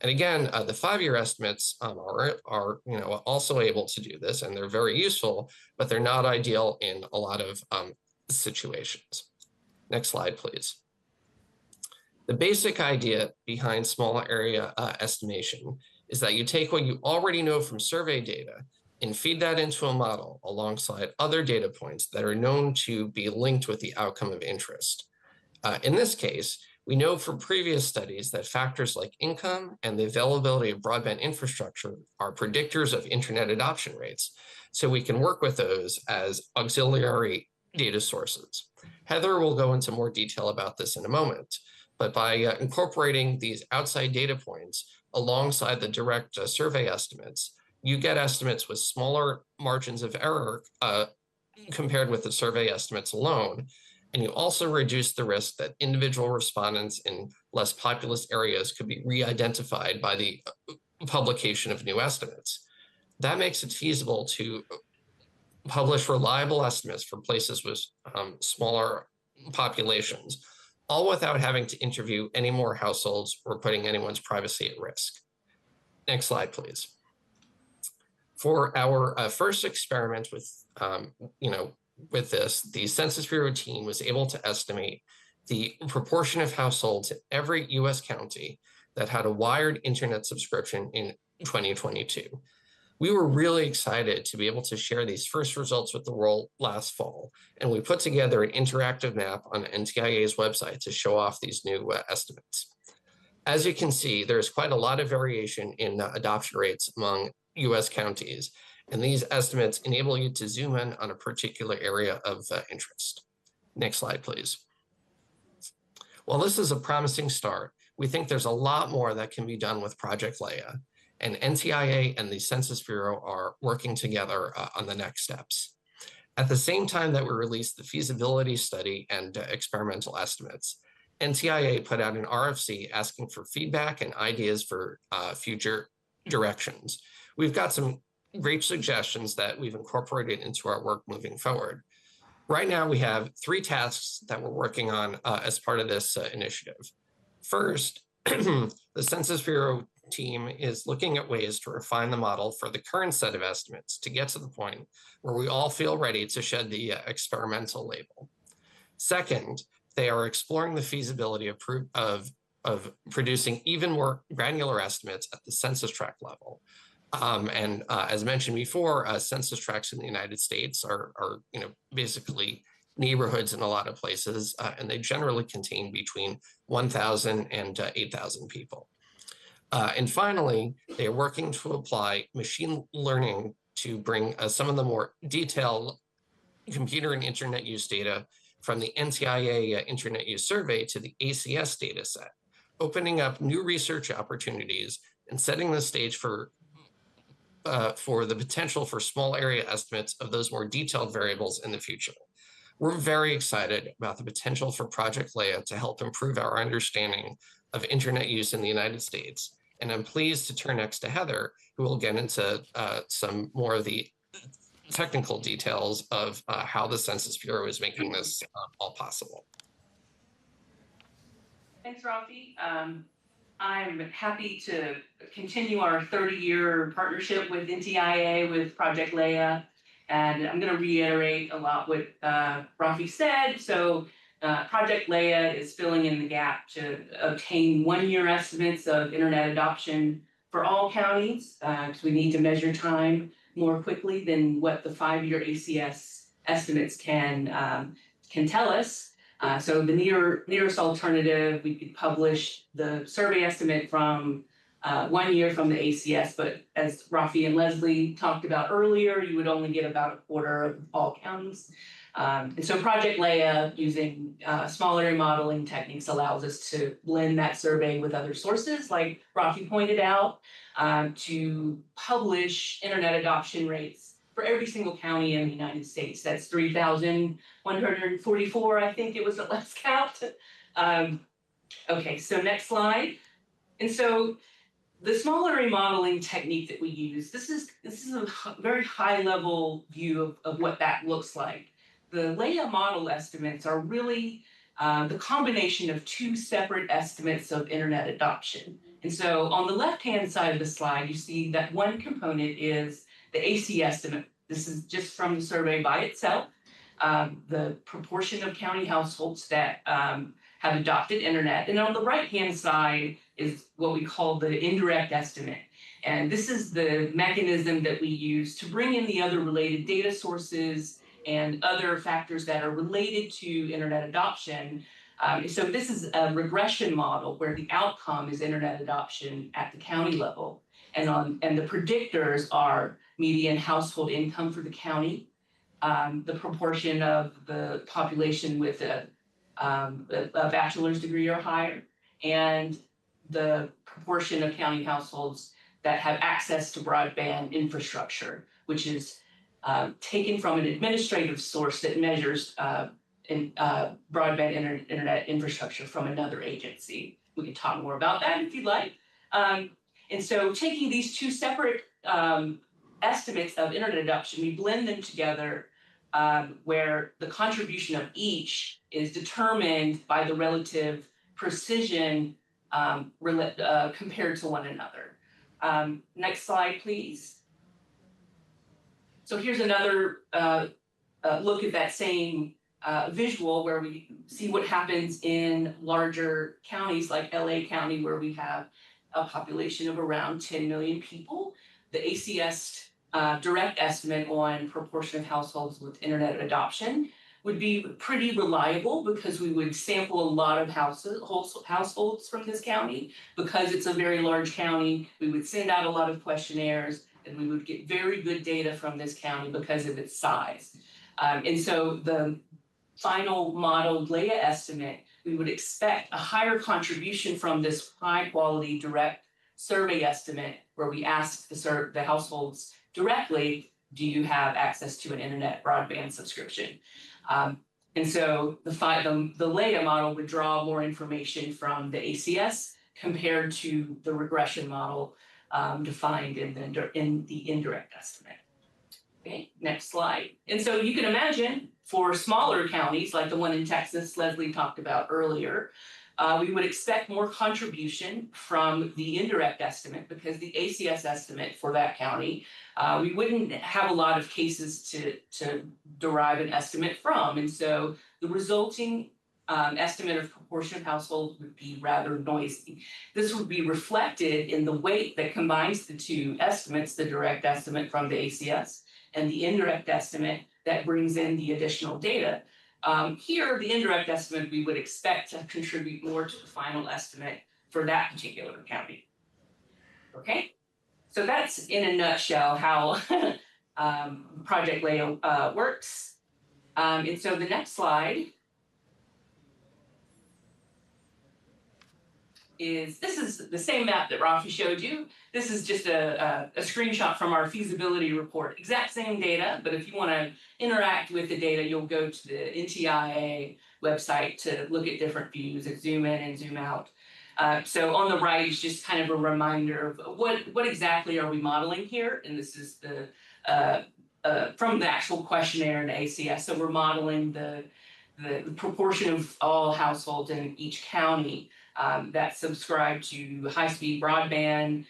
And again, the 5-year estimates are also able to do this, and they're very useful, but they're not ideal in a lot of situations. Next slide, please. The basic idea behind small area estimation is that you take what you already know from survey data and feed that into a model alongside other data points that are known to be linked with the outcome of interest. In this case, we know from previous studies that factors like income and the availability of broadband infrastructure are predictors of internet adoption rates, so we can work with those as auxiliary data sources. Heather will go into more detail about this in a moment, but by incorporating these outside data points alongside the direct survey estimates, you get estimates with smaller margins of error compared with the survey estimates alone. And you also reduce the risk that individual respondents in less populous areas could be re-identified by the publication of new estimates. That makes it feasible to publish reliable estimates for places with smaller populations, all without having to interview any more households or putting anyone's privacy at risk. Next slide, please. For our first experiment with, with this, the Census Bureau team was able to estimate the proportion of households in every US county that had a wired internet subscription in 2022. We were really excited to be able to share these first results with the world last fall, and we put together an interactive map on NTIA's website to show off these new estimates. As you can see, there's quite a lot of variation in adoption rates among US counties, and these estimates enable you to zoom in on a particular area of interest. Next slide, please. While this is a promising start, we think there's a lot more that can be done with Project Leia, and NTIA and the Census Bureau are working together on the next steps. At the same time that we released the feasibility study and experimental estimates, NTIA put out an RFC asking for feedback and ideas for future directions. We've got some great suggestions that we've incorporated into our work moving forward. Right now, we have 3 tasks that we're working on as part of this initiative. First, the Census Bureau team is looking at ways to refine the model for the current set of estimates to get to the point where we all feel ready to shed the experimental label. Second, they are exploring the feasibility of producing even more granular estimates at the census tract level. As mentioned before, census tracts in the United States are basically neighborhoods in a lot of places, and they generally contain between 1,000 and 8,000 people. And finally, they are working to apply machine learning to bring some of the more detailed computer and internet use data from the NTIA Internet Use Survey to the ACS data set, opening up new research opportunities and setting the stage for the potential for small area estimates of those more detailed variables in the future. We're very excited about the potential for Project Leia to help improve our understanding of internet use in the United States. And I'm pleased to turn next to Heather, who will get into some more of the technical details of how the Census Bureau is making this all possible. Thanks, Rafi. I'm happy to continue our 30-year partnership with NTIA, with Project Leia, and I'm going to reiterate a lot what Rafi said. So Project Leia is filling in the gap to obtain one-year estimates of internet adoption for all counties, because we need to measure time more quickly than what the 5-year ACS estimates can tell us. So the nearest alternative, we could publish the survey estimate from 1 year from the ACS, but as Rafi and Leslie talked about earlier, you would only get about a quarter of all counties. And so Project Leia, using small area modeling techniques, allows us to blend that survey with other sources, like Rafi pointed out, to publish internet adoption rates for every single county in the United States. That's 3,144, I think it was at last count. Okay, so next slide. And so the smaller remodeling technique that we use, this is a very high level view of what that looks like. The Leia model estimates are really the combination of two separate estimates of internet adoption. And so on the left-hand side of the slide, you see that one component is the AC estimate. This is just from the survey by itself, the proportion of county households that have adopted internet. And on the right-hand side is what we call the indirect estimate. And this is the mechanism that we use to bring in the other related data sources and other factors that are related to internet adoption. So this is a regression model where the outcome is internet adoption at the county level. And the predictors are median household income for the county, the proportion of the population with a bachelor's degree or higher, and the proportion of county households that have access to broadband infrastructure, which is taken from an administrative source that measures broadband internet infrastructure from another agency. We can talk more about that if you'd like. And so taking these two separate estimates of internet adoption, we blend them together where the contribution of each is determined by the relative precision compared to one another. Next slide, please. So here's another look at that same visual where we see what happens in larger counties like LA County, where we have a population of around 10 million people. The ACS direct estimate on proportion of households with internet adoption would be pretty reliable because we would sample a lot of households from this county. Because it's a very large county, we would send out a lot of questionnaires and we would get very good data from this county because of its size. And so the final modeled Leia estimate, we would expect a higher contribution from this high quality direct survey estimate where we ask the households directly, do you have access to an internet broadband subscription? And so the Leia model would draw more information from the ACS compared to the regression model defined in the indirect estimate. Okay, next slide. And so you can imagine for smaller counties like the one in Texas Leslie talked about earlier, we would expect more contribution from the indirect estimate because the ACS estimate for that county, we wouldn't have a lot of cases to derive an estimate from. And so the resulting estimate of proportion of households would be rather noisy. This would be reflected in the weight that combines the two estimates, the direct estimate from the ACS and the indirect estimate that brings in the additional data. Here, the indirect estimate, we would expect to contribute more to the final estimate for that particular county. Okay, so that's in a nutshell how Project Leia works. And so the next slide this is the same map that Rafi showed you. This is just a screenshot from our feasibility report. Exact same data, but if you want to interact with the data, you'll go to the NTIA website to look at different views and zoom in and zoom out. So on the right is just kind of a reminder of what exactly are we modeling here, and this is the from the actual questionnaire in the ACS. So we're modeling the proportion of all households in each county that subscribe to high-speed broadband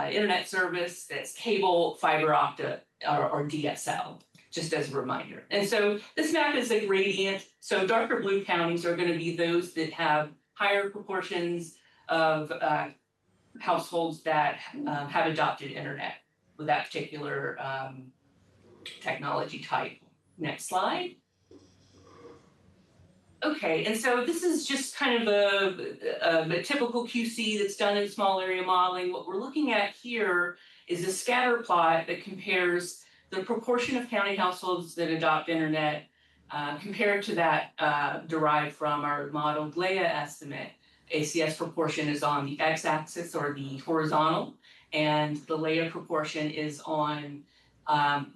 internet service that's cable, fiber optic, or DSL, just as a reminder. And so this map is a gradient. So darker blue counties are going to be those that have higher proportions of households that have adopted internet with that particular technology type. Next slide. Okay, and so this is just kind of a typical QC that's done in small area modeling. What we're looking at here is a scatter plot that compares the proportion of county households that adopt internet compared to that derived from our modeled Leah estimate. ACS proportion is on the x-axis or the horizontal, and the Leah proportion is on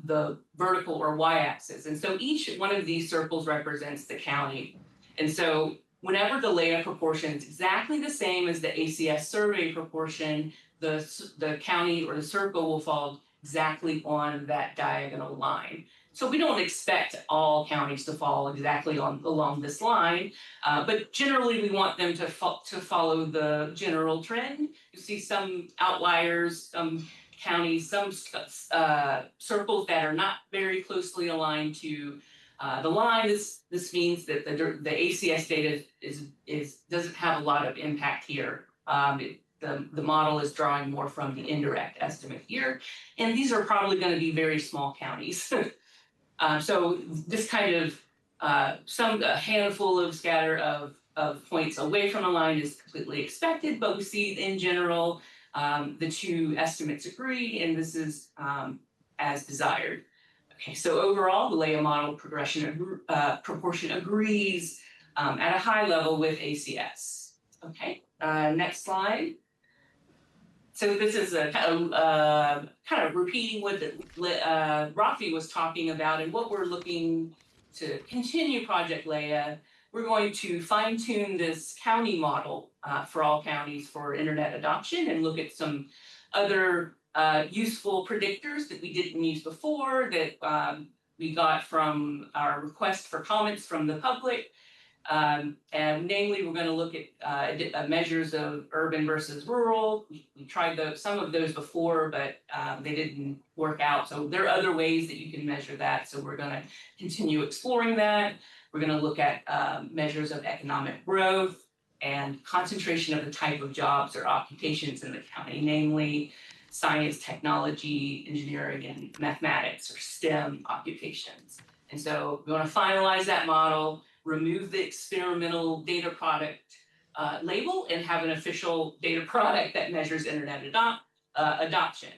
the vertical or y-axis. And so each one of these circles represents the county. And so whenever the Leah proportion is exactly the same as the ACS survey proportion, the county or the circle will fall exactly on that diagonal line. So we don't expect all counties to fall exactly along this line, but generally we want them to follow the general trend. You see some outliers, some counties, some circles that are not very closely aligned to the line. This means that the ACS data doesn't have a lot of impact here. The model is drawing more from the indirect estimate here, and these are probably going to be very small counties. So this kind of a handful of scatter of points away from the line is completely expected, but we see in general the two estimates agree, and this is as desired. Okay, so overall, the Leah model proportion agrees at a high level with ACS. Okay, next slide. So this is a kind of repeating what Rafi was talking about, and what we're looking to continue Project Leah. We're going to fine-tune this county model for all counties for internet adoption and look at some other useful predictors that we didn't use before that we got from our request for comments from the public. And namely, we're going to look at measures of urban versus rural. We tried some of those before, but they didn't work out. So there are other ways that you can measure that. So we're going to continue exploring that. We're going to look at measures of economic growth and concentration of the type of jobs or occupations in the county, namely science, technology, engineering, and mathematics, or STEM occupations. And so we want to finalize that model, remove the experimental data product label, and have an official data product that measures internet adoption.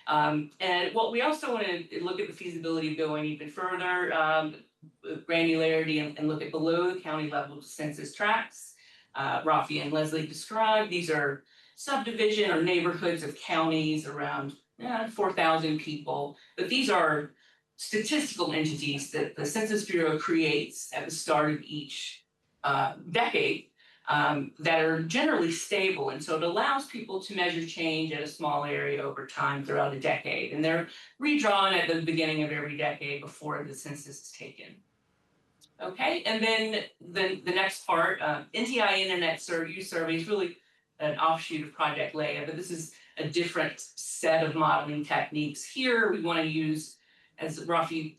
And what we also want to look at the feasibility of going even further, granularity, and look at below the county level census tracts. Rafi and Leslie described, these are subdivision or neighborhoods of counties around 4,000 people, but these are statistical entities that the Census Bureau creates at the start of each decade that are generally stable. And so it allows people to measure change at a small area over time throughout a decade. And they're redrawn at the beginning of every decade before the census is taken. Okay, and then the next part, NTIA Internet Use Survey is really an offshoot of Project Leah, but this is a different set of modeling techniques. Here we want to use, as Rafi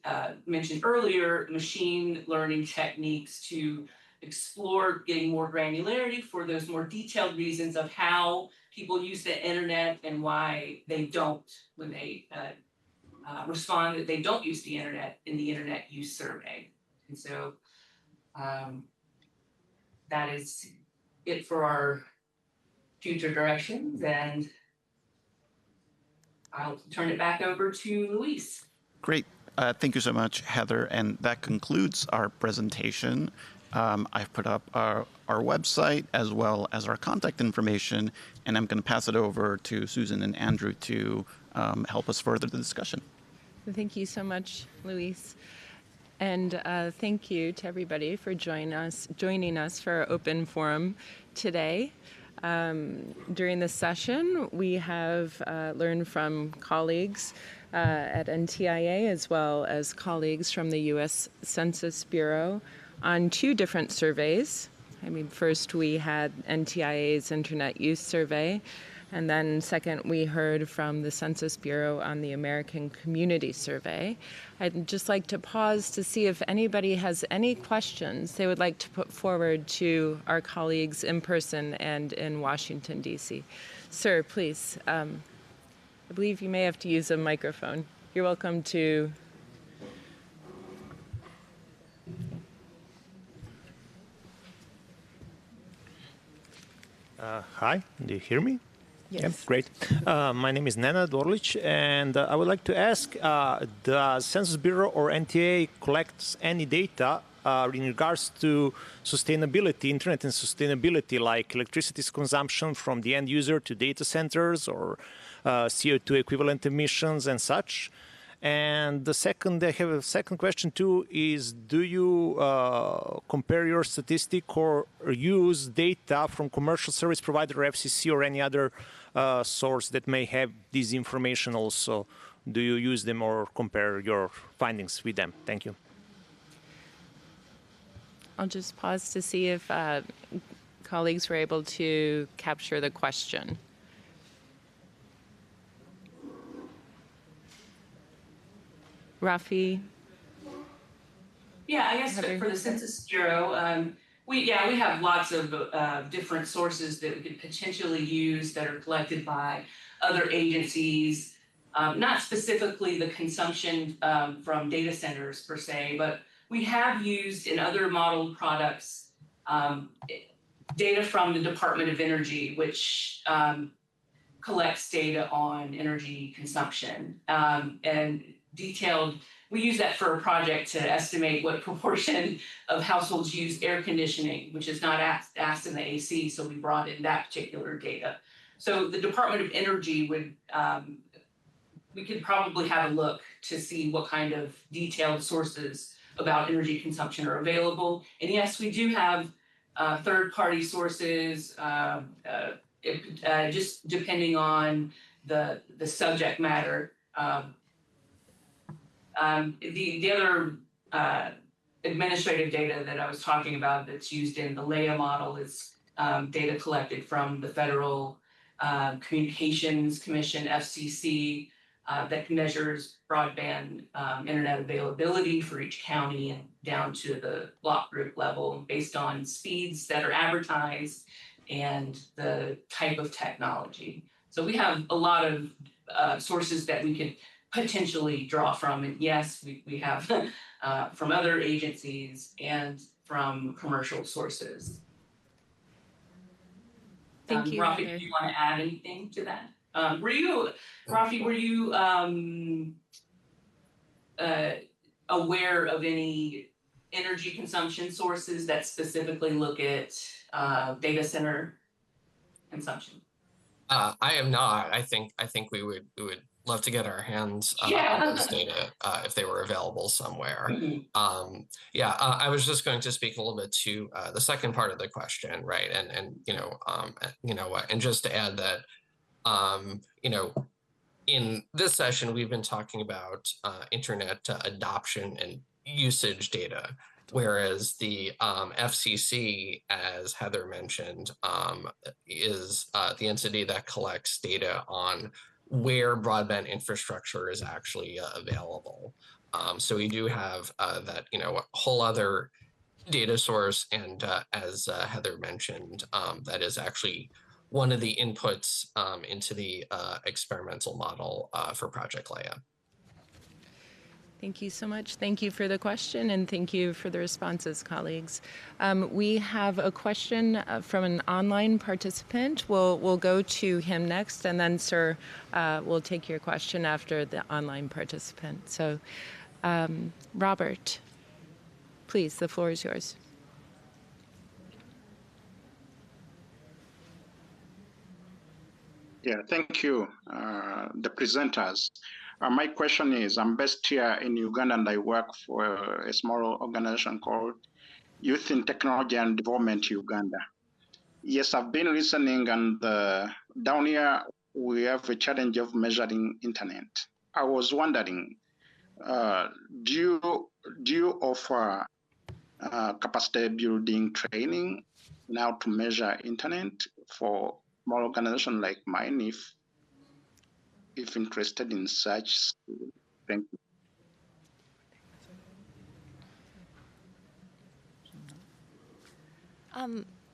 mentioned earlier, machine learning techniques to explore getting more granularity for those more detailed reasons of how people use the internet and why they don't when they respond that they don't use the internet in the Internet Use Survey. And so that is it for our future directions, and I'll turn it back over to Luis. Great. Thank you so much, Heather. And that concludes our presentation. I've put up our website as well as our contact information, and I'm going to pass it over to Susan and Andrew to help us further the discussion. Thank you so much, Luis. And thank you to everybody for joining us for our open forum today. During this session, we have learned from colleagues at NTIA as well as colleagues from the U.S. Census Bureau on two different surveys. First we had NTIA's Internet Use Survey, and then second we heard from the Census Bureau on the American Community Survey. I'd just like to pause to see if anybody has any questions they would like to put forward to our colleagues in person and in Washington, D.C. Sir, please. I believe you may have to use a microphone. You're welcome to. Hi, do you hear me? Yes. Yep, great. My name is Nenad Orlic, and I would like to ask, the Census Bureau or NTA collects any data in regards to sustainability, internet and sustainability, like electricity consumption from the end user to data centers or CO2 equivalent emissions and such? And I have a second question too, is do you compare your statistic or use data from commercial service provider, FCC, or any other source that may have this information also? Do you use them or compare your findings with them? Thank you. I'll just pause to see if colleagues were able to capture the question. Rafi? Yeah, I guess for the Census Bureau, we have lots of different sources that we could potentially use that are collected by other agencies, not specifically the consumption from data centers per se, but we have used in other modeled products data from the Department of Energy, which collects data on energy consumption and detailed. We use that for a project to estimate what proportion of households use air conditioning, which is not asked in the AC, so we brought in that particular data. So the Department of Energy would, we could probably have a look to see what kind of detailed sources about energy consumption are available. And yes, we do have third-party sources, just depending on the subject matter. The other administrative data that I was talking about that's used in the LEA model is data collected from the Federal Communications Commission, FCC, that measures broadband internet availability for each county and down to the block group level based on speeds that are advertised and the type of technology. So we have a lot of sources that we could potentially draw from. And yes, we have from other agencies and from commercial sources. Thank you. Rafi, do you want to add anything to that? Rafi, were you aware of any energy consumption sources that specifically look at data center consumption? I am not. I think we would love to get our hands on those data if they were available somewhere. I was just going to speak a little bit to the second part of the question, right? And and just to add that in this session we've been talking about internet adoption and usage data, whereas the FCC, as Heather mentioned, is the entity that collects data on where broadband infrastructure is actually available. So we do have that, a whole other data source, and as Heather mentioned, that is actually one of the inputs into the experimental model for Project LEA. Thank you so much. Thank you for the question, and thank you for the responses, colleagues. We have a question from an online participant. We'll go to him next, and then, sir, we'll take your question after the online participant. So Robert, please, the floor is yours. Yeah, thank you, the presenters. My question is, I'm based here in Uganda and I work for a small organization called Youth in Technology and Development Uganda. Yes, I've been listening, and down here we have a challenge of measuring internet. I was wondering, do you offer capacity building training now to measure internet for small organization like mine, if interested in such? Thank you.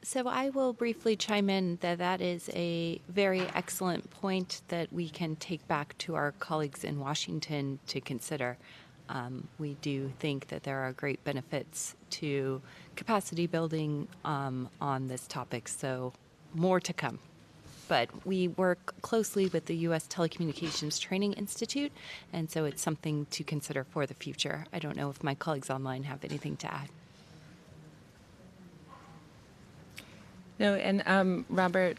So I will briefly chime in that that is a very excellent point that we can take back to our colleagues in Washington to consider. We do think that there are great benefits to capacity building on this topic, so more to come. But we work closely with the U.S. Telecommunications Training Institute, and so it's something to consider for the future. I don't know if my colleagues online have anything to add. No, and Robert,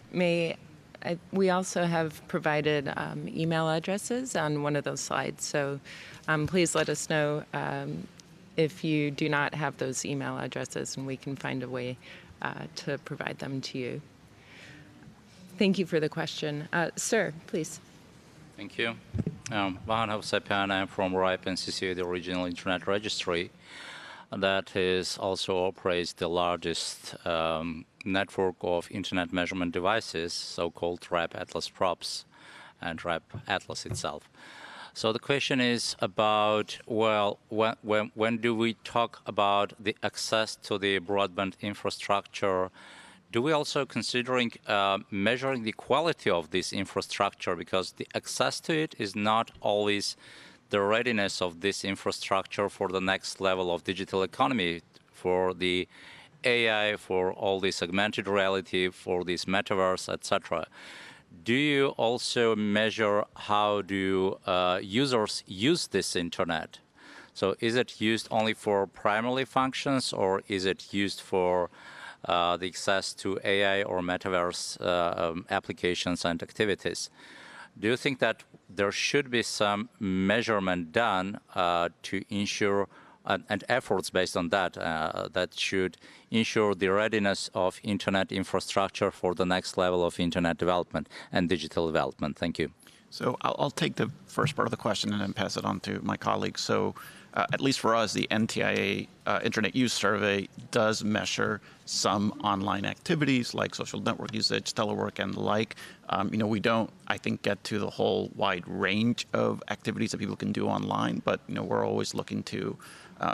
we also have provided email addresses on one of those slides, so please let us know if you do not have those email addresses, and we can find a way to provide them to you. Thank you for the question. Sir, please. Thank you. Vahan Hafsapian, I'm from RIPE NCCA, the Regional Internet Registry. That is also operates the largest network of internet measurement devices, so-called RIPE Atlas Props and RIPE Atlas itself. So the question is about, well, when do we talk about the access to the broadband infrastructure, do we also considering measuring the quality of this infrastructure, because the access to it is not always the readiness of this infrastructure for the next level of digital economy, for the AI, for all the augmented reality, for this metaverse, etc. Do you also measure how do users use this internet? So is it used only for primary functions, or is it used for the access to AI or metaverse applications and activities? Do you think that there should be some measurement done to ensure, and efforts based on that, that should ensure the readiness of internet infrastructure for the next level of internet development and digital development? Thank you. So I'll take the first part of the question and then pass it on to my colleagues. So at least for us, the NTIA Internet Use Survey does measure some online activities like social network usage, telework, and the like. We don't, I think, get to the whole wide range of activities that people can do online, but we're always looking to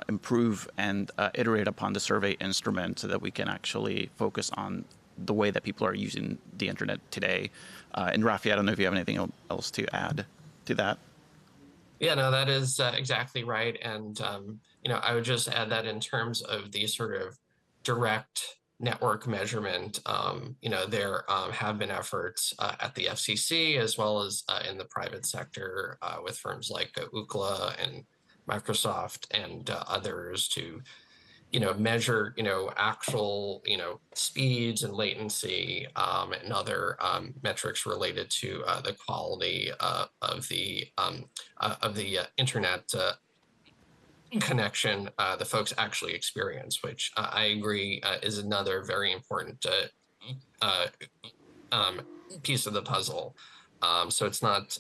improve and iterate upon the survey instrument so that we can actually focus on the way that people are using the internet today. And Rafi, I don't know if you have anything else to add to that. Yeah, no, that is exactly right. And, I would just add that in terms of the sort of direct network measurement, there have been efforts at the FCC as well as in the private sector with firms like Ookla and Microsoft and others to measure, actual, speeds and latency and other metrics related to the quality of the internet connection the folks actually experience, which I agree is another very important piece of the puzzle. So it's not,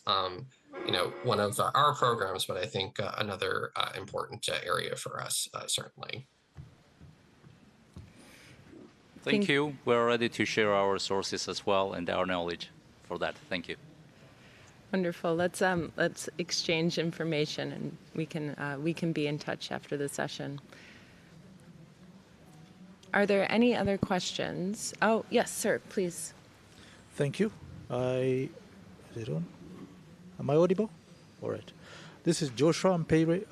one of our programs, but I think another important area for us, certainly. Thank you. We're ready to share our resources as well and our knowledge for that. Thank you. Wonderful. Let's exchange information, and we can be in touch after the session. Are there any other questions? Oh, yes, sir, please. Thank you. Am I audible? All right. This is Joshua Mpere,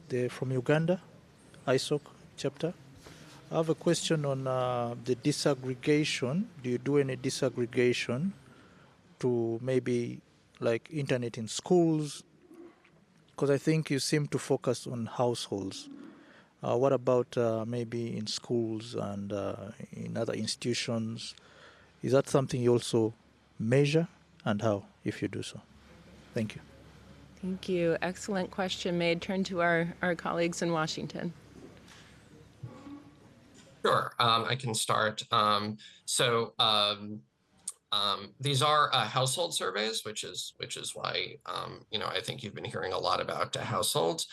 they're from Uganda, ISOC chapter. I have a question on the disaggregation. Do you do any disaggregation to maybe like internet in schools Because I think you seem to focus on households. What about maybe in schools and in other institutions? Is that something you also measure, and how, if you do so? Thank you. Thank you. Excellent question. May I turn to our colleagues in Washington? Sure, I can start. These are household surveys, which is why I think you've been hearing a lot about households.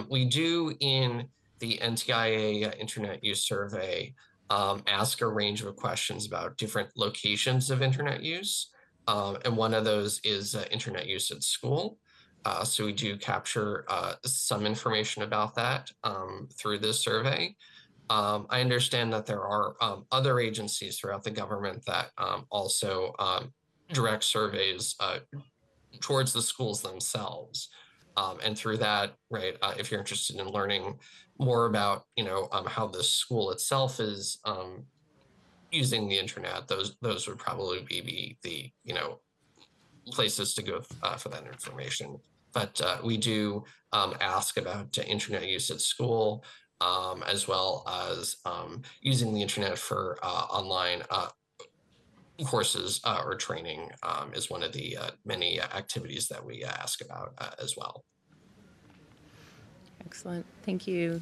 We do in the NTIA Internet Use Survey ask a range of questions about different locations of internet use, and one of those is internet use at school. So we do capture some information about that through this survey. I understand that there are other agencies throughout the government that also direct surveys towards the schools themselves. And through that, right, if you're interested in learning more about, how the school itself is using the internet, those would probably be the, places to go for that information. But we do ask about internet use at school, as well as using the internet for online courses or training is one of the many activities that we ask about as well. Excellent. Thank you.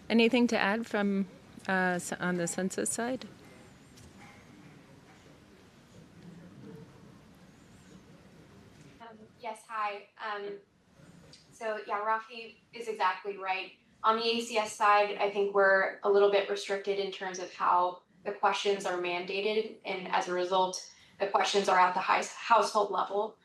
Anything to add from on the census side? Yes, hi. Rafi is exactly right. On the ACS side, I think we're a little bit restricted in terms of how the questions are mandated, and as a result, the questions are at the household level.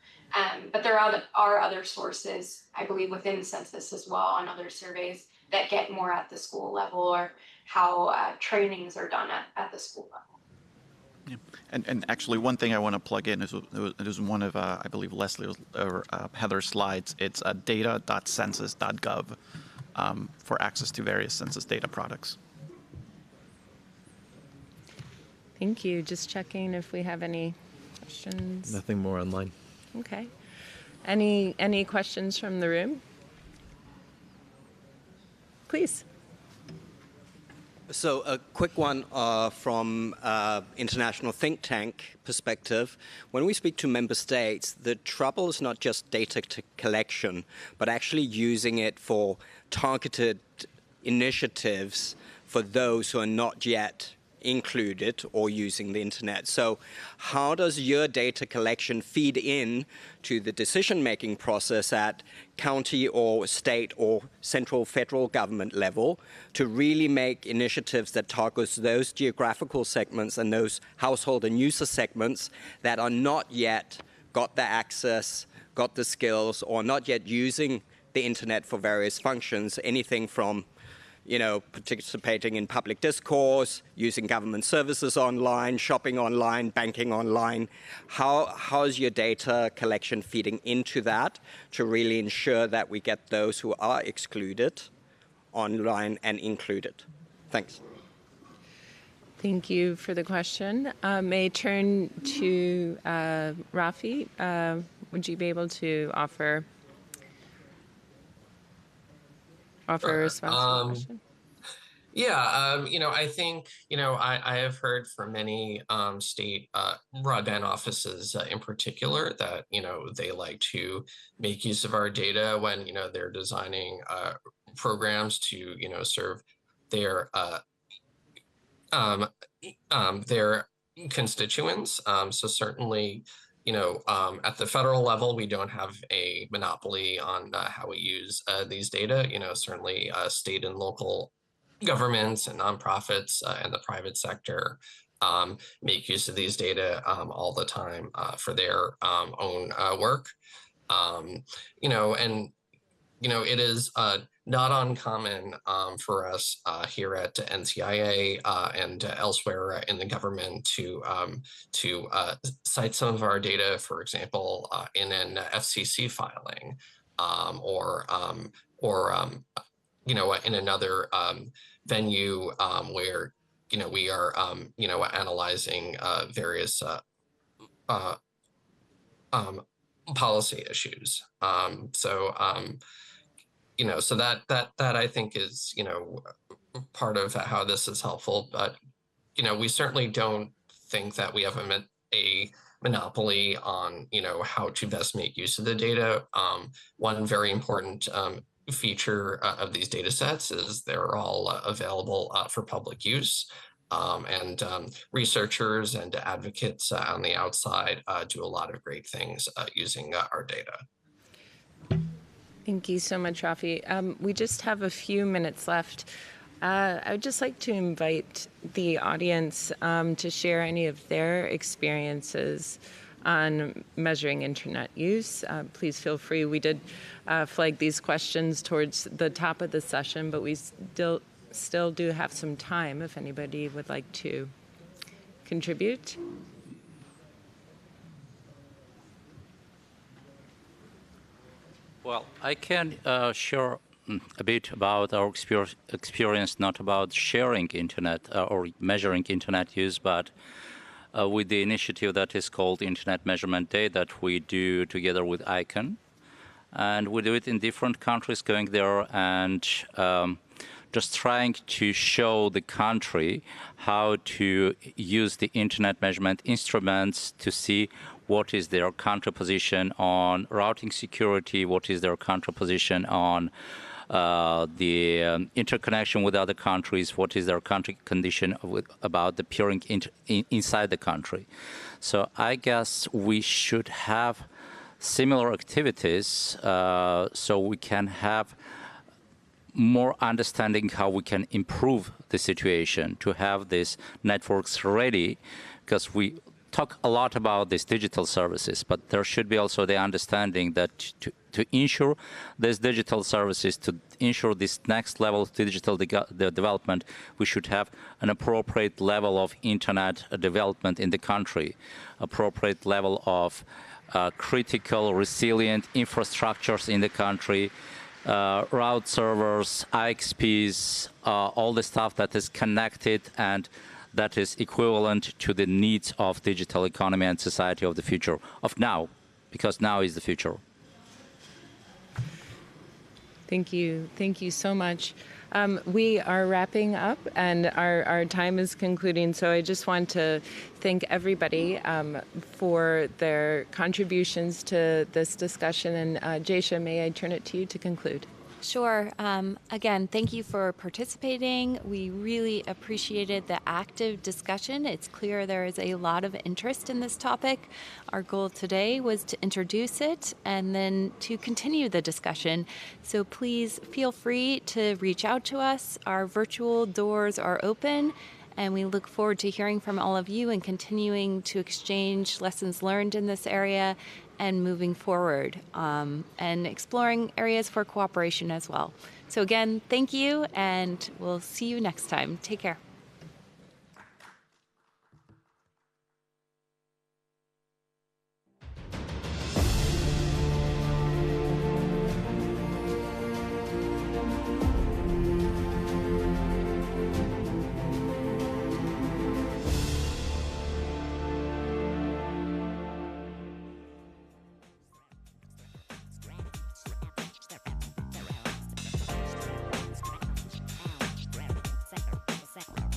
But there are other sources, I believe, within the census as well on other surveys that get more at the school level, or how trainings are done at the school level. Yeah. And actually, one thing I want to plug in is one of, I believe, Leslie or Heather's slides. It's data.census.gov for access to various census data products. Thank you. Just checking if we have any questions. Nothing more online. Okay. Any questions from the room? Please. So a quick one from international think tank perspective. When we speak to member states, the trouble is not just data collection, but actually using it for targeted initiatives for those who are not yet included or using the internet. So how does your data collection feed in to the decision-making process at county or state or central federal government level to really make initiatives that target those geographical segments and those household and user segments that are not yet got the access, got the skills, or not yet using the internet for various functions, anything from participating in public discourse, using government services online, shopping online, banking online. How is your data collection feeding into that to really ensure that we get those who are excluded online and included? Thanks. Thank you for the question. May I turn to Rafi? Would you be able to offer a response to the question? Yeah, I think, I have heard from many state broadband offices in particular that, they like to make use of our data when, they're designing programs to, serve their constituents. So certainly, at the federal level, we don't have a monopoly on how we use these data. Certainly state and local governments and nonprofits and the private sector make use of these data all the time for their own work. It is not uncommon for us here at NTIA and elsewhere in the government to cite some of our data, for example, in an FCC filing or in another venue where we are analyzing various policy issues. so that I think is, part of how this is helpful. But, we certainly don't think that we have a monopoly on, how to best make use of the data. One very important feature of these data sets is they're all available for public use. And researchers and advocates on the outside do a lot of great things using our data. Thank you so much, Rafi. We just have a few minutes left. I would just like to invite the audience to share any of their experiences on measuring internet use. Please feel free. We did flag these questions towards the top of the session, but we still do have some time if anybody would like to contribute. Well, I can share a bit about our experience, not about sharing internet or measuring internet use, but with the initiative that is called Internet Measurement Day that we do together with ICANN. And we do it in different countries, going there and just trying to show the country how to use the internet measurement instruments to see what is their country position on routing security, what is their country position on the interconnection with other countries, what is their country condition about the peering inside the country. So I guess we should have similar activities so we can have more understanding how we can improve the situation, to have these networks ready, because we talk a lot about these digital services, but there should be also the understanding that to ensure these digital services, to ensure this next level of digital development, we should have an appropriate level of internet development in the country, appropriate level of critical, resilient infrastructures in the country, route servers, IXPs, all the stuff that is connected and that is equivalent to the needs of digital economy and society of the future, of now, because now is the future. Thank you. Thank you so much. We are wrapping up and our time is concluding. So I just want to thank everybody for their contributions to this discussion. And Jaysha, may I turn it to you to conclude? Sure. Again, thank you for participating. We really appreciated the active discussion. It's clear there is a lot of interest in this topic. Our goal today was to introduce it and then to continue the discussion. So please feel free to reach out to us. Our virtual doors are open, and we look forward to hearing from all of you and continuing to exchange lessons learned in this area and moving forward and exploring areas for cooperation as well. So again, thank you, and we'll see you next time. Take care. Sector.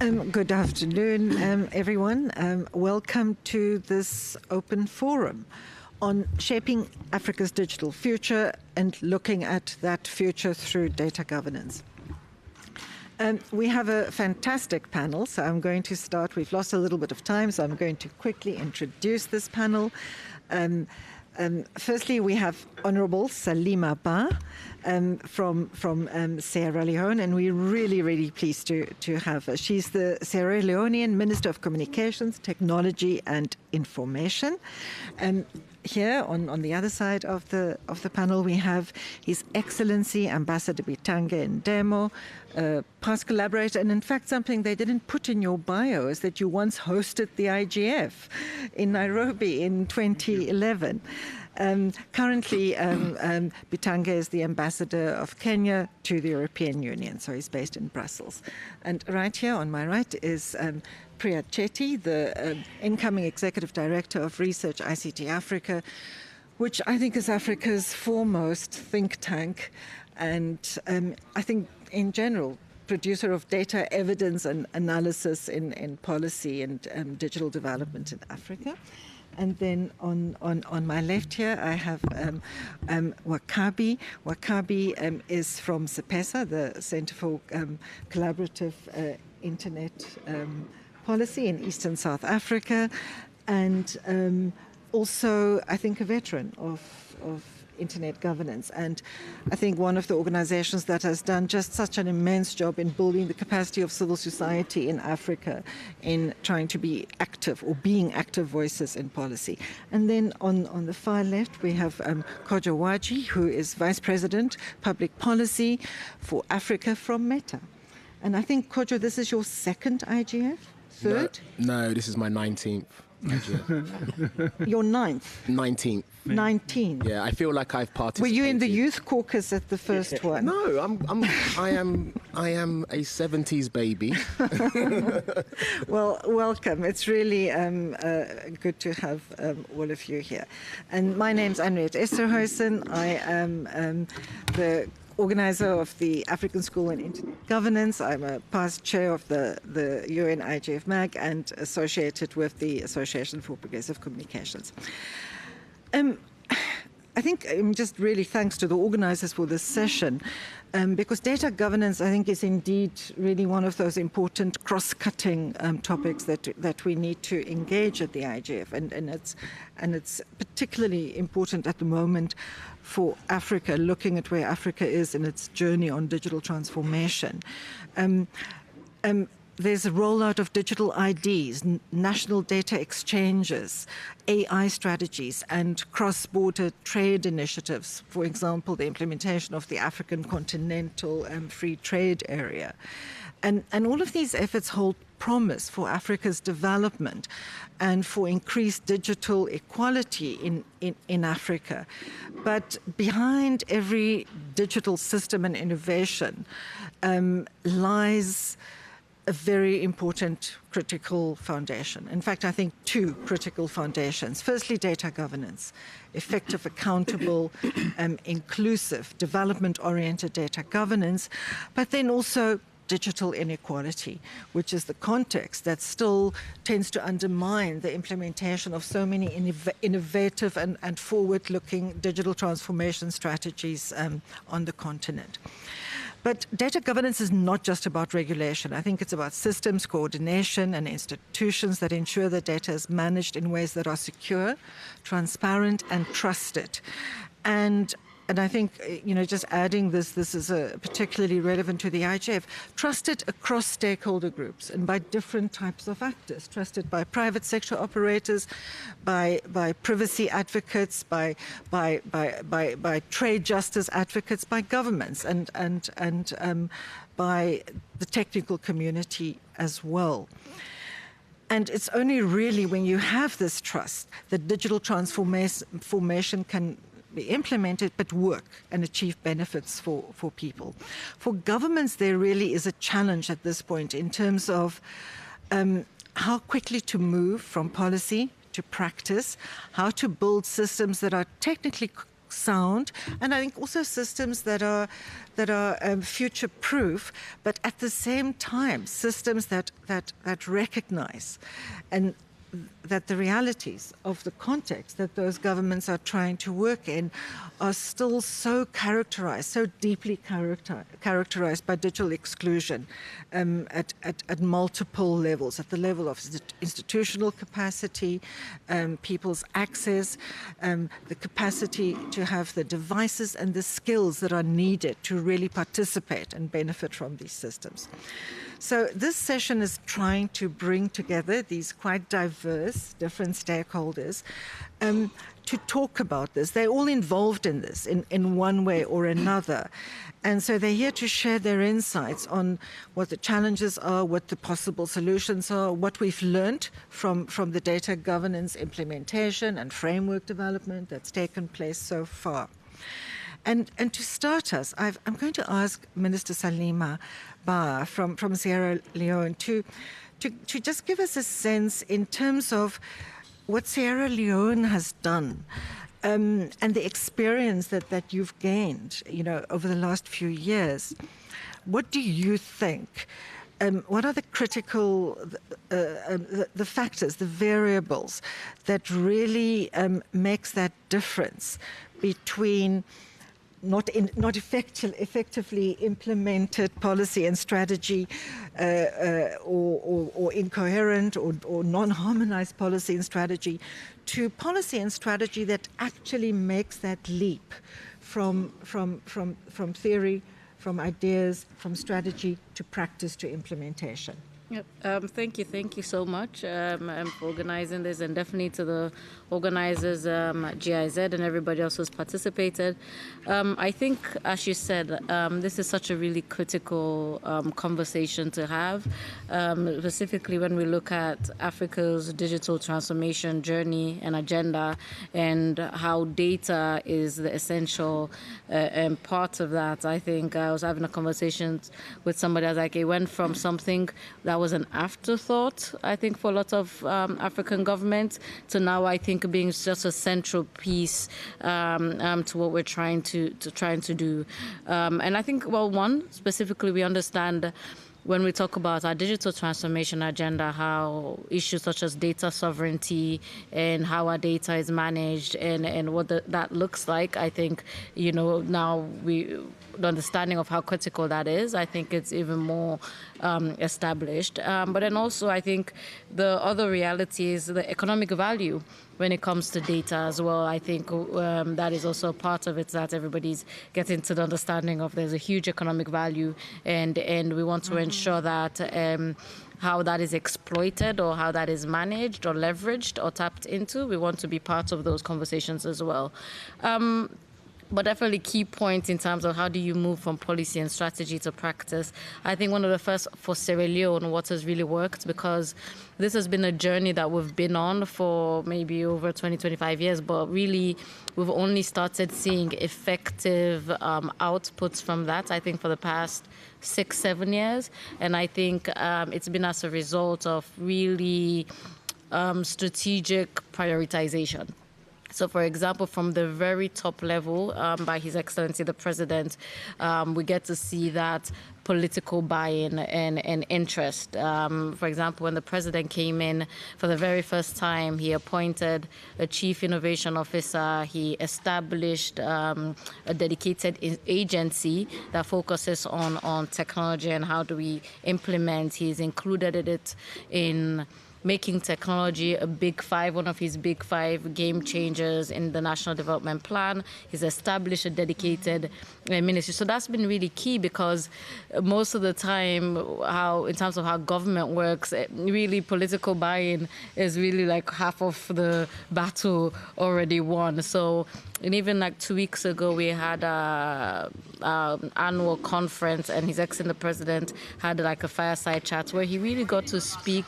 Good afternoon, everyone. Welcome to this open forum on shaping Africa's digital future and looking at that future through data governance. We have a fantastic panel, so I'm going to start. We've lost a little bit of time, so I'm going to quickly introduce this panel. Firstly, we have Honorable Salima Ba from Sierra Leone, and we're really pleased to have her. She's the Sierra Leonean Minister of Communications, Technology and Information. Here on the other side of the panel, we have His Excellency Ambassador Bitange Ndemo, past collaborator, and in fact something they didn't put in your bio is that you once hosted the IGF in Nairobi in 2011. Currently, Bitange is the ambassador of Kenya to the European Union, so he's based in Brussels. And right here on my right is Priya Chetty, the incoming Executive Director of Research ICT Africa, which I think is Africa's foremost think tank, and I think in general producer of data evidence and analysis in policy and digital development in Africa. And then on my left here, I have Wakabi. Wakabi is from CEPESA, the Center for Collaborative Internet Policy in Eastern South Africa, and also, I think, a veteran of internet governance. And I think one of the organizations that has done just such an immense job in building the capacity of civil society in Africa in trying to be active or being active voices in policy. And then on the far left, we have Kojo Waji, who is Vice President, Public Policy for Africa from Meta. And I think, Kojo, this is your second IGF? Third? No, this is my 19th. Your 9th? 19th. 19. Yeah, I feel like I've participated. Were you in the youth caucus at the first one? No, I am a 70s baby. Well, welcome. It's really good to have all of you here. And my name's Anriette Esterhuizen. I am the organizer of the African School on Internet Governance. I'm a past chair of the UN IGF MAG and associated with the Association for Progressive Communications. I think just really thanks to the organizers for this session, because data governance, I think, is indeed really one of those important cross-cutting topics that we need to engage at the IGF, and it's particularly important at the moment for Africa, looking at where Africa is in its journey on digital transformation. There's a rollout of digital IDs, national data exchanges, AI strategies, and cross-border trade initiatives. For example, the implementation of the African Continental Free Trade Area. And all of these efforts hold promise for Africa's development and for increased digital equality in Africa. But behind every digital system and innovation lies a very important critical foundation. In fact, I think two critical foundations. Firstly, data governance, effective, accountable, inclusive, development-oriented data governance, but then also digital inequality, which is the context that still tends to undermine the implementation of so many innovative and forward-looking digital transformation strategies on the continent. But data governance is not just about regulation. I think it's about systems, coordination, and institutions that ensure that data is managed in ways that are secure, transparent, and trusted. And I think, just adding this is particularly relevant to the IGF, trusted across stakeholder groups and by different types of actors, trusted by private sector operators, by privacy advocates, by trade justice advocates, by governments, and by the technical community as well. And it's only really when you have this trust that digital transformation can be implemented, but work and achieve benefits for people. For governments, there really is a challenge at this point in terms of how quickly to move from policy to practice, how to build systems that are technically sound, and I think also systems that are future-proof, but at the same time systems that recognize and that the realities of the context that those governments are trying to work in are still so characterized, so deeply characterized by digital exclusion at multiple levels, at the level of institutional capacity, people's access, the capacity to have the devices and the skills that are needed to really participate and benefit from these systems. So this session is trying to bring together these quite diverse, different stakeholders to talk about this. They're all involved in this in one way or another. And so they're here to share their insights on what the challenges are, what the possible solutions are, what we've learned from the data governance implementation and framework development that's taken place so far. And to start us, I'm going to ask Minister Salima Ba from Sierra Leone to just give us a sense in terms of what Sierra Leone has done and the experience that you've gained, over the last few years. What do you think? What are the critical, the factors, the variables that really makes that difference between not effectively implemented policy and strategy or incoherent or non-harmonized policy and strategy to policy and strategy that actually makes that leap from theory, from ideas, from strategy to practice to implementation? Yep. Thank you so much for organizing this, and definitely to the organizers at GIZ and everybody else who's participated. I think, as you said, this is such a really critical conversation to have, specifically when we look at Africa's digital transformation journey and agenda and how data is the essential part of that. I think I was having a conversation with somebody, I was like, it went from something that was an afterthought, I think, for a lot of African governments, to now I think being just a central piece to what we're trying to do. And I think, well, one, specifically, we understand when we talk about our digital transformation agenda, how issues such as data sovereignty and how our data is managed and what that looks like, I think, now the understanding of how critical that is, I think it's even more established. But then also, I think the other reality is the economic value when it comes to data as well. I think that is also a part of it, that everybody's getting to the understanding of there's a huge economic value, and we want to ensure that how that is exploited or how that is managed or leveraged or tapped into, we want to be part of those conversations as well. But definitely key points in terms of how do you move from policy and strategy to practice. I think one of the first for Sierra Leone, what has really worked, because this has been a journey that we've been on for maybe over 20, 25 years, but really we've only started seeing effective outputs from that, I think, for the past 6-7 years. And I think it's been as a result of really strategic prioritization. So, for example, from the very top level, by His Excellency the President, we get to see that political buy-in and interest. For example, when the President came in for the very first time, he appointed a Chief Innovation Officer. He established a dedicated agency that focuses on technology and how do we implement. He's included it in making technology a big five, one of his big five game changers in the National Development Plan. He's established a dedicated ministry. So that's been really key, because most of the time, in terms of how government works, really political buy-in is really like half of the battle already won. So, and even like 2 weeks ago, we had an annual conference, and His Excellency the President had like a fireside chat where he really got to speak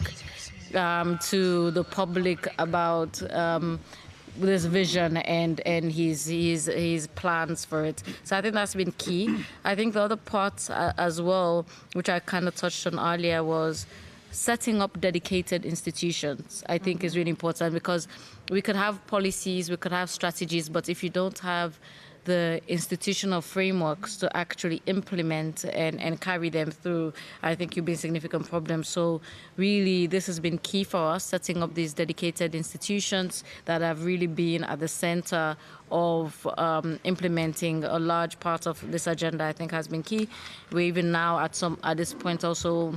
to the public about this vision and his plans for it. So I think that's been key. I think the other part as well, which I kind of touched on earlier, was setting up dedicated institutions, I think, is really important, because we could have policies, we could have strategies, but if you don't have the institutional frameworks to actually implement and carry them through, I think you'll be in significant problems. So really, this has been key for us, setting up these dedicated institutions that have really been at the center of implementing a large part of this agenda, I think, has been key. We're even now at this point also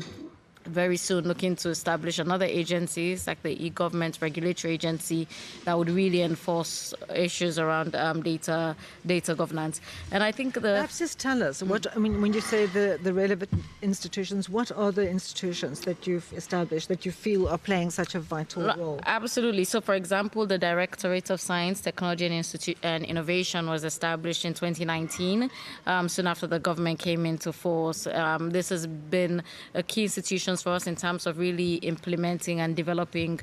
very soon looking to establish another agencies like the e-government regulatory agency that would really enforce issues around data governance. And I think perhaps just tell us what, I mean, when you say the relevant institutions, what are the institutions that you've established that you feel are playing such a vital role? Absolutely. So, for example, the Directorate of Science, Technology and Innovation was established in 2019, soon after the government came into force. This has been a key institution for us in terms of really implementing and developing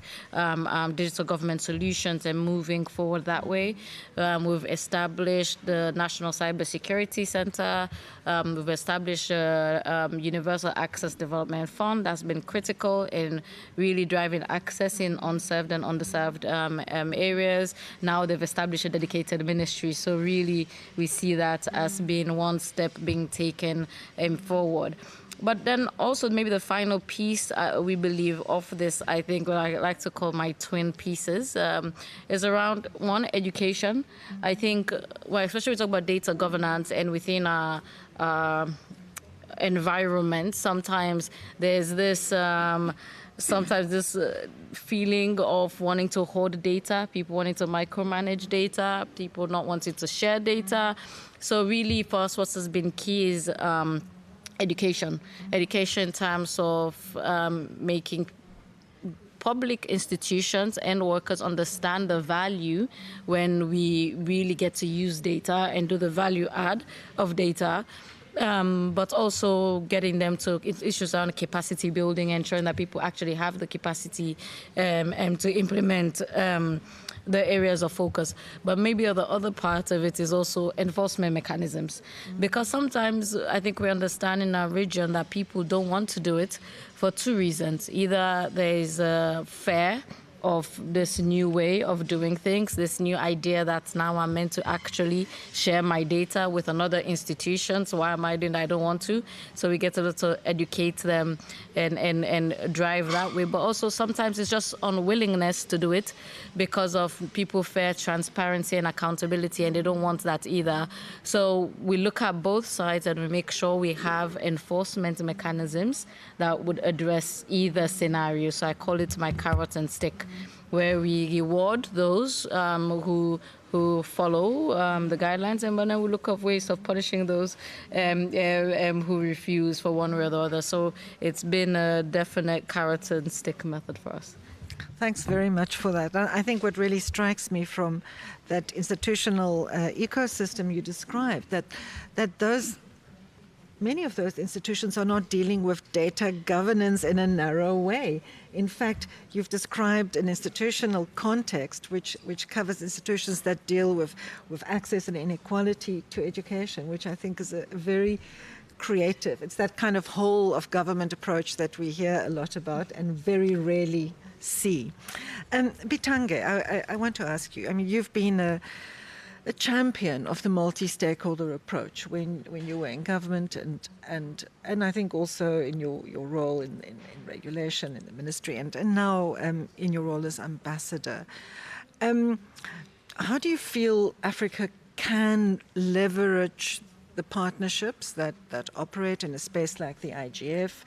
digital government solutions and moving forward that way. We've established the National Cybersecurity Center. We've established a Universal Access Development Fund that's been critical in really driving access in unserved and underserved areas. Now they've established a dedicated ministry. So really, we see that as being one step being taken forward. But then also maybe the final piece we believe of this, I think what I like to call my twin pieces, is around, one, education. I think, well, especially when we talk about data governance and within our environment, sometimes there's this feeling of wanting to hoard data, people wanting to micromanage data, people not wanting to share data. So really for us, what has been key is education in terms of making public institutions and workers understand the value when we really get to use data and do the value add of data. But also getting them to issues around capacity building, ensuring that people actually have the capacity and to implement the areas of focus. But maybe the other part of it is also enforcement mechanisms. Because sometimes I think we understand in our region that people don't want to do it for two reasons. Either there is a fear of this new way of doing things, this new idea that now I'm meant to actually share my data with another institution. So why am I doing that? I don't want to. So we get to educate them and drive that way. But also sometimes it's just unwillingness to do it because of people fear transparency and accountability, and they don't want that either. So we look at both sides and we make sure we have enforcement mechanisms that would address either scenario. So I call it my carrot and stick, where we reward those who follow the guidelines, and then we look at ways of punishing those who refuse for one way or the other. So it's been a definite carrot and stick method for us. Thanks very much for that. I think what really strikes me from that institutional ecosystem you described, that many of those institutions are not dealing with data governance in a narrow way. In fact, you've described an institutional context which covers institutions that deal with access and inequality to education, which I think is a very creative. It's that kind of whole of government approach that we hear a lot about and very rarely see. Bitange, I want to ask you, I mean, you've been a champion of the multi-stakeholder approach when you were in government and I think also in your role in regulation in the ministry and now in your role as ambassador. How do you feel Africa can leverage the partnerships that operate in a space like the IGF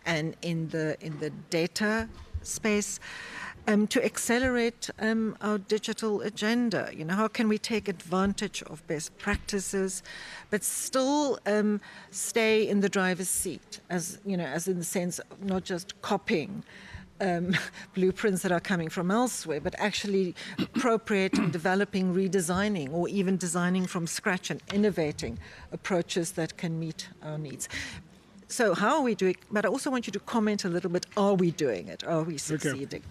and in the data space to accelerate our digital agenda? You know, how can we take advantage of best practices, but still stay in the driver's seat, as you know, as in the sense of not just copying blueprints that are coming from elsewhere, but actually appropriating, developing, redesigning, or even designing from scratch and innovating approaches that can meet our needs. So how are we doing? But I also want you to comment a little bit, are we doing it? Are we succeeding? Okay.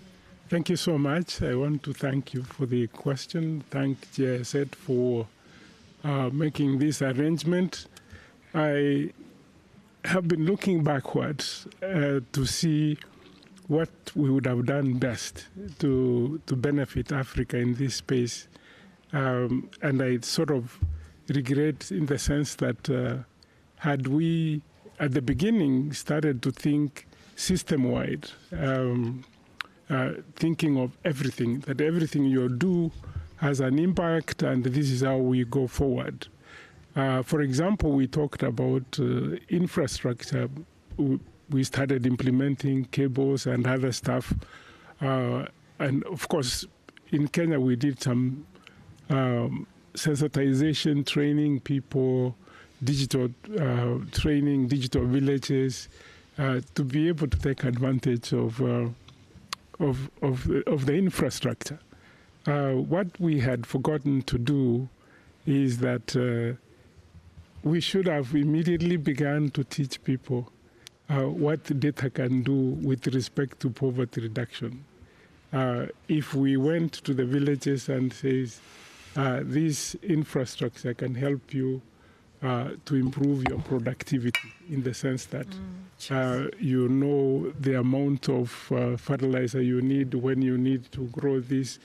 Thank you so much. I want to thank you for the question. Thank GIZ for making this arrangement. I have been looking backwards to see what we would have done best to benefit Africa in this space. And I sort of regret in the sense that had we, at the beginning, started to think system-wide, thinking of everything, that everything you do has an impact, and this is how we go forward. For example, we talked about infrastructure. We started implementing cables and other stuff. And of course, in Kenya, we did some sensitization training people, digital training, digital villages, to be able to take advantage of the infrastructure. What we had forgotten to do is that we should have immediately begun to teach people what data can do with respect to poverty reduction. If we went to the villages and says, this infrastructure can help you to improve your productivity, in the sense that you know the amount of fertilizer you need when you need to grow this,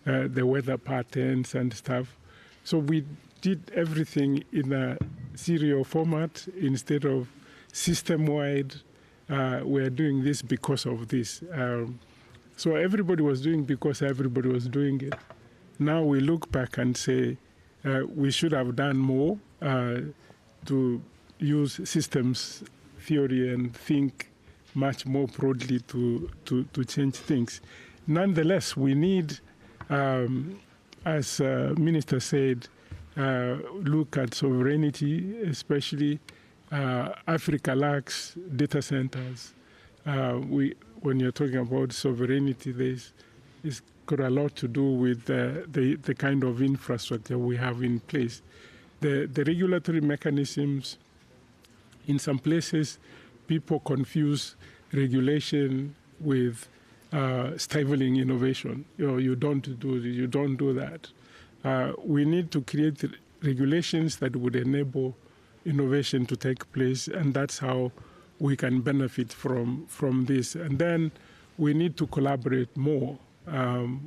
the weather patterns and stuff. So we did everything in a serial format instead of system-wide. We're doing this because of this. So everybody was doing because everybody was doing it. Now we look back and say we should have done more to use systems theory and think much more broadly to change things. Nonetheless, we need, as Minister said, look at sovereignty, especially Africa lacks data centers. When you're talking about sovereignty, it's got a lot to do with the kind of infrastructure we have in place. The regulatory mechanisms, in some places, people confuse regulation with stifling innovation. You don't do that. We need to create regulations that would enable innovation to take place, and that's how we can benefit from this. And then we need to collaborate more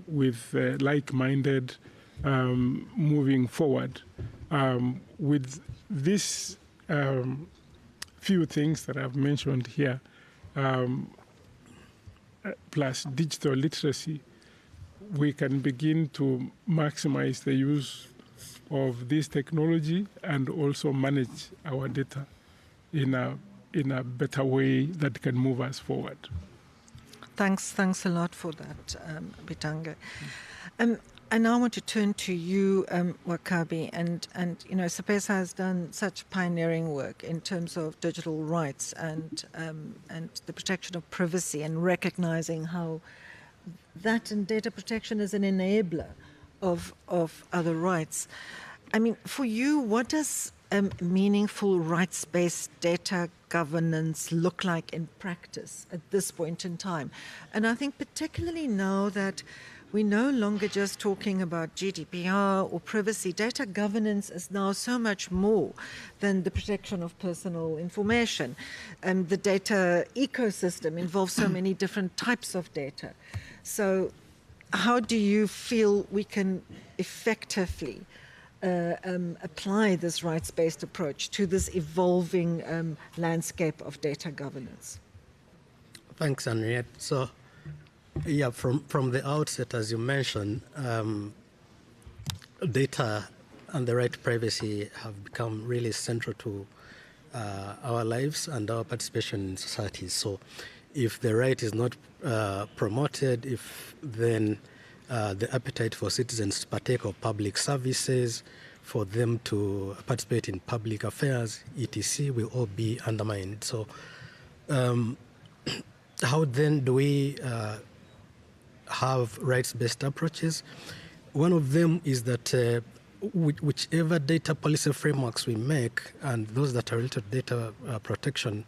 with like-minded moving forward. With this few things that I've mentioned here, plus digital literacy, we can begin to maximize the use of this technology and also manage our data in a better way that can move us forward. Thanks a lot for that, Bitanga. I now want to turn to you, Wakabi, and SAPESA has done such pioneering work in terms of digital rights and the protection of privacy, and recognizing how that and data protection is an enabler of other rights. I mean, for you, what does meaningful rights-based data governance look like in practice at this point in time? And I think particularly now that we're no longer just talking about GDPR or privacy, data governance is now so much more than the protection of personal information. The data ecosystem involves so many different types of data. So how do you feel we can effectively apply this rights-based approach to this evolving landscape of data governance? Thanks, Henriette. So, yeah, from the outset, as you mentioned, data and the right to privacy have become really central to our lives and our participation in society. So if the right is not promoted, if then the appetite for citizens to partake of public services, for them to participate in public affairs, etc., will all be undermined. So how then do we have rights-based approaches? One of them is that whichever data policy frameworks we make, and those that are related to data protection,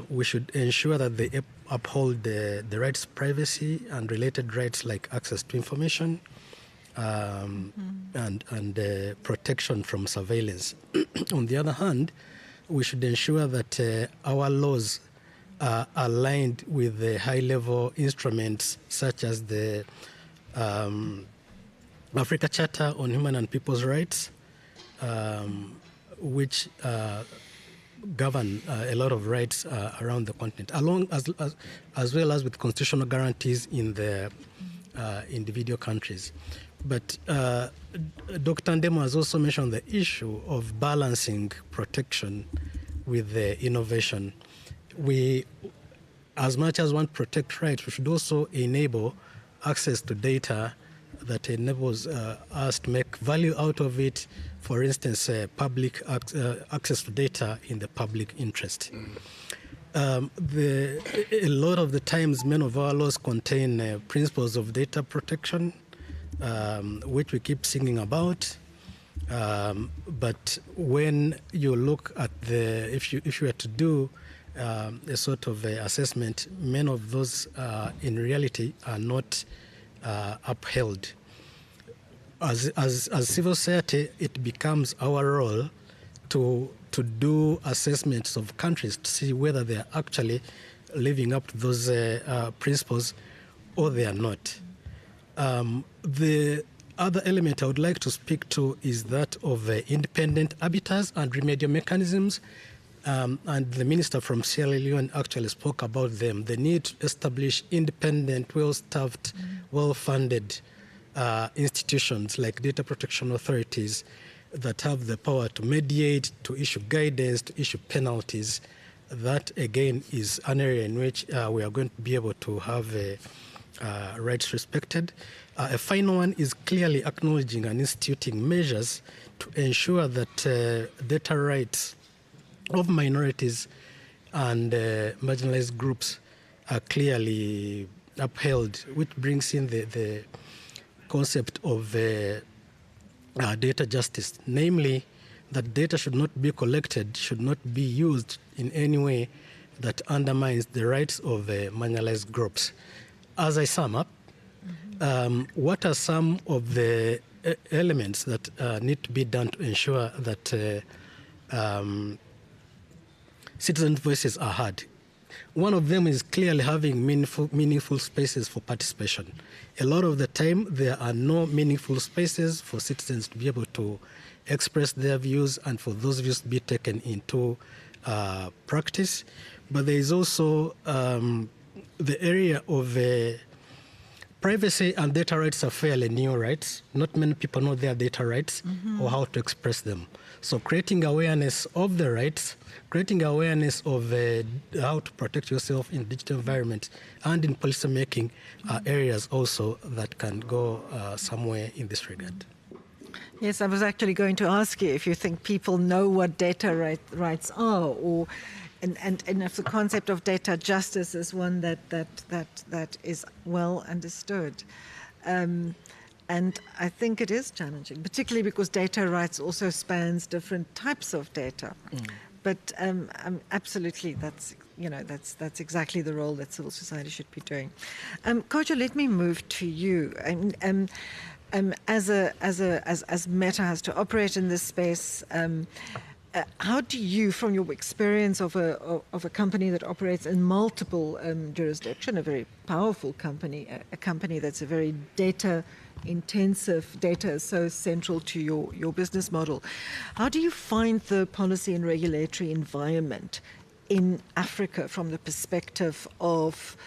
we should ensure that they uphold the rights to privacy and related rights like access to information and protection from surveillance. On the other hand, we should ensure that our laws aligned with the high-level instruments such as the Africa Charter on Human and People's Rights, which govern a lot of rights around the continent, as well as with constitutional guarantees in the individual countries. But Dr. Ndemo has also mentioned the issue of balancing protection with the innovation. We, as much as want to protect rights, we should also enable access to data that enables us to make value out of it. For instance, public access to data in the public interest. A lot of the times, many of our laws contain principles of data protection, which we keep singing about. But when you look at if you were to do a sort of assessment, many of those in reality are not upheld. As civil society, it becomes our role to do assessments of countries to see whether they are actually living up to those principles or they are not. The other element I would like to speak to is that of independent arbiters and remedial mechanisms. And the minister from Sierra Leone actually spoke about them. The need to establish independent, well-staffed, well-funded institutions like data protection authorities that have the power to mediate, to issue guidance, to issue penalties. That, again, is an area in which we are going to be able to have rights respected. A final one is clearly acknowledging and instituting measures to ensure that data rights of minorities and marginalized groups are clearly upheld, which brings in the concept of data justice, namely that data should not be collected, should not be used in any way that undermines the rights of marginalized groups. As I sum up, what are some of the elements that need to be done to ensure that citizen voices are heard? One of them is clearly having meaningful spaces for participation. A lot of the time, there are no meaningful spaces for citizens to be able to express their views and for those views to be taken into practice. But there is also the area of privacy and data rights are fairly new rights. Not many people know their data rights or how to express them. So creating awareness of the rights, creating awareness of how to protect yourself in digital environment and in policy making are areas also that can go somewhere in this regard. Yes, I was actually going to ask you if you think people know what data rights are, or and if the concept of data justice is one that is well understood. And I think it is challenging, particularly because data rights also spans different types of data. But absolutely, that's exactly the role that civil society should be doing. Kojo, let me move to you. As Meta has to operate in this space, how do you, from your experience of a company that operates in multiple jurisdictions, a very powerful company, a company that's a very data-intensive, data is so central to your business model, how do you find the policy and regulatory environment in Africa from the perspective of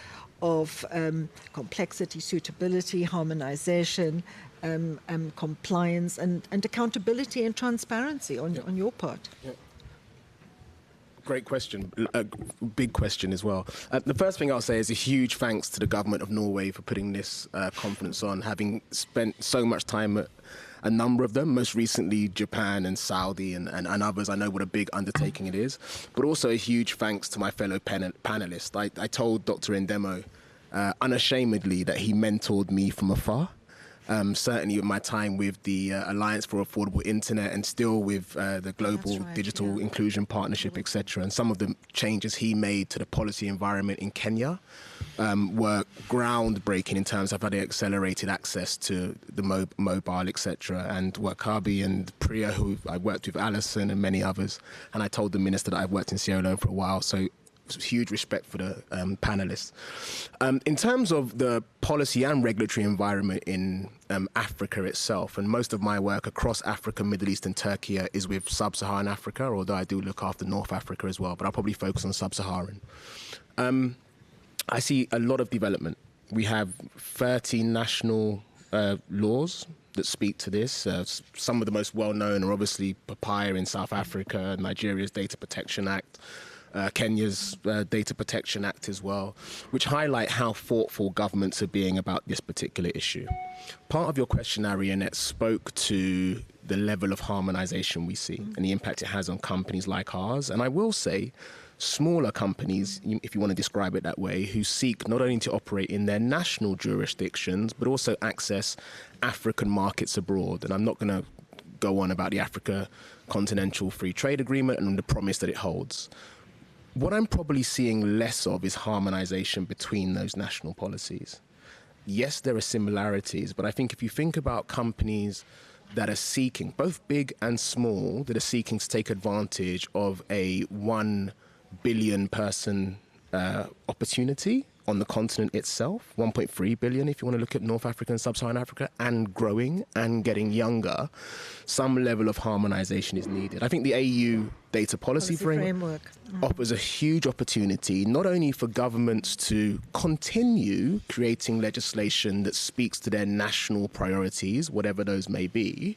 complexity, suitability, harmonization, compliance and accountability and transparency on your part? Yeah. Great question, a big question as well. The first thing I'll say is a huge thanks to the government of Norway for putting this conference on, having spent so much time at a number of them, most recently Japan and Saudi and others. I know what a big undertaking it is, but also a huge thanks to my fellow panelists. I told Dr. Ndemo unashamedly that he mentored me from afar. Certainly with my time with the Alliance for Affordable Internet and still with the Global Digital Inclusion Partnership, etc. And some of the changes he made to the policy environment in Kenya were groundbreaking in terms of how they accelerated access to the mobile, etc. And Wakabi and Priya, who I worked with, Alison and many others. And I told the minister that I've worked in Sierra Leone for a while. So huge respect for the panelists. In terms of the policy and regulatory environment in Africa itself, and most of my work across Africa, Middle East and Turkey is with Sub-Saharan Africa, although I do look after North Africa as well, but I'll probably focus on Sub-Saharan. I see a lot of development. We have 13 national laws that speak to this. Some of the most well-known are obviously Papaya in South Africa, Nigeria's Data Protection Act, Kenya's Data Protection Act as well, which highlight how thoughtful governments are being about this particular issue. Part of your question, Arianette, spoke to the level of harmonization we see and the impact it has on companies like ours. And I will say, smaller companies, if you want to describe it that way, who seek not only to operate in their national jurisdictions, but also access African markets abroad. And I'm not going to go on about the Africa Continental Free Trade Agreement and the promise that it holds. What I'm probably seeing less of is harmonization between those national policies. Yes, there are similarities, but I think if you think about companies that are seeking, both big and small, that are seeking to take advantage of a 1 billion person opportunity on the continent itself, 1.3 billion if you want to look at North Africa and Sub-Saharan Africa, and growing and getting younger, some level of harmonization is needed. I think the AU data policy framework offers a huge opportunity, not only for governments to continue creating legislation that speaks to their national priorities, whatever those may be,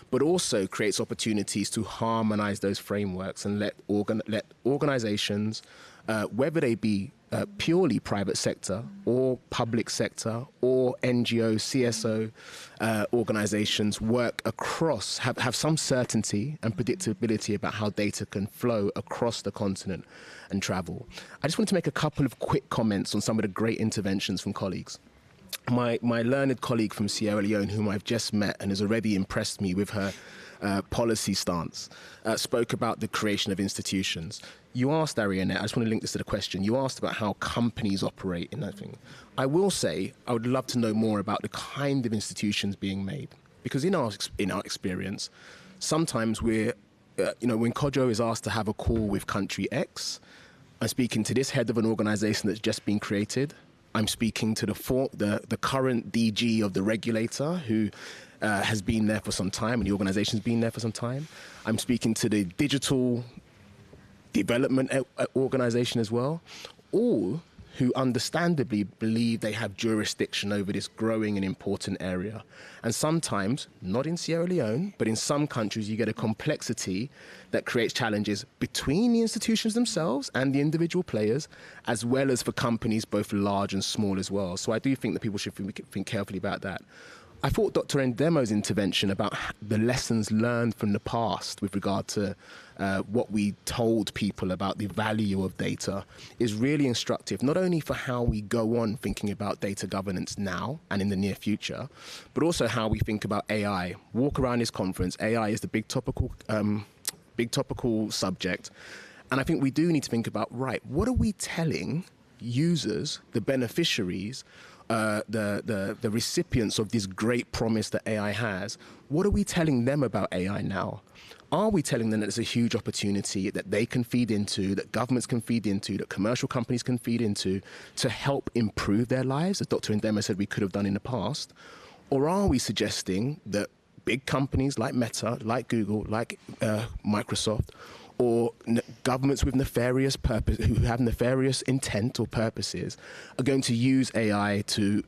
but also creates opportunities to harmonize those frameworks and let organizations, whether they be purely private sector or public sector or NGO, CSO organizations work across, have some certainty and predictability about how data can flow across the continent and travel. I just wanted to make a couple of quick comments on some of the great interventions from colleagues. My learned colleague from Sierra Leone, whom I've just met and has already impressed me with her policy stance, spoke about the creation of institutions. You asked, Arianette, I just want to link this to the question, you asked about how companies operate in that thing. I will say, I would love to know more about the kind of institutions being made. Because in our experience, sometimes we're, when Kojo is asked to have a call with country X, I'm speaking to this head of an organization that's just been created. I'm speaking to the current DG of the regulator who has been there for some time, and the organization's been there for some time. I'm speaking to the digital development organization as well, all who understandably believe they have jurisdiction over this growing and important area. And sometimes, not in Sierra Leone, but in some countries, you get a complexity that creates challenges between the institutions themselves and the individual players, as well as for companies both large and small as well. So I do think that people should think carefully about that. I thought Dr. Ndemo's intervention about the lessons learned from the past with regard to what we told people about the value of data is really instructive, not only for how we go on thinking about data governance now and in the near future, but also how we think about AI. Walk around this conference, AI is the big topical subject. And I think we do need to think about, right, what are we telling users, the beneficiaries, the recipients of this great promise that AI has? What are we telling them about AI now? Are we telling them that there's a huge opportunity that they can feed into, that governments can feed into, that commercial companies can feed into to help improve their lives, as Dr. Ndemo said we could have done in the past? Or are we suggesting that big companies like Meta, like Google, like Microsoft, or governments with nefarious purpose, who have nefarious intent or purposes, are going to use AI to,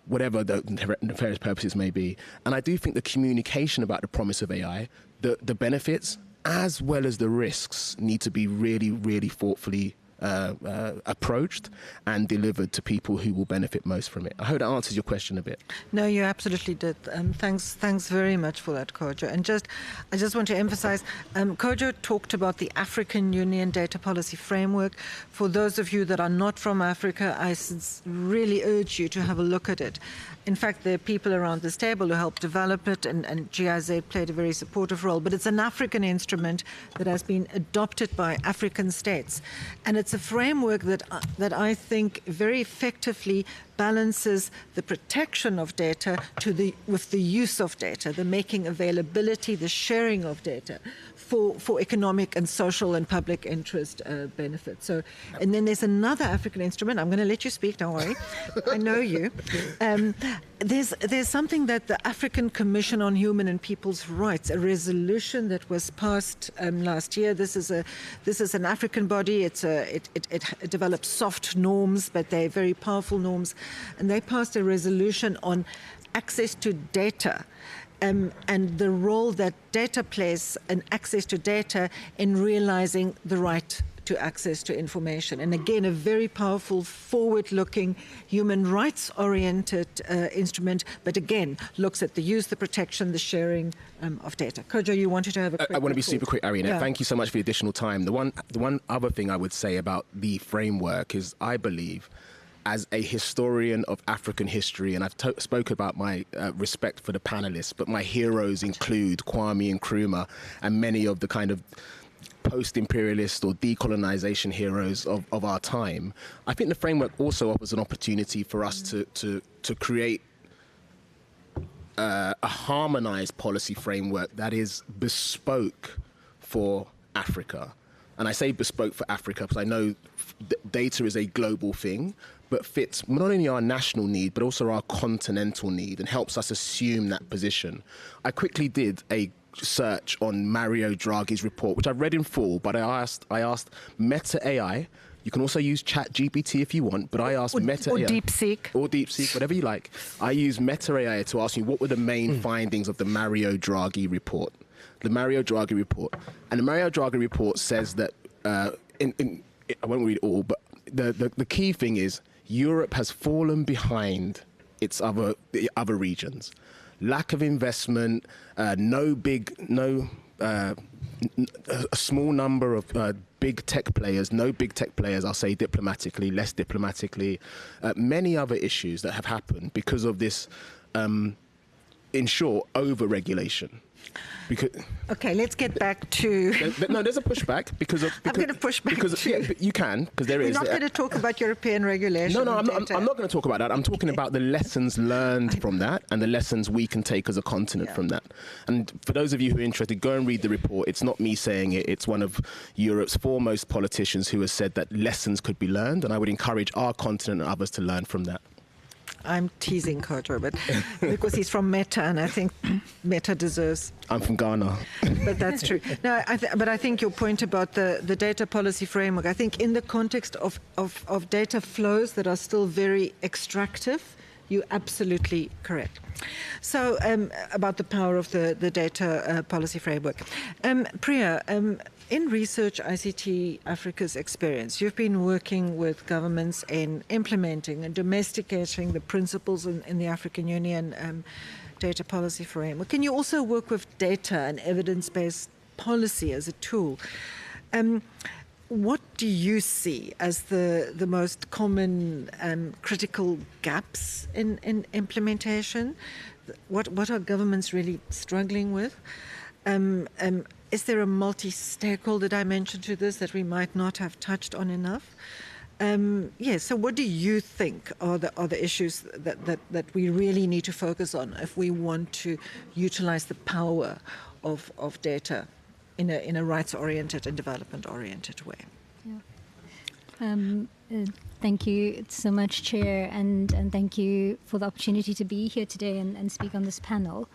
whatever the nefarious purposes may be? And I do think the communication about the promise of AI, the benefits, as well as the risks, need to be really, really thoughtfully approached and delivered to people who will benefit most from it. I hope that answers your question a bit. No, you absolutely did. Thanks very much for that, Kojo. And I just want to emphasize, Kojo talked about the African Union Data Policy Framework. For those of you that are not from Africa, I really urge you to have a look at it. In fact, there are people around this table who helped develop it, and GIZ played a very supportive role. But it's an African instrument that has been adopted by African states. And it's a framework that I think very effectively balances the protection of data with the use of data, the making availability, the sharing of data for economic and social and public interest benefits. So, and then there's another African instrument. I'm going to let you speak, don't worry. I know you. There's something that the African Commission on Human and People's Rights, a resolution that was passed last year. This is an African body. It develops soft norms, but they're very powerful norms, and they passed a resolution on access to data. And the role that data plays and access to data in realizing the right to access to information. And again, a very powerful, forward-looking, human rights-oriented instrument, but again, looks at the use, the protection, the sharing of data. Kojo, you wanted to have a quick I want to be report. super quick, Ariana. Yeah. Thank you so much for the additional time. The one other thing I would say about the framework is I believe, as a historian of African history, and I've spoken about my respect for the panelists, but my heroes include Kwame Nkrumah and many of the kind of post-imperialist or decolonization heroes of our time. I think the framework also offers an opportunity for us to create a harmonized policy framework that is bespoke for Africa. And I say bespoke for Africa because I know data is a global thing, but fits not only our national need, but also our continental need and helps us assume that position. I quickly did a search on Mario Draghi's report, which I've read in full, but I asked Meta AI. You can also use ChatGPT if you want, but I asked Meta AI. Or DeepSeek, whatever you like. I used Meta AI to ask me what were the main findings of the Mario Draghi report. The Mario Draghi report. And the Mario Draghi report says that, I won't read it all, but the key thing is Europe has fallen behind its other regions. Lack of investment, a small number of big tech players, no big tech players, I'll say diplomatically, less diplomatically, many other issues that have happened because of this, in short, over-regulation. Okay, let's get back to... There's a pushback because I'm going to push back too. Yeah, you can, because there is. We're not going to talk about European regulation. No, I'm not going to talk about that. I'm talking about the lessons learned from that and the lessons we can take as a continent from that. And for those of you who are interested, go and read the report. It's not me saying it. It's one of Europe's foremost politicians who has said that lessons could be learned, and I would encourage our continent and others to learn from that. I'm teasing Kojo, but because he's from Meta, and I think Meta deserves... I'm from Ghana. But that's true. No, but I think your point about the data policy framework, I think in the context of data flows that are still very extractive, you're absolutely correct. So about the power of the data policy framework. Priya, in Research ICT Africa's experience, you've been working with governments in implementing and domesticating the principles in the African Union data policy framework. Can you also work with data and evidence-based policy as a tool? What do you see as the most common critical gaps in implementation? What are governments really struggling with? Is there a multi-stakeholder dimension to this that we might not have touched on enough? So what do you think are the issues that we really need to focus on if we want to utilize the power of data in a rights-oriented and development-oriented way? Thank you so much, Chair, and thank you for the opportunity to be here today and speak on this panel.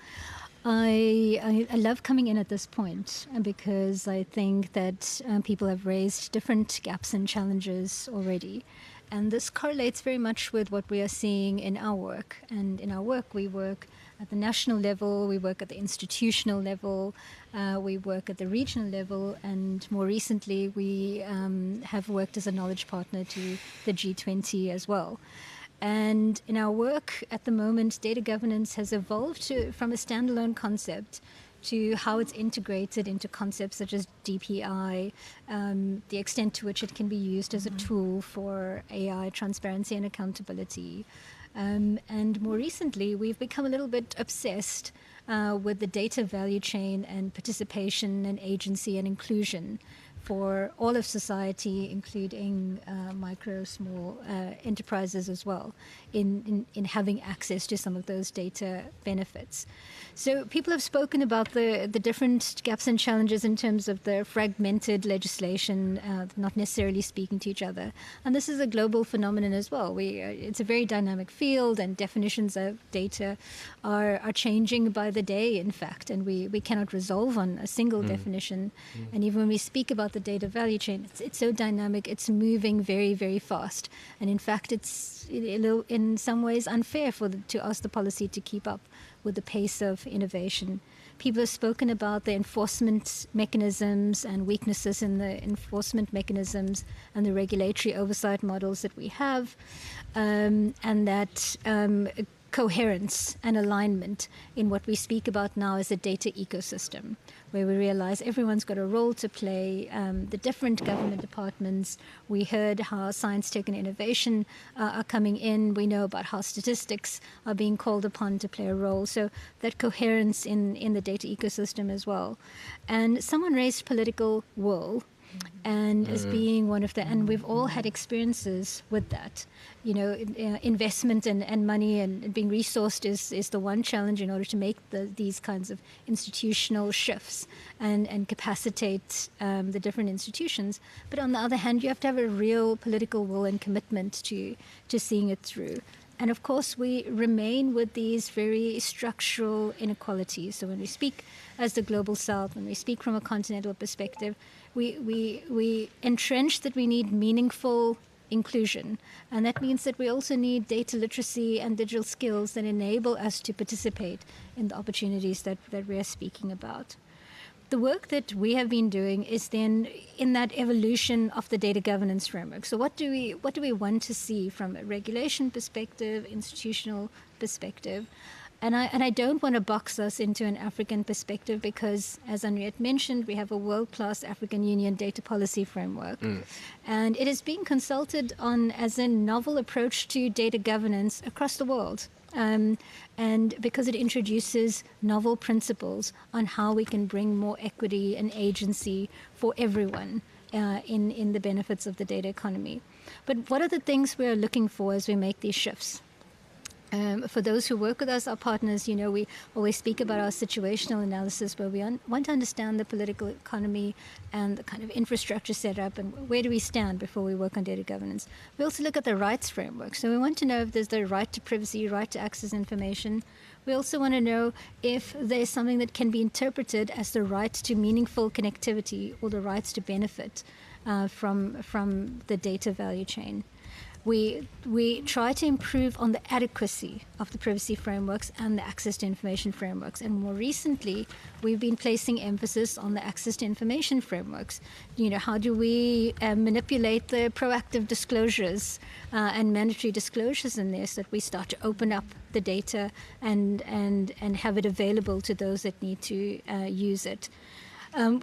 I love coming in at this point because I think that people have raised different gaps and challenges already. And this correlates very much with what we are seeing in our work. And in our work, we work at the national level, we work at the institutional level, we work at the regional level, and more recently, we have worked as a knowledge partner to the G20 as well. And in our work at the moment, data governance has evolved from a standalone concept to how it's integrated into concepts such as DPI, the extent to which it can be used as a tool for AI transparency and accountability. And more recently, we've become a little bit obsessed with the data value chain and participation and agency and inclusion for all of society, including micro, small enterprises as well, in having access to some of those data benefits. So people have spoken about the different gaps and challenges in terms of the fragmented legislation, not necessarily speaking to each other. And this is a global phenomenon as well. It's a very dynamic field, and definitions of data are changing by the day, in fact, and we cannot resolve on a single definition. And even when we speak about the data value chain, it's so dynamic, it's moving very, very fast. And in fact, it's in some ways unfair to ask the policy to keep up with the pace of innovation. People have spoken about the enforcement mechanisms and weaknesses in the enforcement mechanisms and the regulatory oversight models that we have, and that coherence and alignment in what we speak about now as a data ecosystem, where we realize everyone's got a role to play, the different government departments. We heard how science, tech, and innovation are coming in. We know about how statistics are being called upon to play a role. So that coherence in the data ecosystem as well. And someone raised political will, and as being one of the, and we've all had experiences with that. You know, investment and money and being resourced is the one challenge in order to make these kinds of institutional shifts and capacitate the different institutions. But on the other hand, you have to have a real political will and commitment to seeing it through. And of course, we remain with these very structural inequalities. So when we speak as the Global South, when we speak from a continental perspective, we entrench that we need meaningful inclusion. And that means that we also need data literacy and digital skills that enable us to participate in the opportunities that we are speaking about. The work that we have been doing is then in that evolution of the data governance framework. So what do we want to see from a regulation perspective, institutional perspective? And I don't want to box us into an African perspective because, as Henriette mentioned, we have a world-class African Union data policy framework. And it is being consulted on as a novel approach to data governance across the world. And because it introduces novel principles on how we can bring more equity and agency for everyone in the benefits of the data economy. But what are the things we're looking for as we make these shifts? For those who work with us, our partners, you know, we always speak about our situational analysis where we want to understand the political economy and the kind of infrastructure setup and where do we stand before we work on data governance. We also look at the rights framework. So we want to know if there's the right to privacy, right to access information. We also want to know if there's something that can be interpreted as the right to meaningful connectivity or the rights to benefit from the data value chain. We try to improve on the adequacy of the privacy frameworks and the access to information frameworks. And more recently, we've been placing emphasis on the access to information frameworks. You know, how do we manipulate the proactive disclosures and mandatory disclosures in this, that we start to open up the data and have it available to those that need to use it.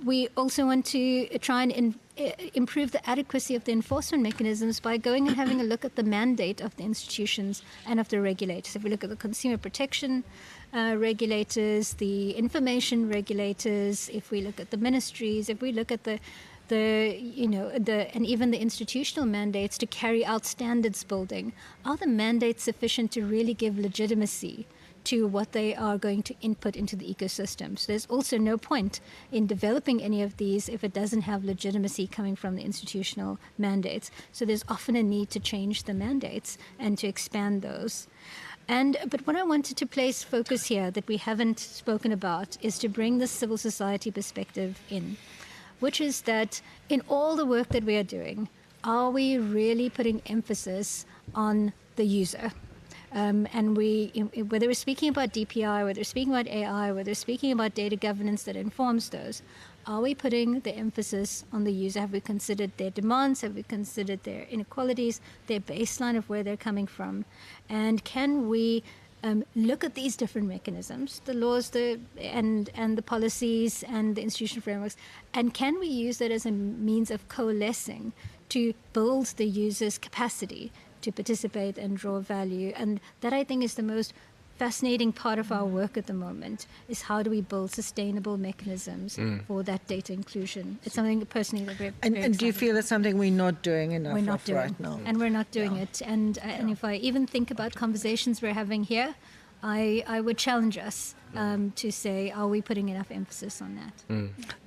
We also want to try and improve the adequacy of the enforcement mechanisms by going and having a look at the mandate of the institutions and of the regulators. If we look at the consumer protection regulators, the information regulators, if we look at the ministries, if we look at and even the institutional mandates to carry out standards building, are the mandates sufficient to really give legitimacy to what they are going to input into the ecosystem? So there's also no point in developing any of these if it doesn't have legitimacy coming from the institutional mandates. So there's often a need to change the mandates and to expand those. But what I wanted to place focus here that we haven't spoken about is to bring the civil society perspective in, which is that in all the work that we are doing, are we really putting emphasis on the user? And whether we're speaking about DPI, whether we're speaking about AI, whether we're speaking about data governance that informs those, are we putting the emphasis on the user? Have we considered their demands? Have we considered their inequalities, their baseline of where they're coming from? And can we look at these different mechanisms, the laws, and the policies and the institutional frameworks, and can we use that as a means of coalescing to build the user's capacity to participate and draw value? And that, I think, is the most fascinating part of our work at the moment is how do we build sustainable mechanisms for that data inclusion. It's something personally that we're very And do you feel it's something we're not doing enough we're not of doing, right now? and we're not doing it. And if I even think about conversations we're having here, I would challenge us to say, are we putting enough emphasis on that?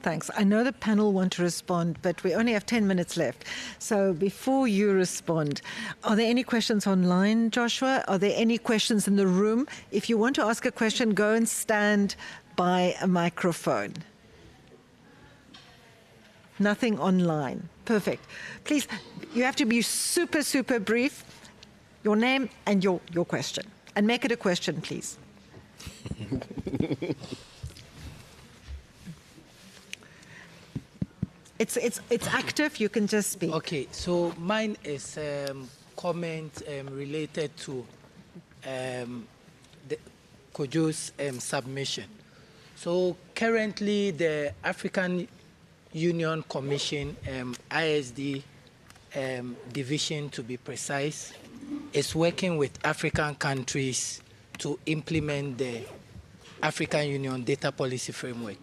Thanks. I know the panel want to respond, but we only have 10 minutes left. So before you respond, are there any questions online, Joshua? Are there any questions in the room? If you want to ask a question, go and stand by a microphone. Nothing online. Perfect. Please, you have to be super, super brief. Your name and your question. And make it a question, please. It's active. You can just speak. Okay, so mine is comment related to the Kojo's submission. So currently, the African Union Commission, ISD division to be precise, is working with African countries to implement the African Union Data Policy Framework,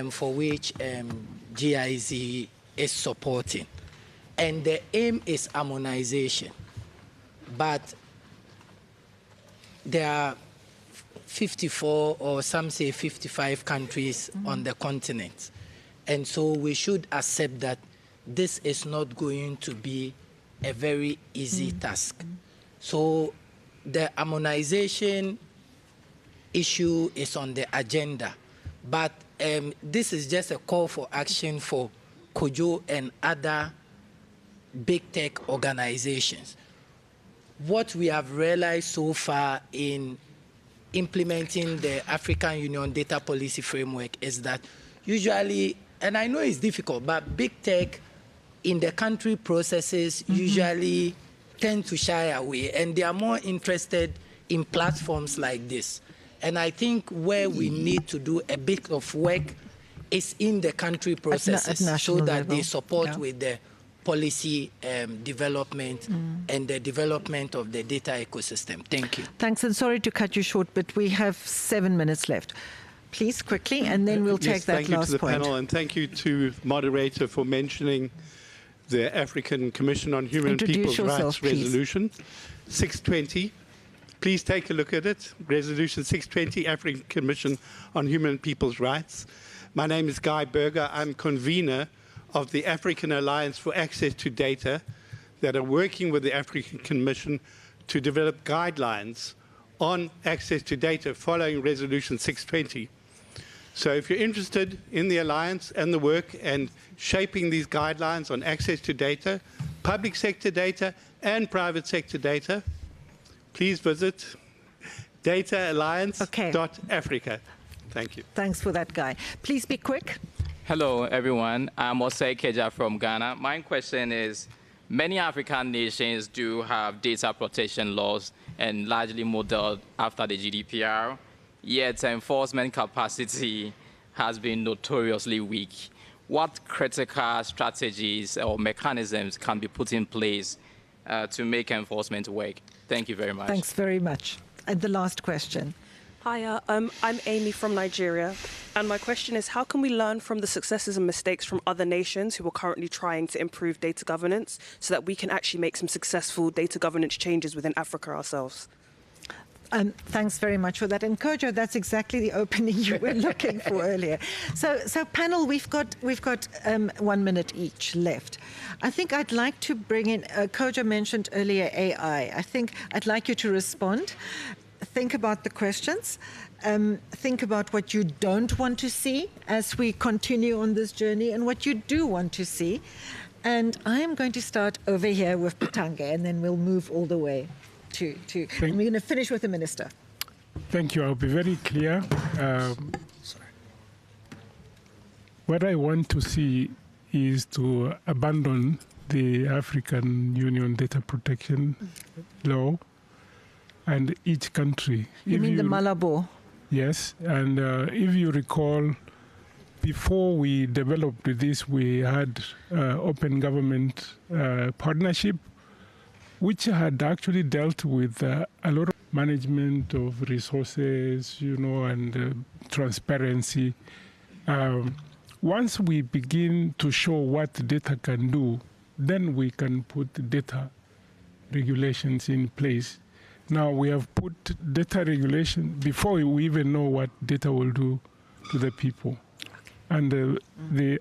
for which GIZ is supporting. And the aim is harmonization. But there are 54 or some say 55 countries on the continent. And so we should accept that this is not going to be a very easy task. So the harmonization issue is on the agenda, but this is just a call for action for Kojo and other big tech organizations. What we have realized so far in implementing the African Union Data Policy Framework is that usually, and I know it's difficult, but big tech in the country processes usually tend to shy away, and they are more interested in platforms like this. And I think where we need to do a bit of work is in the country processes so that they support with the policy development and the development of the data ecosystem. Thank you. Thanks, and sorry to cut you short, but we have 7 minutes left. Please, quickly, and then we'll take that last point. Thank you to the panel, and thank you to the moderator for mentioning the African Commission on Human and People's Rights Resolution 620. Please take a look at it. Resolution 620, African Commission on Human and People's Rights. My name is Guy Berger. I'm convener of the African Alliance for Access to Data that are working with the African Commission to develop guidelines on access to data following Resolution 620. So if you're interested in the Alliance and the work and shaping these guidelines on access to data, public sector data and private sector data, please visit dataalliance.africa. Thank you. Thanks for that, Guy. Please be quick. Hello, everyone. I'm Osei Keja from Ghana. My question is, many African nations do have data protection laws and largely modeled after the GDPR, yet enforcement capacity has been notoriously weak. What critical strategies or mechanisms can be put in place to make enforcement work? Thank you very much. Thanks very much. And the last question. Hi, I'm Amy from Nigeria, and my question is, how can we learn from the successes and mistakes from other nations who are currently trying to improve data governance so that we can actually make some successful data governance changes within Africa ourselves? Thanks very much for that. And Kojo, that's exactly the opening you were looking for earlier. So panel, we've got 1 minute each left. I think I'd like to bring in, Kojo mentioned earlier AI. I think I'd like you to respond. Think about the questions. Think about what you don't want to see as we continue on this journey and what you do want to see. And I am going to start over here with Patange, and then we'll move all the way to and we're going to finish with the Minister. Thank you. I'll be very clear. What I want to see is to abandon the African Union Data Protection Law, and each country. You mean the Malabo? Yes, and if you recall, before we developed this, we had open government partnership, which had actually dealt with a lot of management of resources, and transparency. Once we begin to show what data can do, then we can put data regulations in place. Now we have put data regulation before we even know what data will do to the people. And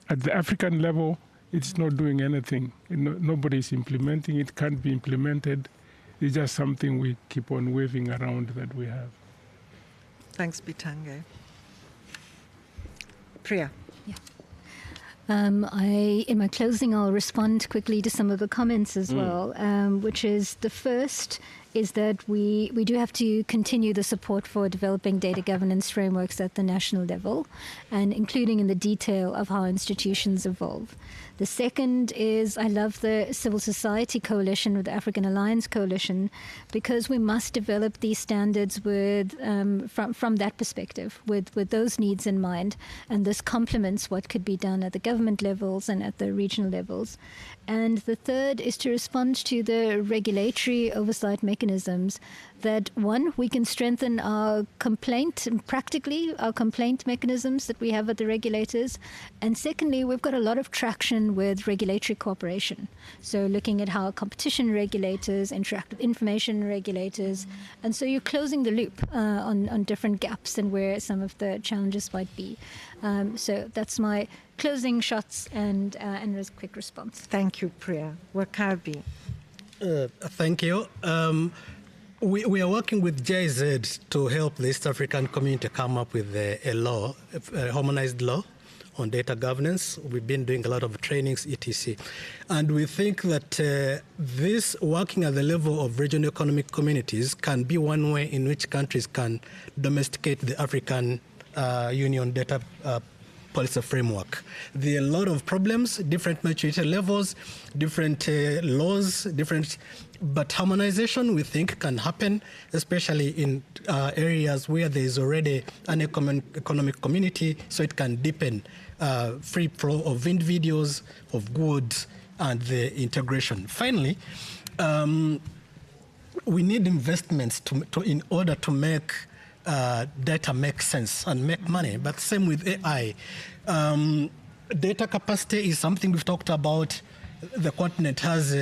at the African level, it's not doing anything. Nobody is implementing it, can't be implemented. It's just something we keep on waving around that we have. Thanks, Bitange. Priya. Yeah. In my closing, I'll respond quickly to some of the comments as well, which is the first is that we do have to continue the support for developing data governance frameworks at the national level, and including in the detail of how institutions evolve. The second is I love the civil society coalition with the African Alliance Coalition, because we must develop these standards with from that perspective, with those needs in mind, and this complements what could be done at the government levels and at the regional levels. And the third is to respond to the regulatory oversight mechanisms that, one, we can strengthen our complaint mechanisms that we have at the regulators. And secondly, we've got a lot of traction with regulatory cooperation. So looking at how competition regulators interact with information regulators. And so you're closing the loop on different gaps and where some of the challenges might be. So that's my closing shots and a quick response. Thank you, Priya. Wakabi. Thank you. We are working with GIZ to help the East African community come up with a law, a harmonized law on data governance. We've been doing a lot of trainings, etc. And we think that this working at the level of regional economic communities can be one way in which countries can domesticate the African Union data policy framework. There are a lot of problems, different maturity levels, different laws, but harmonization we think can happen, especially in areas where there is already an economic community, so it can deepen free flow of individuals, of goods, and the integration. Finally, we need investments in order to make data make sense and make money, but same with AI. Data capacity is something we've talked about. The continent has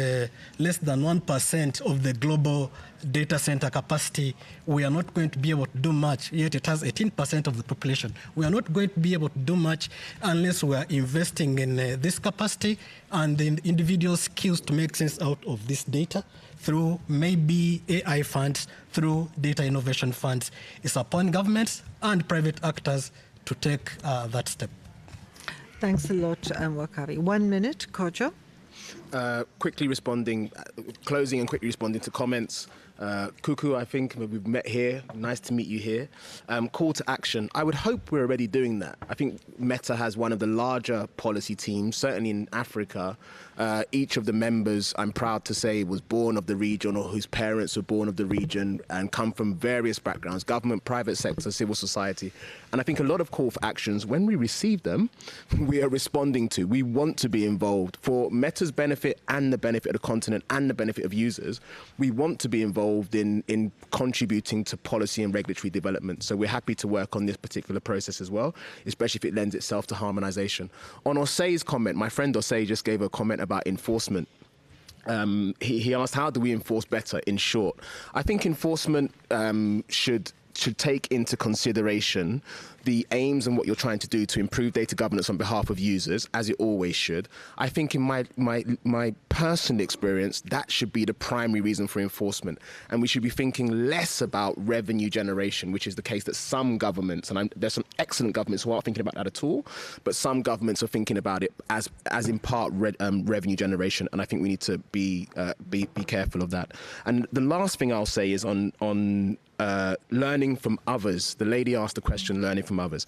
less than 1% of the global data center capacity. We are not going to be able to do much, yet it has 18% of the population. We are not going to be able to do much unless we are investing in this capacity and the individual skills to make sense out of this data through maybe AI funds, through data innovation funds. It's upon governments and private actors to take that step. Thanks a lot, Wakabi. 1 minute, Kojo. Closing and quickly responding to comments. Kuku, I think we've met here. Nice to meet you here. Call to action. I would hope we're already doing that. I think Meta has one of the larger policy teams, certainly in Africa. Each of the members, I'm proud to say, was born of the region or whose parents were born of the region and come from various backgrounds, government, private sector, civil society. And I think a lot of call for actions, when we receive them, we are responding to. We want to be involved for Meta's benefit and the benefit of the continent and the benefit of users. We want to be involved in contributing to policy and regulatory development. So we're happy to work on this particular process as well, especially if it lends itself to harmonization. On Osei's comment, my friend Osei just gave a comment about enforcement. He asked, how do we enforce better, in short? I think enforcement should take into consideration the aims and what you're trying to do to improve data governance on behalf of users, as it always should. I think in my personal experience, that should be the primary reason for enforcement. And we should be thinking less about revenue generation, which is the case that some governments, and there's some excellent governments who aren't thinking about that at all, but some governments are thinking about it as in part revenue generation. And I think we need to be careful of that. And the last thing I'll say is on learning from others. The lady asked the question, learning from others.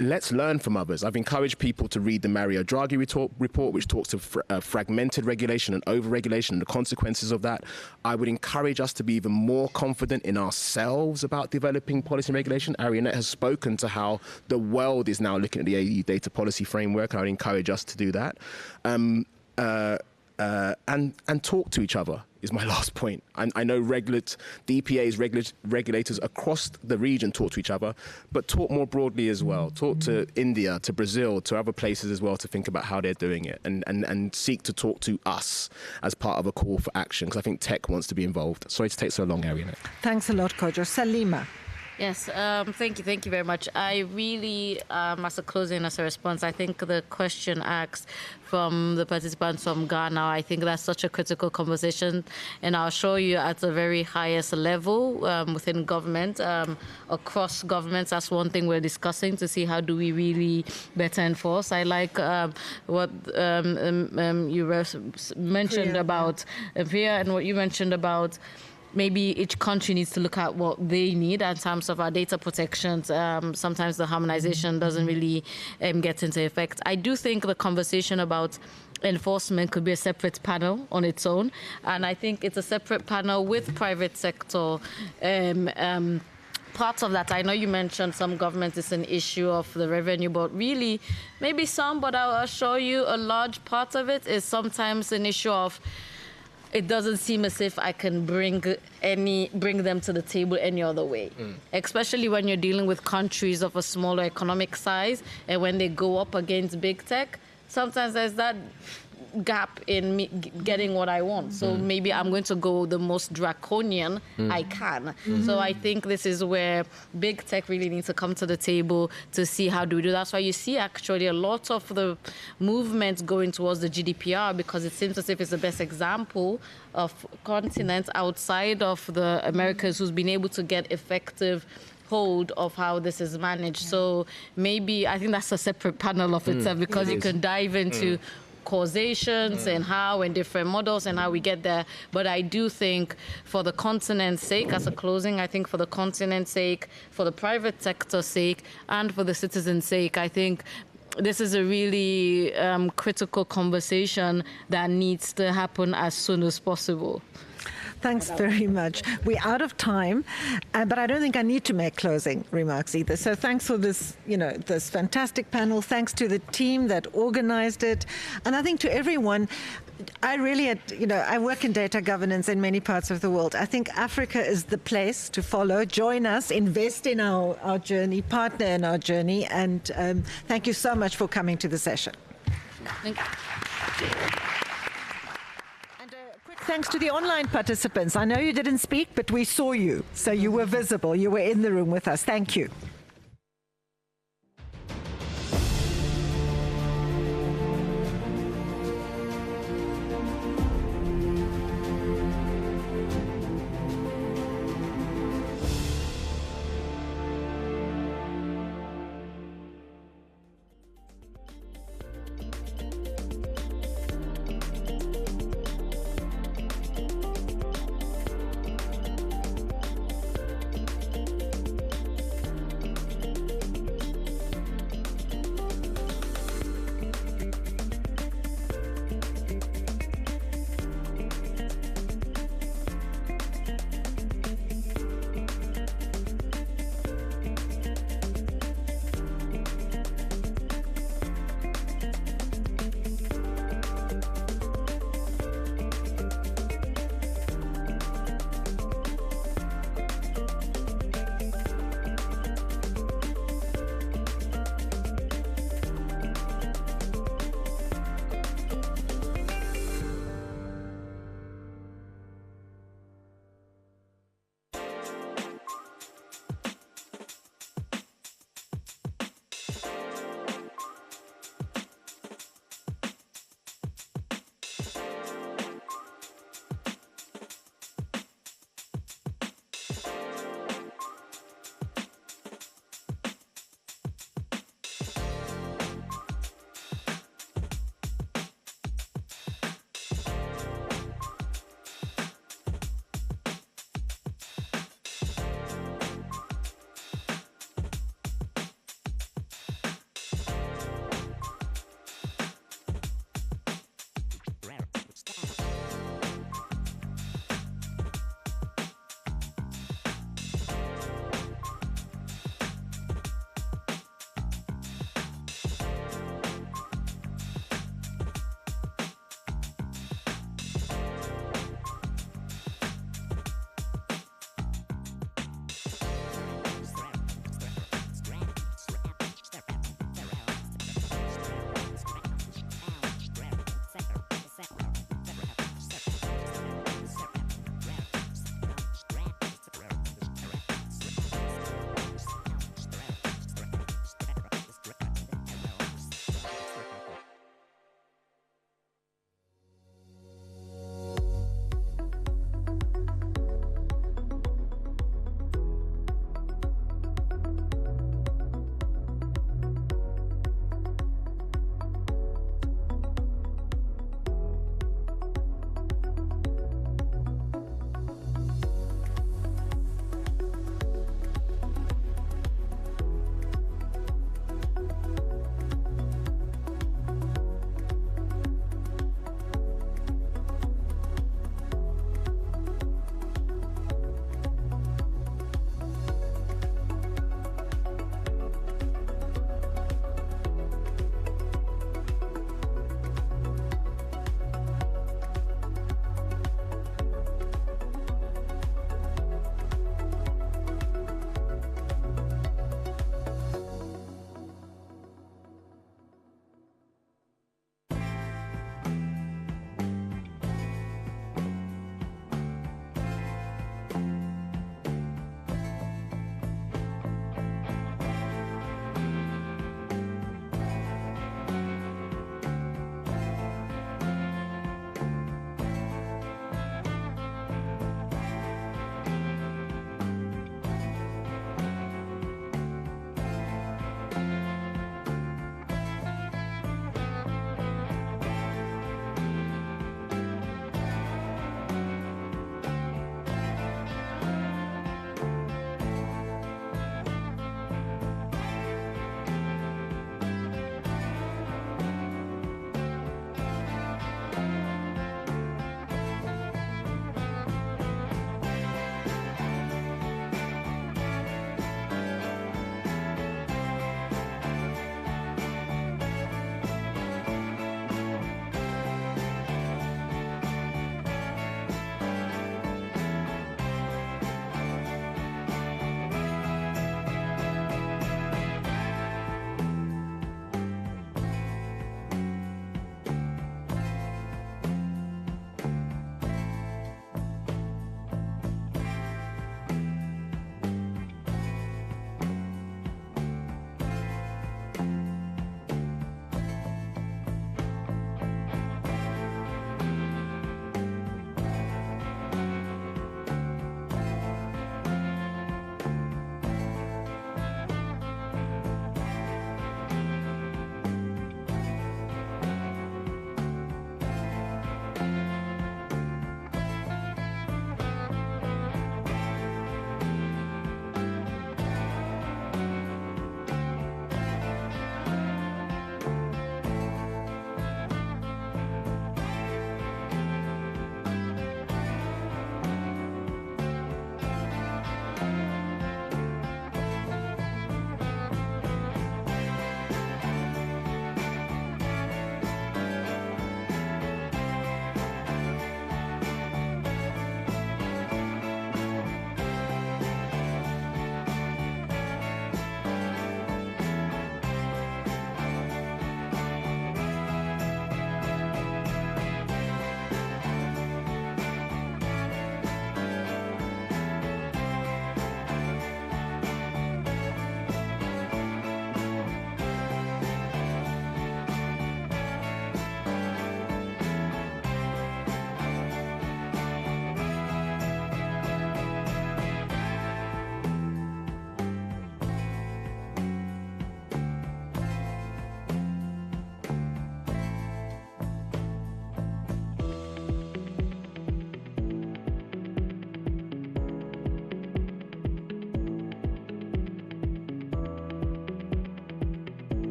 Let's learn from others. I've encouraged people to read the Mario Draghi report, which talks of fragmented regulation and over-regulation and the consequences of that. I would encourage us to be even more confident in ourselves about developing policy and regulation. Arianette has spoken to how the world is now looking at the AU data policy framework, and I would encourage us to do that. And and talk to each other is my last point. I know DPA's regulators across the region talk to each other, but talk more broadly as well. Talk to India, to Brazil, to other places as well to think about how they're doing it, and seek to talk to us as part of a call for action, because I think tech wants to be involved. Sorry to take so long, Ariana. Thanks a lot, Kojo. Salima. Yes, thank you very much. I really, as a response, I think the question asked from the participants from Ghana, I think that's such a critical conversation, and I'll show you at the very highest level within government, across governments. That's one thing we're discussing to see how do we really better enforce. I like what you mentioned about Priya and what you mentioned about maybe each country needs to look at what they need in terms of our data protections. Sometimes the harmonization doesn't really get into effect. I do think the conversation about enforcement could be a separate panel on its own. And I think it's a separate panel with private sector parts of that. I know you mentioned some governments, it's an issue of the revenue, but really, maybe some, but I'll assure you a large part of it is sometimes an issue of it doesn't seem as if I can bring them to the table any other way, especially when you're dealing with countries of a smaller economic size, and when they go up against big tech, sometimes there's that gap in me getting what I want. So maybe I'm going to go the most draconian I can. So I think this is where big tech really needs to come to the table to see how do we do that. That's why you see actually a lot of the movement going towards the GDPR, because it seems as if it's the best example of continents outside of the Americas who's been able to get effective hold of how this is managed. So maybe I think that's a separate panel of itself, because you can dive into causations and how and different models and how we get there. But I do think for the continent's sake, as a closing, I think for the continent's sake, for the private sector's sake, and for the citizens' sake, I think this is a really critical conversation that needs to happen as soon as possible. Thanks very much. We're out of time, but I don't think I need to make closing remarks either. So thanks for this, this fantastic panel. Thanks to the team that organized it. And I think to everyone, I really, I work in data governance in many parts of the world. I think Africa is the place to follow. Join us, invest in our journey, partner in our journey. And thank you so much for coming to the session. Thank you. Thanks to the online participants. I know you didn't speak, but we saw you. So you were visible. You were in the room with us. Thank you.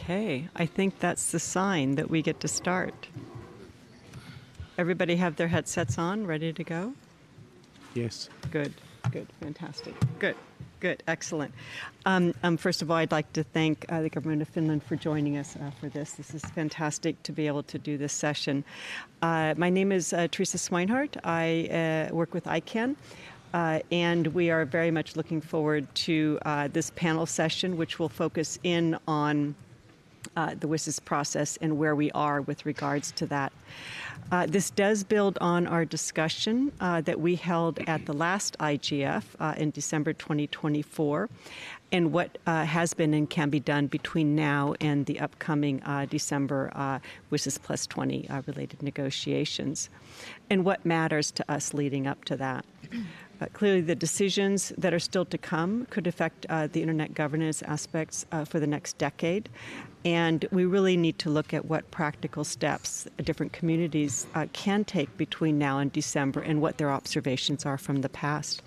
Okay, I think that's the sign that we get to start. Everybody have their headsets on, ready to go? Yes. Good, fantastic. Good, excellent. First of all, I'd like to thank the Government of Finland for joining us for this. This is fantastic to be able to do this session. My name is Teresa Swinehart. I work with ICANN. And we are very much looking forward to this panel session, which will focus in on the WSIS process and where we are with regards to that. This does build on our discussion that we held at the last IGF in December 2024, and what has been and can be done between now and the upcoming December WSIS Plus 20 related negotiations, and what matters to us leading up to that. Clearly, the decisions that are still to come could affect the internet governance aspects for the next decade. And we really need to look at what practical steps different communities can take between now and December and what their observations are from the past.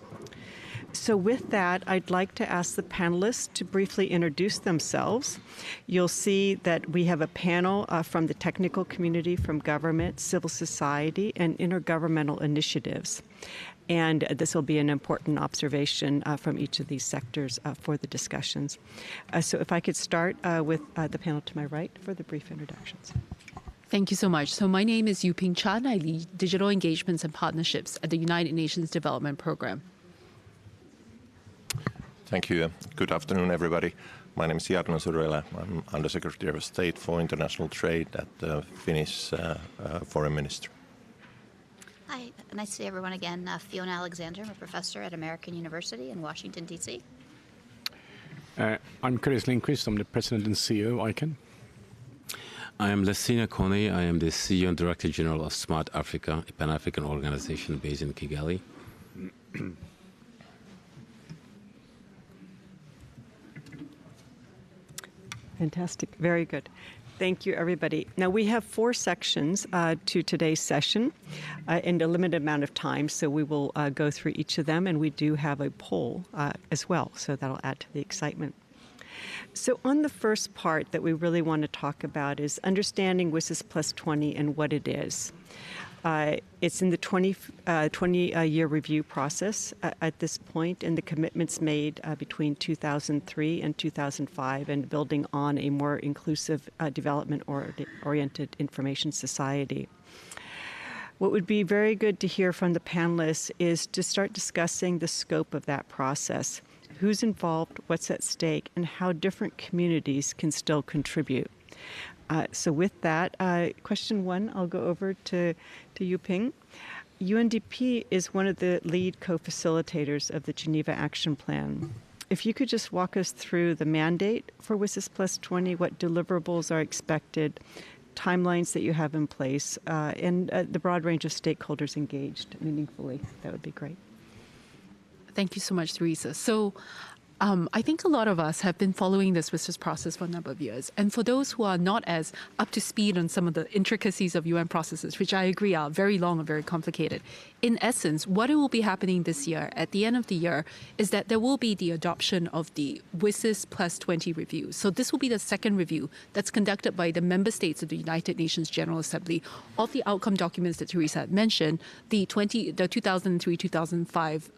So with that, I'd like to ask the panelists to briefly introduce themselves. You'll see that we have a panel from the technical community, from government, civil society, and intergovernmental initiatives. And this will be an important observation from each of these sectors for the discussions. So if I could start with the panel to my right for the brief introductions. Thank you so much. So my name is Yuping Chan. I lead digital engagements and partnerships at the United Nations Development Program. Thank you. Good afternoon, everybody. My name is Jarno Surela. I'm Undersecretary of State for International Trade at the Finnish Foreign Ministry. Hi, nice to see everyone again. Fiona Alexander. I'm a professor at American University in Washington, D.C. I'm Chris Lindquist. I'm the President and CEO of ICANN. I am Lessina Kone. I am the CEO and Director General of Smart Africa, a Pan-African organization based in Kigali. Fantastic. Very good. Thank you, everybody. Now, we have 4 sections to today's session in a limited amount of time, so we will go through each of them, and we do have a poll as well, so that'll add to the excitement. So on the first part that we really want to talk about is understanding WSIS Plus 20 and what it is. It's in the 20-year review process at this point, and the commitments made between 2003 and 2005, and building on a more inclusive development-oriented information society. What would be very good to hear from the panelists is to start discussing the scope of that process. Who's involved, what's at stake, and how different communities can still contribute. So with that, question 1, I'll go over to Yuping. UNDP is one of the lead co-facilitators of the Geneva Action Plan. If you could just walk us through the mandate for WSIS Plus 20, what deliverables are expected, timelines that you have in place, and the broad range of stakeholders engaged meaningfully, that would be great. Thank you so much, Teresa. So I think a lot of us have been following this WSIS process for a number of years. And for those who are not as up to speed on some of the intricacies of UN processes, which I agree are very long and very complicated, in essence, what will be happening this year, at the end of the year, is that there will be the adoption of the WSIS Plus 20 review. So this will be the second review that's conducted by the member states of the United Nations General Assembly of the outcome documents that Teresa had mentioned, the 2003-2005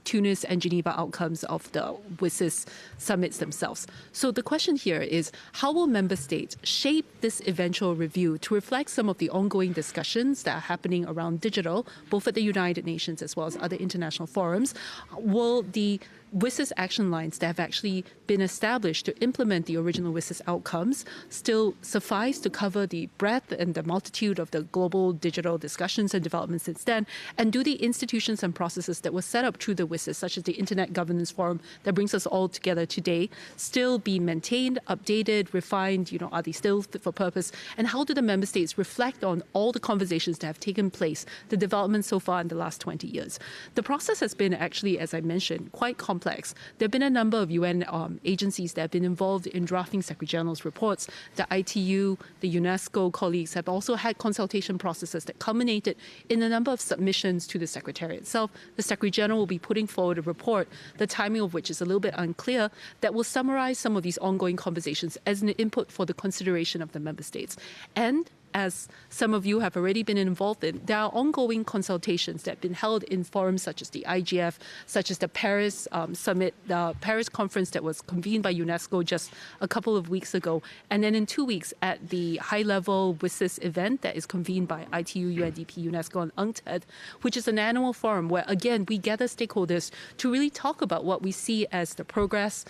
Tunis and Geneva outcomes of the WSIS summits themselves. So the question here is, how will member states shape this eventual review to reflect some of the ongoing discussions that are happening around digital, both at the United Nations as well as other international forums? Will the WSIS action lines that have actually been established to implement the original WSIS outcomes still suffice to cover the breadth and the multitude of the global digital discussions and developments since then? And do the institutions and processes that were set up through the WSIS, such as the Internet Governance Forum that brings us all together today, still be maintained, updated, refined? Are they still fit for purpose? And how do the member states reflect on all the conversations that have taken place, the developments so far in the last 20 years? The process has been actually, as I mentioned, quite complex complex. There have been a number of UN agencies that have been involved in drafting Secretary General's reports. The ITU, the UNESCO colleagues have also had consultation processes that culminated in a number of submissions to the Secretariat itself. The Secretary General will be putting forward a report, the timing of which is a little bit unclear, that will summarize some of these ongoing conversations as an input for the consideration of the member states. And as some of you have already been involved in, there are ongoing consultations that have been held in forums such as the IGF, such as the Paris Summit, the Paris conference that was convened by UNESCO just a couple of weeks ago, and then in 2 weeks at the high-level WSIS event that is convened by ITU, UNDP, UNESCO, and UNCTAD, which is an annual forum where, again, we gather stakeholders to really talk about what we see as the progress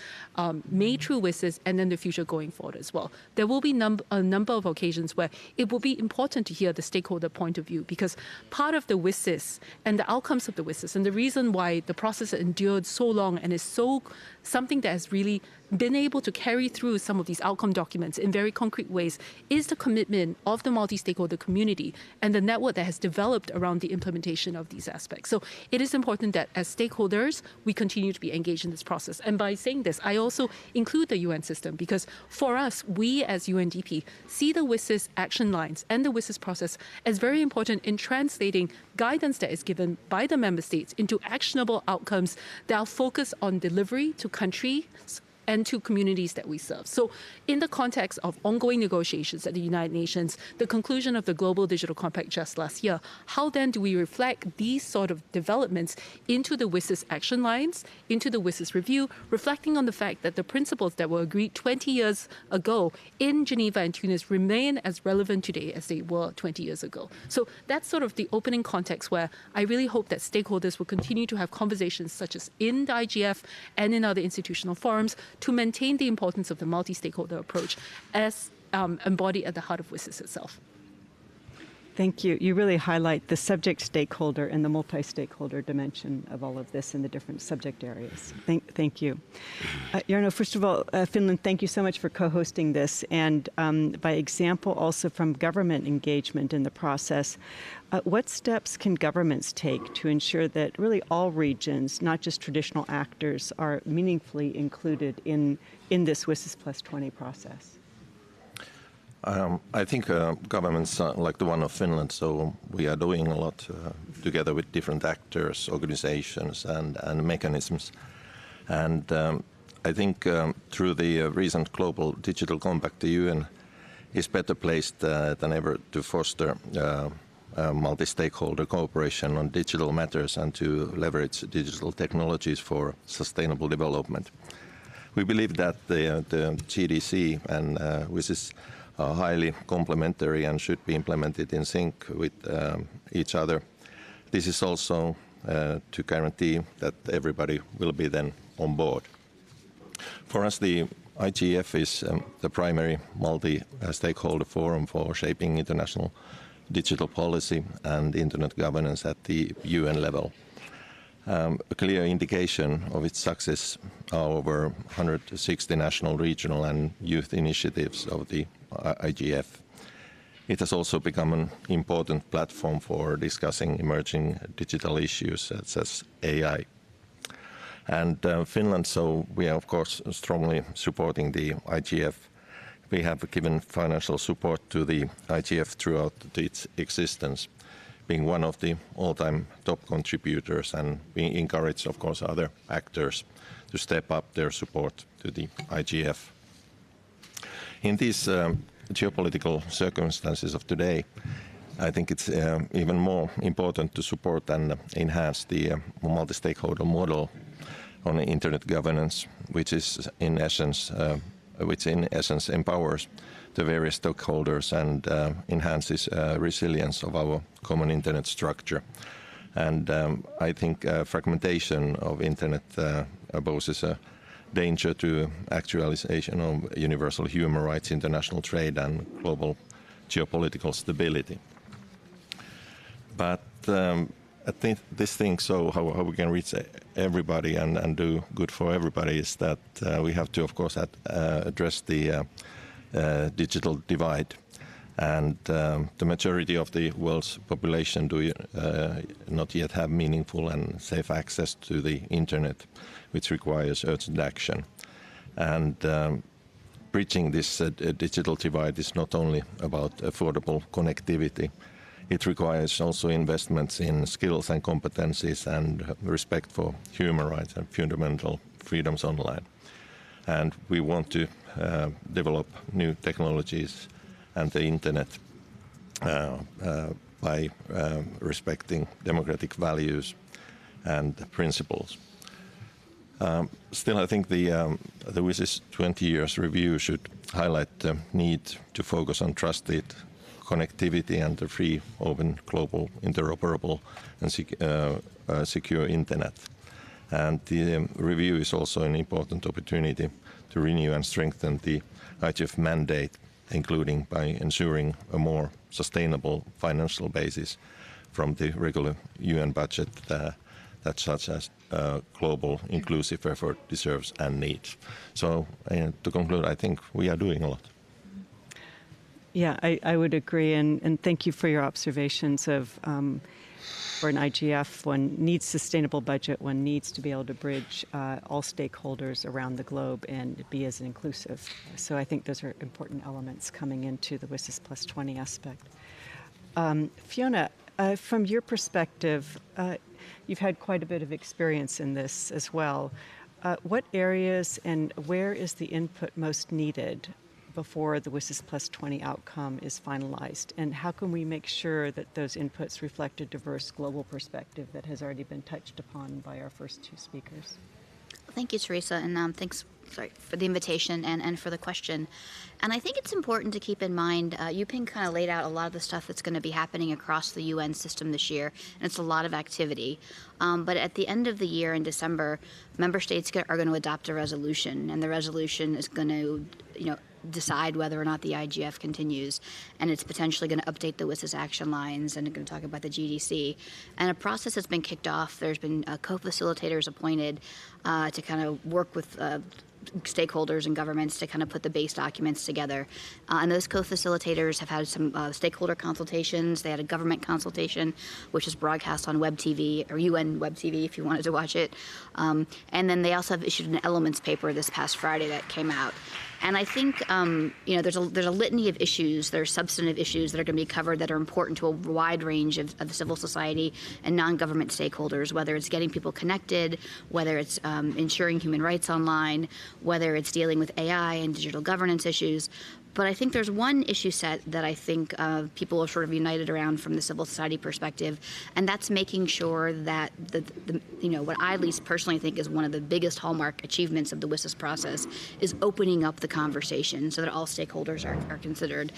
made through WSIS and then the future going forward as well. There will be a number of occasions where it will be important to hear the stakeholder point of view, because part of the WSIS and the outcomes of the WSIS and the reason why the process endured so long and is so something that has really been able to carry through some of these outcome documents in very concrete ways is the commitment of the multi-stakeholder community and the network that has developed around the implementation of these aspects. So it is important that as stakeholders, we continue to be engaged in this process. And by saying this, I also include the UN system, because for us, we as UNDP see the WSIS action lines and the WSIS process as very important in translating guidance that is given by the member states into actionable outcomes that are focused on delivery to countries and to communities that we serve. So in the context of ongoing negotiations at the United Nations, the conclusion of the Global Digital Compact just last year, how then do we reflect these sort of developments into the WSIS action lines, into the WSIS review, reflecting on the fact that the principles that were agreed 20 years ago in Geneva and Tunis remain as relevant today as they were 20 years ago. So that's sort of the opening context where I really hope that stakeholders will continue to have conversations such as in the IGF and in other institutional forums to maintain the importance of the multi-stakeholder approach as embodied at the heart of WSIS itself. Thank you. You really highlight the subject stakeholder and the multi-stakeholder dimension of all of this in the different subject areas. Thank you. Jarno, first of all, Finland, thank you so much for co-hosting this, and by example also from government engagement in the process. What steps can governments take to ensure that really all regions, not just traditional actors, are meaningfully included in this WSIS Plus 20 process? I think governments like the one of Finland, so we are doing a lot together with different actors, organizations and mechanisms. And I think through the recent Global Digital Compact, the UN is better placed than ever to foster multi-stakeholder cooperation on digital matters and to leverage digital technologies for sustainable development. We believe that the GDC and WSIS are highly complementary and should be implemented in sync with each other. This is also to guarantee that everybody will be then on board. For us, the IGF is the primary multi-stakeholder forum for shaping international digital policy and internet governance at the UN level. A clear indication of its success are over 160 national, regional and youth initiatives of the IGF. It has also become an important platform for discussing emerging digital issues such as AI. And Finland, so we are of course strongly supporting the IGF. We have given financial support to the IGF throughout its existence, being one of the all-time top contributors, and we encourage, of course, other actors to step up their support to the IGF. In these geopolitical circumstances of today, I think it's even more important to support and enhance the multi-stakeholder model on internet governance, which in essence empowers the various stakeholders and enhances resilience of our common internet structure. And I think fragmentation of internet poses a danger to actualization of universal human rights, international trade and global geopolitical stability. But I think this thing, so how we can reach everybody and do good for everybody, is that we have to, of course, address the digital divide. And the majority of the world's population do not yet have meaningful and safe access to the internet, which requires urgent action. And bridging this digital divide is not only about affordable connectivity. It requires also investments in skills and competencies and respect for human rights and fundamental freedoms online. And we want to develop new technologies and the internet by respecting democratic values and principles. Still, I think the WSIS 20 years review should highlight the need to focus on trusted connectivity and the free, open, global, interoperable, and secure internet. And the review is also an important opportunity to renew and strengthen the IGF mandate, including by ensuring a more sustainable financial basis from the regular UN budget that such as global inclusive effort deserves and needs. So to conclude, I think we are doing a lot. Yeah, I would agree, and thank you for your observations of for an IGF, one needs sustainable budget, one needs to be able to bridge all stakeholders around the globe and be as inclusive. So I think those are important elements coming into the WSIS Plus 20 aspect. Fiona, from your perspective, you've had quite a bit of experience in this as well. What areas and where is the input most needed before the WSIS Plus 20 outcome is finalized? And how can we make sure that those inputs reflect a diverse global perspective that has already been touched upon by our first two speakers? Thank you, Teresa, and thanks for the invitation and for the question. And I think it's important to keep in mind, Yuping kind of laid out a lot of the stuff that's going to be happening across the UN system this year, and it's a lot of activity. But at the end of the year in December, member states are going to adopt a resolution, and the resolution is going to, decide whether or not the IGF continues, and it's potentially going to update the WSIS action lines, and it's going to talk about the GDC. And a process has been kicked off. There's been co-facilitators appointed to kind of work with stakeholders and governments to kind of put the base documents together. And those co-facilitators have had some stakeholder consultations. They had a government consultation, which is broadcast on Web TV, or UN Web TV if you wanted to watch it. And then they also have issued an elements paper this past Friday that came out. And I think, there's a litany of issues, there's substantive issues that are going to be covered that are important to a wide range of civil society and non-government stakeholders, whether it's getting people connected, whether it's ensuring human rights online, whether it's dealing with AI and digital governance issues. But I think there's one issue set that I think people are sort of united around from the civil society perspective, and that's making sure that what I at least personally think is one of the biggest hallmark achievements of the WSIS process is opening up the conversation so that all stakeholders are considered.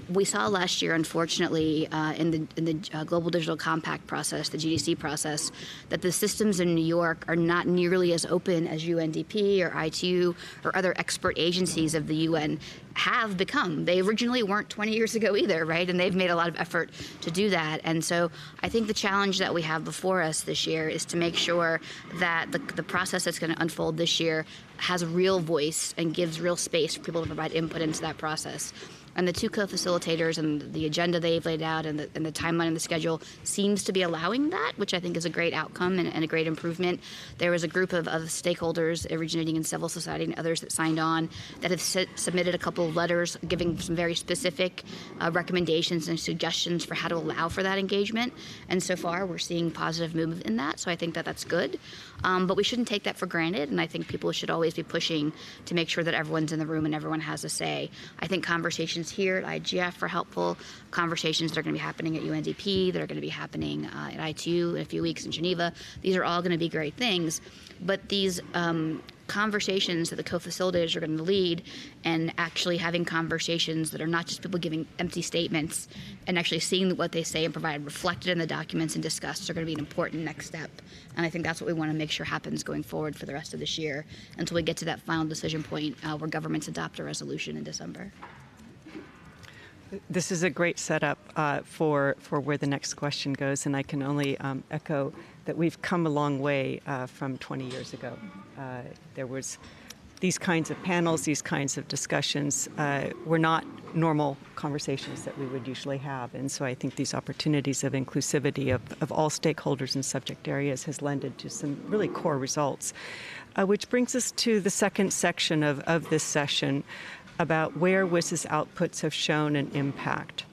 We saw last year, unfortunately, in the Global Digital Compact process, the GDC process, that the systems in New York are not nearly as open as UNDP or ITU or other expert agencies of the UN have become. They originally weren't 20 years ago either, right? And they've made a lot of effort to do that. And so I think the challenge that we have before us this year is to make sure that the process that's going to unfold this year has a real voice and gives real space for people to provide input into that process. And the two co-facilitators and the agenda they've laid out and the timeline and the schedule seems to be allowing that, which I think is a great outcome and a great improvement. There was a group of stakeholders originating in civil society and others that signed on that have submitted a couple of letters giving some very specific recommendations and suggestions for how to allow for that engagement. And so far, we're seeing positive movement in that, so I think that that's good. But we shouldn't take that for granted, and I think people should always be pushing to make sure that everyone's in the room and everyone has a say. I think conversations here at IGF are helpful. Conversations that are going to be happening at UNDP, that are going to be happening at ITU in a few weeks in Geneva. These are all going to be great things. But these conversations that the co-facilitators are going to lead, and actually having conversations that are not just people giving empty statements and actually seeing what they say and provide reflected in the documents and discussed are going to be an important next step. And I think that's what we want to make sure happens going forward for the rest of this year until we get to that final decision point where governments adopt a resolution in December. This is a great setup for where the next question goes, and I can only echo that we've come a long way from 20 years ago. There was these kinds of panels, these kinds of discussions were not normal conversations that we would usually have. And so I think these opportunities of inclusivity of all stakeholders in subject areas has lended to some really core results. Which brings us to the second section of this session about where WSIS outputs have shown an impact.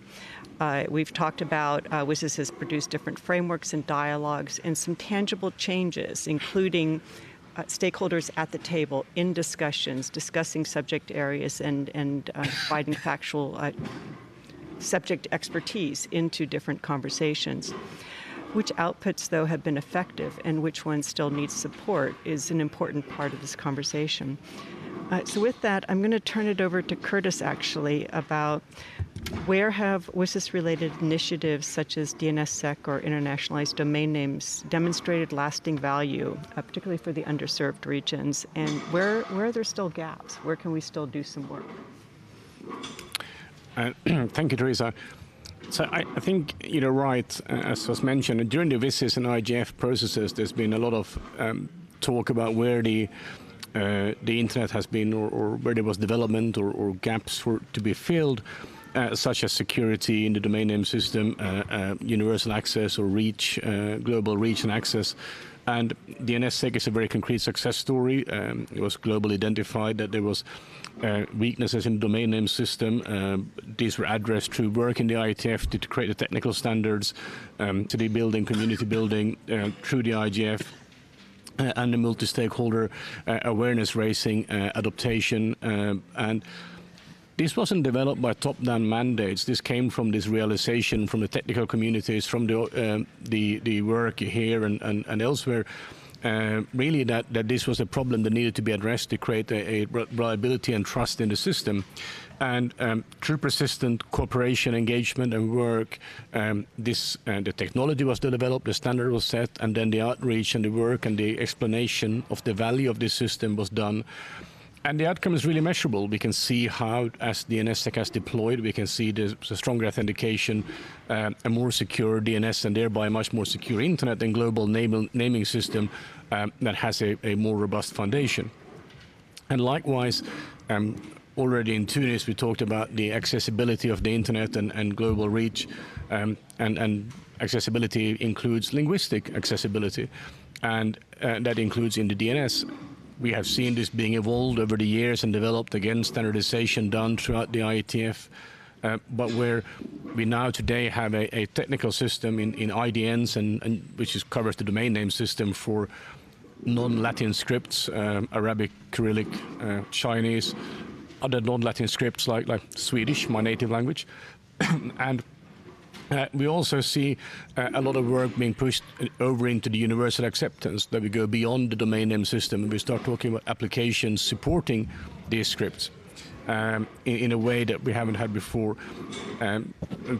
We've talked about WSIS has produced different frameworks and dialogues and some tangible changes, including stakeholders at the table in discussions, discussing subject areas and providing factual subject expertise into different conversations. Which outputs, though, have been effective and which ones still need support is an important part of this conversation. So with that, I'm going to turn it over to Curtis, actually, about where have WSIS-related initiatives such as DNSSEC or internationalized domain names demonstrated lasting value, particularly for the underserved regions, and where are there still gaps? Where can we still do some work? Thank you, Teresa. So I think you're right, as was mentioned, during the WSIS and IGF processes, there's been a lot of talk about where the internet has been or where there was development or gaps to be filled, such as security in the domain name system, universal access or reach, global reach and access. And DNSSEC is a very concrete success story. It was globally identified that there was weaknesses in the domain name system. These were addressed through work in the IETF to create the technical standards, city building, community building, through the IGF. And the multi-stakeholder awareness raising, adaptation, and this wasn't developed by top-down mandates. This came from this realization from the technical communities, from the work here and elsewhere. Really, that this was a problem that needed to be addressed to create a reliability and trust in the system. And through persistent cooperation, engagement, and work, the technology was developed, the standard was set, and then the outreach and the work and the explanation of the value of this system was done. And the outcome is really measurable. We can see how, as DNSSEC has deployed, we can see the stronger authentication, a more secure DNS, and thereby a much more secure internet and global naming system that has a more robust foundation. And likewise, already in Tunis, we talked about the accessibility of the internet and global reach, and accessibility includes linguistic accessibility, and that includes in the DNS. We have seen this being evolved over the years and developed, again, standardization done throughout the IETF, but where we now today have a technical system in IDNs, and which covers the domain name system for non-Latin scripts, Arabic, Cyrillic, Chinese, other non-Latin scripts like Swedish, my native language. And we also see a lot of work being pushed over into the universal acceptance, that we go beyond the domain name system and we start talking about applications supporting these scripts in a way that we haven't had before.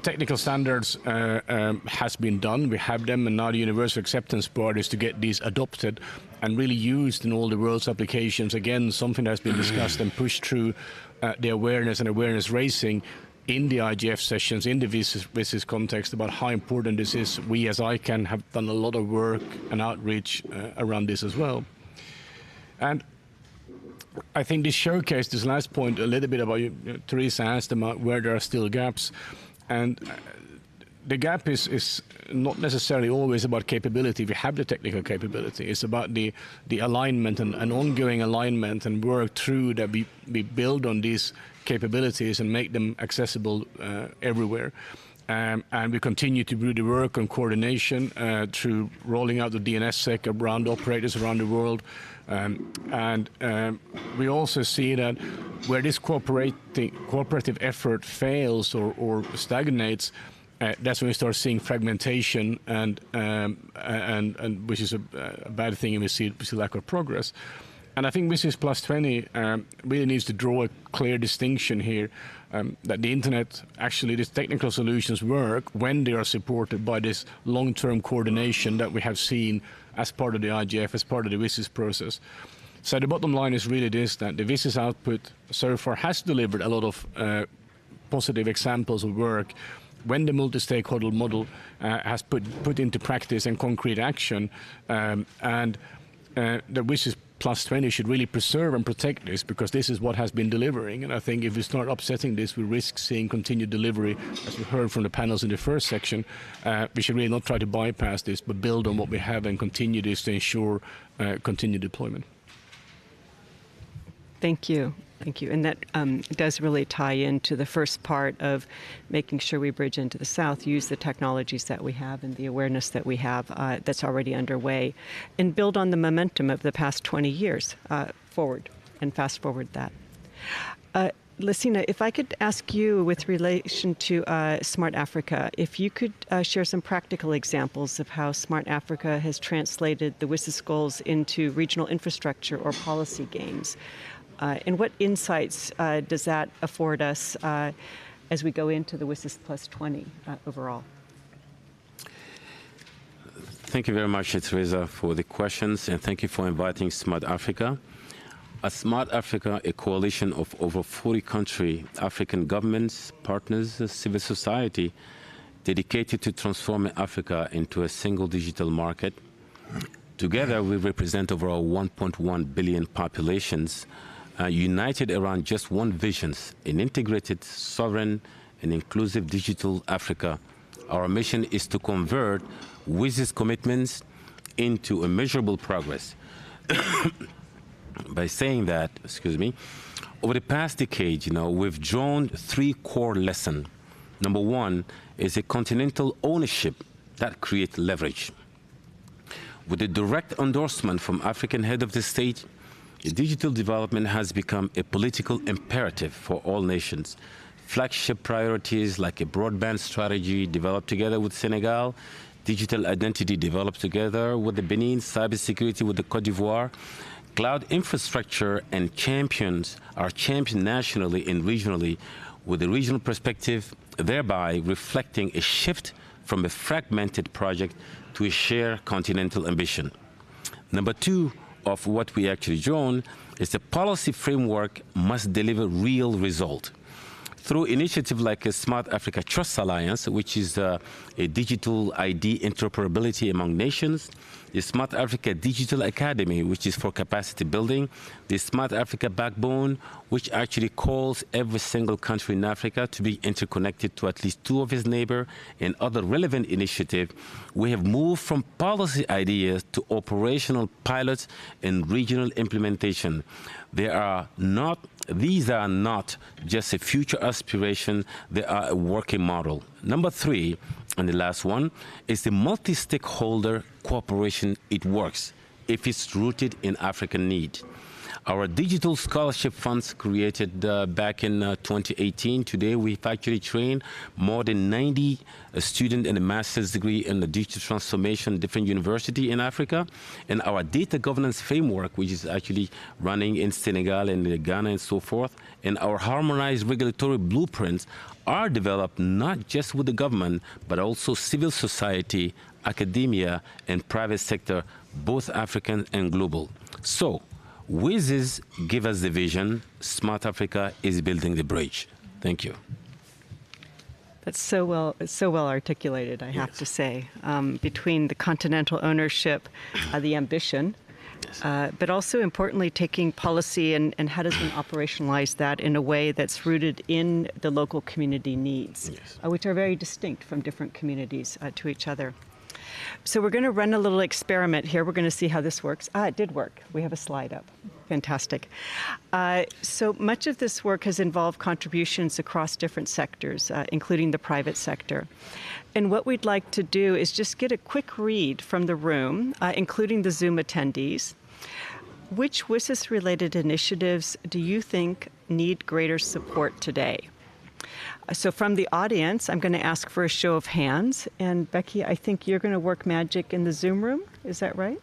Technical standards has been done, we have them, and now the universal acceptance part is to get these adopted and really used in all the world's applications. Again, something that's been discussed and pushed through the awareness and awareness raising in the IGF sessions, in the WSIS context, about how important this is. We as ICANN have done a lot of work and outreach around this as well. And I think this showcased this last point a little bit about, Teresa asked about where there are still gaps. And the gap is not necessarily always about capability. We have the technical capability. It's about the alignment and ongoing alignment and work through that we build on these capabilities and make them accessible everywhere. And we continue to do the work on coordination through rolling out the DNSSEC around operators around the world. And we also see that where this cooperative effort fails or stagnates, that's when we start seeing fragmentation, and which is a bad thing, and we see lack of progress. And I think WSIS Plus 20 really needs to draw a clear distinction here, that the internet, actually these technical solutions work when they are supported by this long-term coordination that we have seen as part of the IGF, as part of the WSIS process. So the bottom line is really this, that the WSIS output so far has delivered a lot of positive examples of work when the multi-stakeholder model has put into practice and concrete action, and the WSIS plus 20 should really preserve and protect this, because this is what has been delivering. And I think if we start upsetting this, we risk seeing continued delivery, as we heard from the panels in the first section. We should really not try to bypass this, but build on what we have and continue this to ensure continued deployment. Thank you. Thank you. And that does really tie into the first part of making sure we bridge into the South, use the technologies that we have and the awareness that we have that's already underway, and build on the momentum of the past 20 years forward and fast forward that. Lacina, if I could ask you with relation to Smart Africa, if you could share some practical examples of how Smart Africa has translated the WSIS goals into regional infrastructure or policy gains. And what insights does that afford us as we go into the WSIS Plus 20 overall? Thank you very much, Teresa, for the questions, and thank you for inviting Smart Africa. At Smart Africa, a coalition of over 40 African governments, partners, civil society, dedicated to transforming Africa into a single digital market. Together, we represent over 1.1 billion populations, united around just one vision: an integrated, sovereign, and inclusive digital Africa. Our mission is to convert WSIS commitments into a measurable progress. By saying that, over the past decade, we've drawn 3 core lessons. Number 1 is a continental ownership that creates leverage. With the direct endorsement from African head of the state, digital development has become a political imperative for all nations. Flagship priorities like a broadband strategy developed together with Senegal, digital identity developed together with the Benin, cybersecurity with the Côte d'Ivoire, cloud infrastructure and are championed nationally and regionally with a regional perspective, thereby reflecting a shift from a fragmented project to a shared continental ambition. Number 2, of what we actually drawn is the policy framework must deliver real result. Through initiatives like a Smart Africa Trust Alliance, which is a digital ID interoperability among nations, the Smart Africa Digital Academy, which is for capacity building, the Smart Africa Backbone, which actually calls every single country in Africa to be interconnected to at least 2 of its neighbors, and other relevant initiatives, we have moved from policy ideas to operational pilots and regional implementation. These are not just a future aspiration, they are a working model. Number 3, and the last one, is the multi-stakeholder cooperation. It works if it's rooted in African need. Our digital scholarship funds created back in 2018. Today, we've actually trained more than 90 students in a master's degree in the digital transformation, different universities in Africa. And our data governance framework, which is actually running in Senegal and Ghana and so forth, and our harmonized regulatory blueprints are developed not just with the government, but also civil society, academia, and private sector, both African and global. So, WSIS give us the vision. Smart Africa is building the bridge. Thank you. That's so well articulated, I have to say, between the continental ownership, the ambition, but also importantly taking policy and how does one operationalize that in a way that's rooted in the local community needs, which are very distinct from different communities to each other. So we're going to run a little experiment here. We're going to see how this works. It did work. We have a slide up. Fantastic. So much of this work has involved contributions across different sectors, including the private sector. And what we'd like to do is just get a quick read from the room, including the Zoom attendees. Which WSIS-related initiatives do you think need greater support today? So from the audience, I'm going to ask for a show of hands. And Becky, I think you're going to work magic in the Zoom room. Is that right?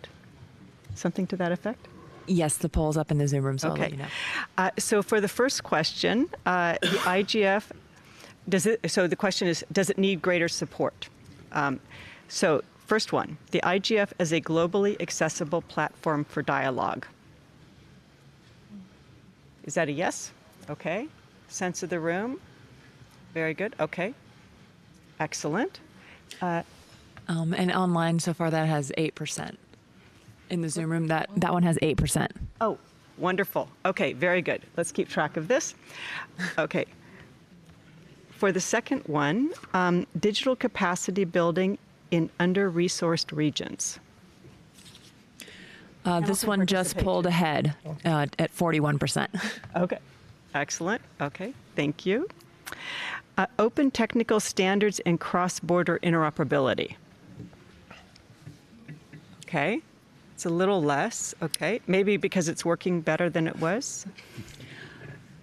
Something to that effect? Yes, the poll's up in the Zoom room, so I'll let you know. So for the first question, the IGF, so the question is, does it need greater support? So first one, the IGF as a globally accessible platform for dialogue. Is that a yes? Okay. Sense of the room? Very good. Okay. Excellent. And online so far that has 8%. in the Zoom room, that one has 8%. Oh, wonderful. Okay, very good. Let's keep track of this. Okay. For the second one, digital capacity building in under-resourced regions. This one just pulled ahead at 41%. Okay, excellent. Okay, thank you. Open technical standards and cross-border interoperability. Okay, it's a little less. Okay, maybe because it's working better than it was.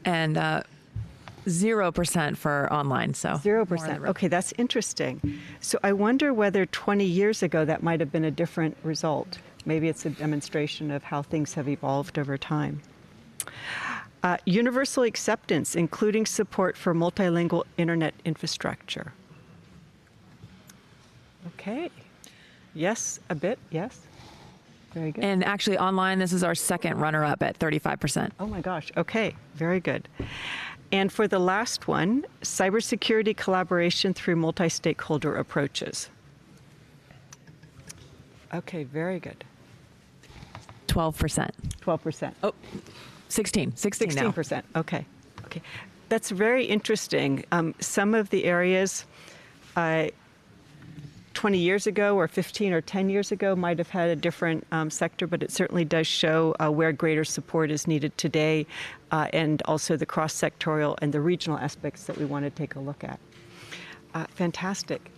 And 0% for online. So 0%. Okay, that's interesting. So I wonder whether 20 years ago that might have been a different result. Maybe it's a demonstration of how things have evolved over time. Universal acceptance, including support for multilingual internet infrastructure. Okay. Yes, a bit, yes. Very good. And actually online, this is our second runner-up at 35%. Oh my gosh, okay, very good. And for the last one, cybersecurity collaboration through multi-stakeholder approaches. Okay, very good. 12%. 12%. Oh, 16 now. 16%. Okay. Okay. That's very interesting. Some of the areas 20 years ago or 15 or 10 years ago might have had a different sector, but it certainly does show where greater support is needed today, and also the cross-sectorial and the regional aspects that we want to take a look at. Fantastic.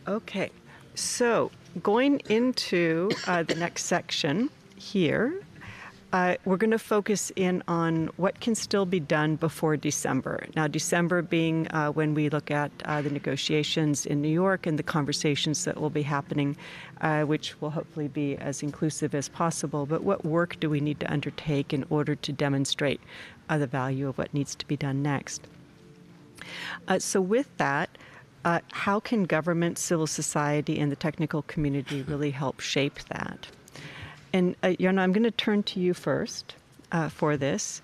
Okay. So going into the next section here, we're going to focus in on what can still be done before December. Now, December being when we look at the negotiations in New York and the conversations that will be happening, which will hopefully be as inclusive as possible. But what work do we need to undertake in order to demonstrate the value of what needs to be done next? So with that, how can government, civil society, and the technical community really help shape that? And Jonna, I'm going to turn to you first for this.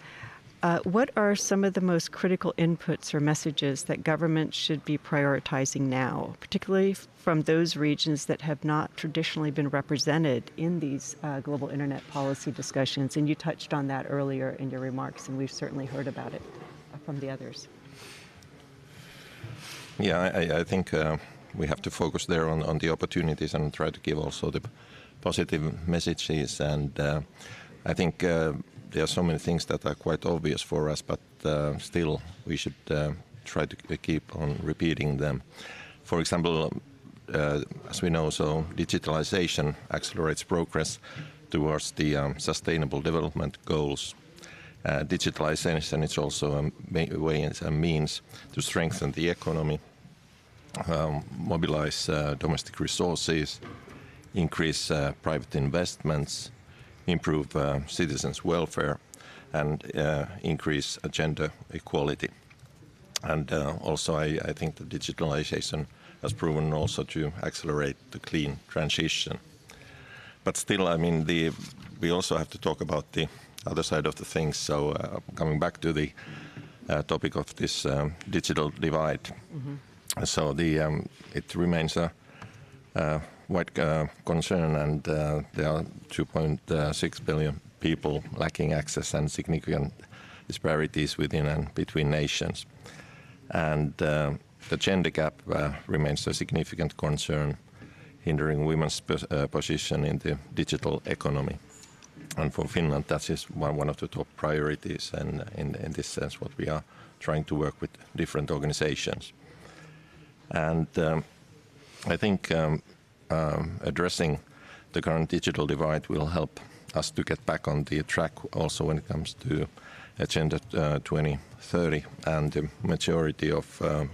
What are some of the most critical inputs or messages that government should be prioritizing now, particularly from those regions that have not traditionally been represented in these global internet policy discussions? And you touched on that earlier in your remarks, and we've certainly heard about it from the others. Yeah, I think we have to focus there on the opportunities and try to give also the positive messages. And I think there are so many things that are quite obvious for us, but still we should try to keep on repeating them. For example, as we know, so digitalization accelerates progress towards the sustainable development goals. Digitalization is also a way and a means to strengthen the economy, mobilize domestic resources, increase private investments, improve citizens' welfare, and increase gender equality. And also I think that digitalization has proven also to accelerate the clean transition. But still, I mean, we also have to talk about the other side of the things. So coming back to the topic of this digital divide. Mm-hmm. So it remains a wide concern, and there are 2.6 billion people lacking access and significant disparities within and between nations. And the gender gap remains a significant concern, hindering women's position in the digital economy. And for Finland, that is one of the top priorities, and in this sense, what we are trying to work with different organizations. And I think addressing the current digital divide will help us to get back on the track also when it comes to Agenda 2030 and the majority of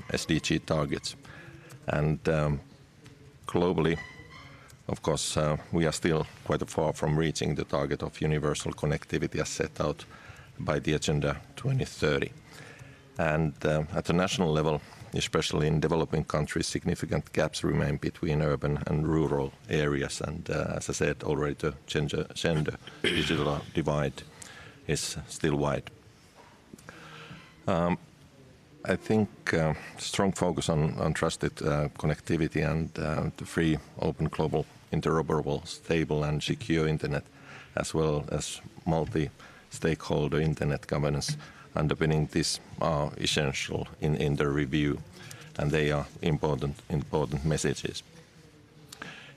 SDG targets. And globally, of course, we are still quite far from reaching the target of universal connectivity as set out by the Agenda 2030. And at the national level, especially in developing countries, significant gaps remain between urban and rural areas. And as I said already, the gender digital divide is still wide. I think strong focus on trusted connectivity and the free, open global interoperable, stable and secure internet, as well as multi-stakeholder internet governance underpinning this are essential in the review, and they are important messages.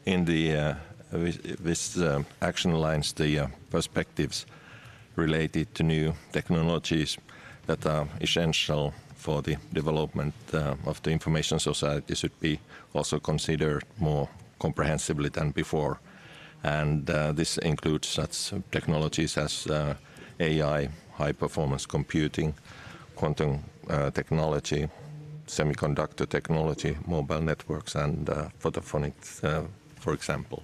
In the this action lines, the perspectives related to new technologies that are essential for the development of the information society should be also considered more comprehensively than before. And this includes such technologies as AI, high-performance computing, quantum technology, semiconductor technology, mobile networks, and photophonics, for example.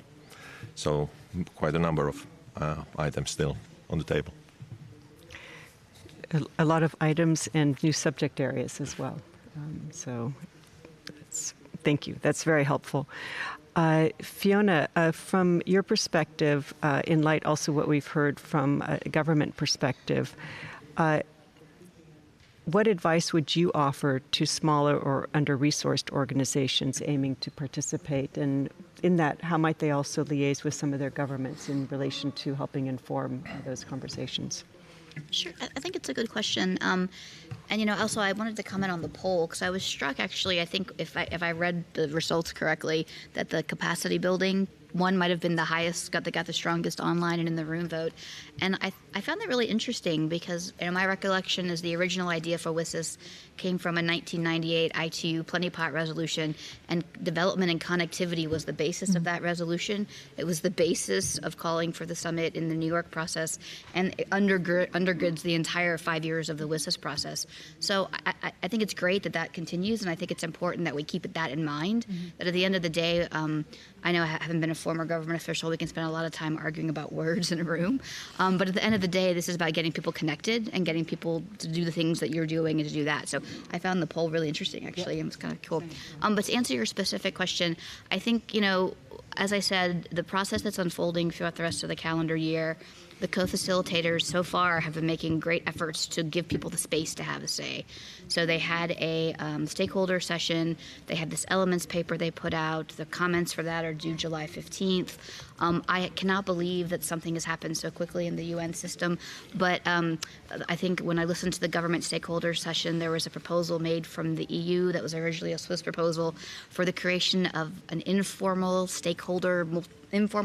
So quite a number of items still on the table. A lot of items and new subject areas as well. So thank you. That's very helpful. Fiona, from your perspective, in light also what we've heard from a government perspective, what advice would you offer to smaller or under-resourced organizations aiming to participate? And in that, how might they also liaise with some of their governments in relation to helping inform those conversations? Sure, I think it's a good question. And also I wanted to comment on the poll because I was struck actually. I think if I read the results correctly, that the capacity building one might have been the highest, got the strongest online and in the room vote. And I found that really interesting because my recollection is the original idea for WSIS came from a 1998 ITU Plenipot resolution, and development and connectivity was the basis of that resolution. It was the basis of calling for the summit in the New York process, and it undergirds the entire 5 years of the WSIS process. So I think it's great that continues, and I think it's important that we keep that in mind, that at the end of the day, I know I haven't been a former government official. We can spend a lot of time arguing about words in a room. But at the end of the day, this is about getting people connected and getting people to do the things that you're doing and to do that. So I found the poll really interesting, actually. It was kind of cool. But to answer your specific question, I think, as I said, the process that's unfolding throughout the rest of the calendar year, the co-facilitators so far have been making great efforts to give people the space to have a say. So they had a stakeholder session. They had this elements paper they put out. The comments for that are due July 15th. I cannot believe that something has happened so quickly in the UN system. But I think when I listened to the government stakeholder session, there was a proposal made from the EU that was originally a Swiss proposal for the creation of an informal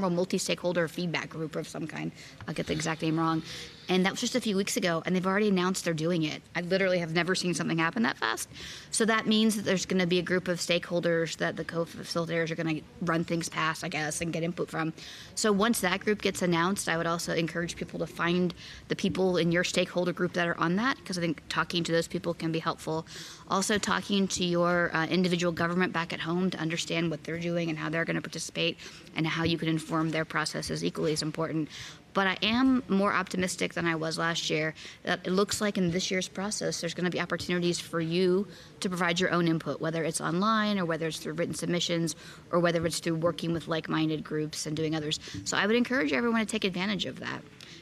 multi-stakeholder feedback group of some kind. I'll get the exact name wrong. And that was just a few weeks ago, and they've already announced they're doing it. I literally have never seen something happen that fast. So that means that there's going to be a group of stakeholders that the co-facilitators are going to run things past, I guess, and get input from. So once that group gets announced, I would also encourage people to find the people in your stakeholder group that are on that, because I think talking to those people can be helpful. Also talking to your individual government back at home to understand what they're doing and how they're going to participate and how you can inform their process is equally as important. But I am more optimistic than I was last year. That it looks like in this year's process, there's going to be opportunities for you to provide your own input, whether it's online or whether it's through written submissions or whether it's through working with like-minded groups and doing others. So I would encourage everyone to take advantage of that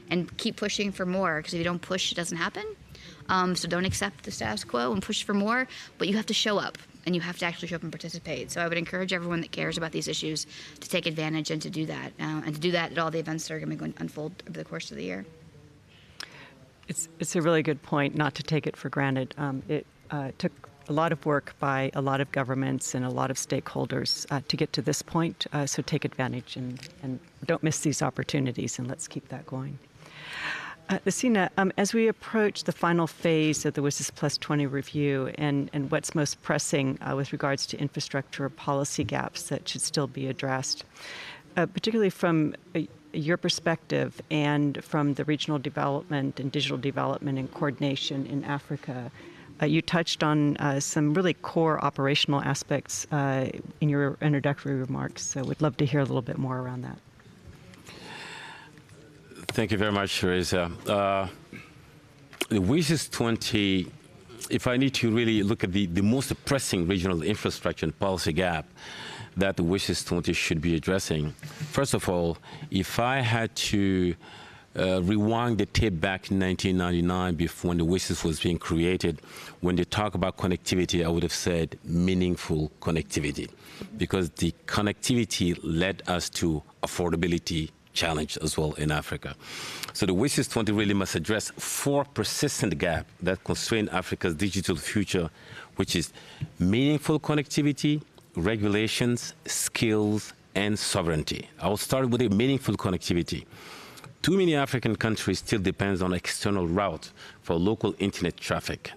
and keep pushing for more, because if you don't push, it doesn't happen. So don't accept the status quo and push for more, but you have to show up. And you have to actually show up and participate. So I would encourage everyone that cares about these issues to take advantage and to do that. And to do that at all the events that are going to unfold over the course of the year. It's a really good point not to take it for granted. It took a lot of work by a lot of governments and a lot of stakeholders to get to this point. So take advantage and don't miss these opportunities, and let's keep that going. Lucina, as we approach the final phase of the WSIS Plus 20 review and what's most pressing with regards to infrastructure policy gaps that should still be addressed, particularly from your perspective and from the regional development and digital development and coordination in Africa, you touched on some really core operational aspects in your introductory remarks. So we'd love to hear a little bit more around that. Thank you very much, Teresa. The WSIS 20, if I need to really look at the most pressing regional infrastructure and policy gap that the WSIS 20 should be addressing, first of all, if I had to rewind the tape back in 1999, before when the WSIS was being created, when they talk about connectivity, I would have said meaningful connectivity, because the connectivity led us to affordability challenge as well in Africa. So the WSIS 20 really must address 4 persistent gaps that constrain Africa's digital future, which is meaningful connectivity, regulations, skills, and sovereignty. I will start with the meaningful connectivity. Too many African countries still depend on external routes for local internet traffic.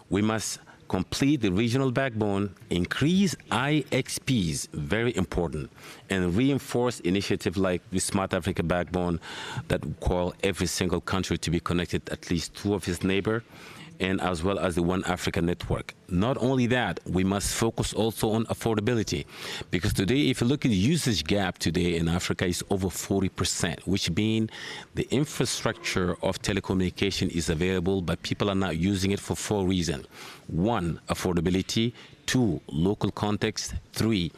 We must complete the regional backbone, increase IXPs, very important, and reinforce initiatives like the Smart Africa backbone that call every single country to be connected at least 2 of its neighbors, and as well as the One Africa network. Not only that, we must focus also on affordability, because today, if you look at the usage gap today in Africa, is over 40%, which means the infrastructure of telecommunication is available, but people are not using it for 4 reasons. 1, affordability. 2, local context. 3,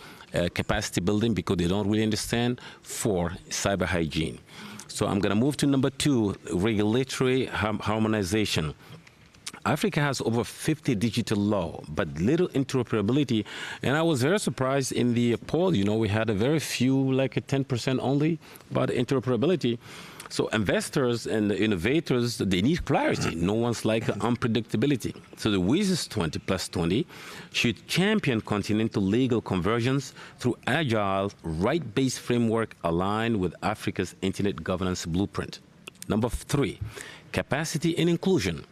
capacity building, because they don't really understand. 4, cyber hygiene. So I'm going to move to number 2, regulatory harmonization. Africa has over 50 digital law, but little interoperability. And I was very surprised in the poll, we had a very few, like a 10% only, about interoperability. So investors and innovators, they need clarity. No one's like unpredictability. So the WSIS 20+20 should champion continental legal convergence through agile, right-based framework aligned with Africa's internet governance blueprint. Number 3, capacity and inclusion.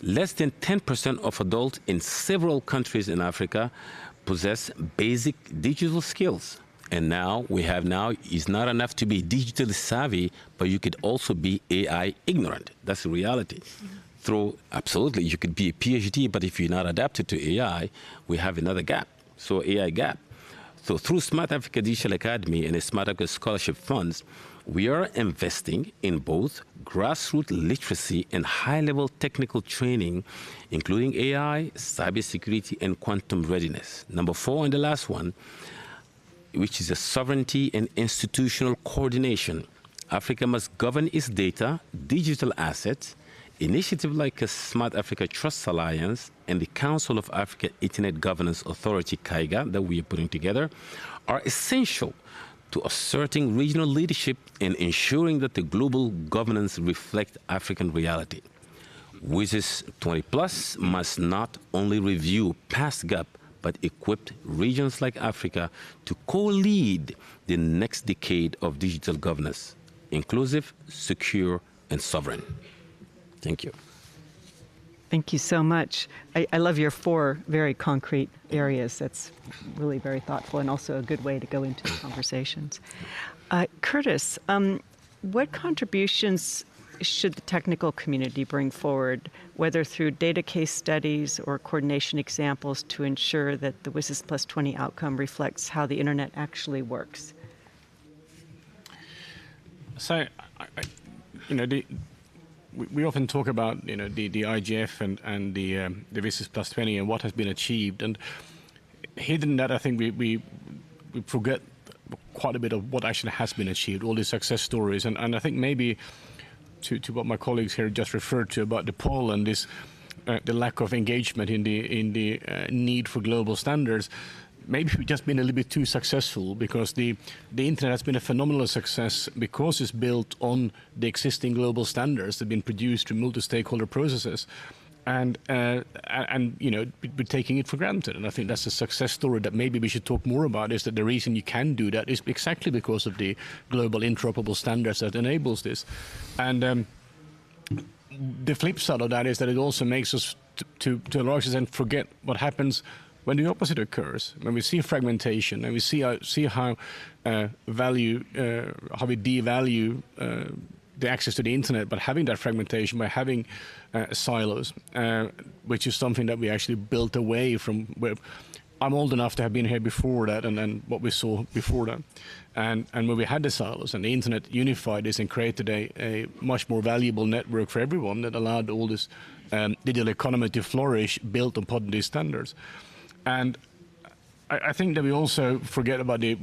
Less than 10% of adults in several countries in Africa possess basic digital skills. And now it's not enough to be digitally savvy, but you could also be AI ignorant. That's the reality. Absolutely, you could be a PhD, but if you're not adapted to AI, we have another gap. So AI gap. So through Smart Africa Digital Academy and the Smart Africa Scholarship Funds, we are investing in both grassroots literacy and high-level technical training, including AI, cybersecurity, and quantum readiness. Number 4, and the last one, which is a sovereignty and institutional coordination. Africa must govern its data, digital assets. Initiatives like a Smart Africa Trust Alliance and the Council of Africa Internet Governance Authority, KAIGA, that we are putting together, are essential to asserting regional leadership and ensuring that the global governance reflects African reality. WSIS 20+ must not only review past gaps, but equip regions like Africa to co-lead the next decade of digital governance, inclusive, secure, and sovereign. Thank you. Thank you so much. I love your 4 very concrete areas. That's really very thoughtful and also a good way to go into the conversations. Curtis, what contributions should the technical community bring forward, whether through data case studies or coordination examples, to ensure that the WSIS +20 outcome reflects how the internet actually works? So, we often talk about the IGF and the WSIS +20 and what has been achieved, and hidden that, I think we forget quite a bit of what actually has been achieved, all these success stories, and I think maybe to what my colleagues here just referred to about the poll and this the lack of engagement in the need for global standards. Maybe we've just been a little bit too successful, because the internet has been a phenomenal success because it's built on the existing global standards that have been produced through multi-stakeholder processes, and we're taking it for granted. And I think that's a success story that maybe we should talk more about, is that the reason you can do that is exactly because of the global interoperable standards that enables this. And the flip side of that is that it also makes us to a large extent forget what happens when the opposite occurs, when we see fragmentation and we see how we devalue the access to the internet, but having that fragmentation by having silos, which is something that we actually built away from. Where I'm old enough to have been here before that, and then what we saw before that, and when we had the silos and the internet unified this and created a much more valuable network for everyone that allowed all this digital economy to flourish, built upon these standards. And I think that we also forget about the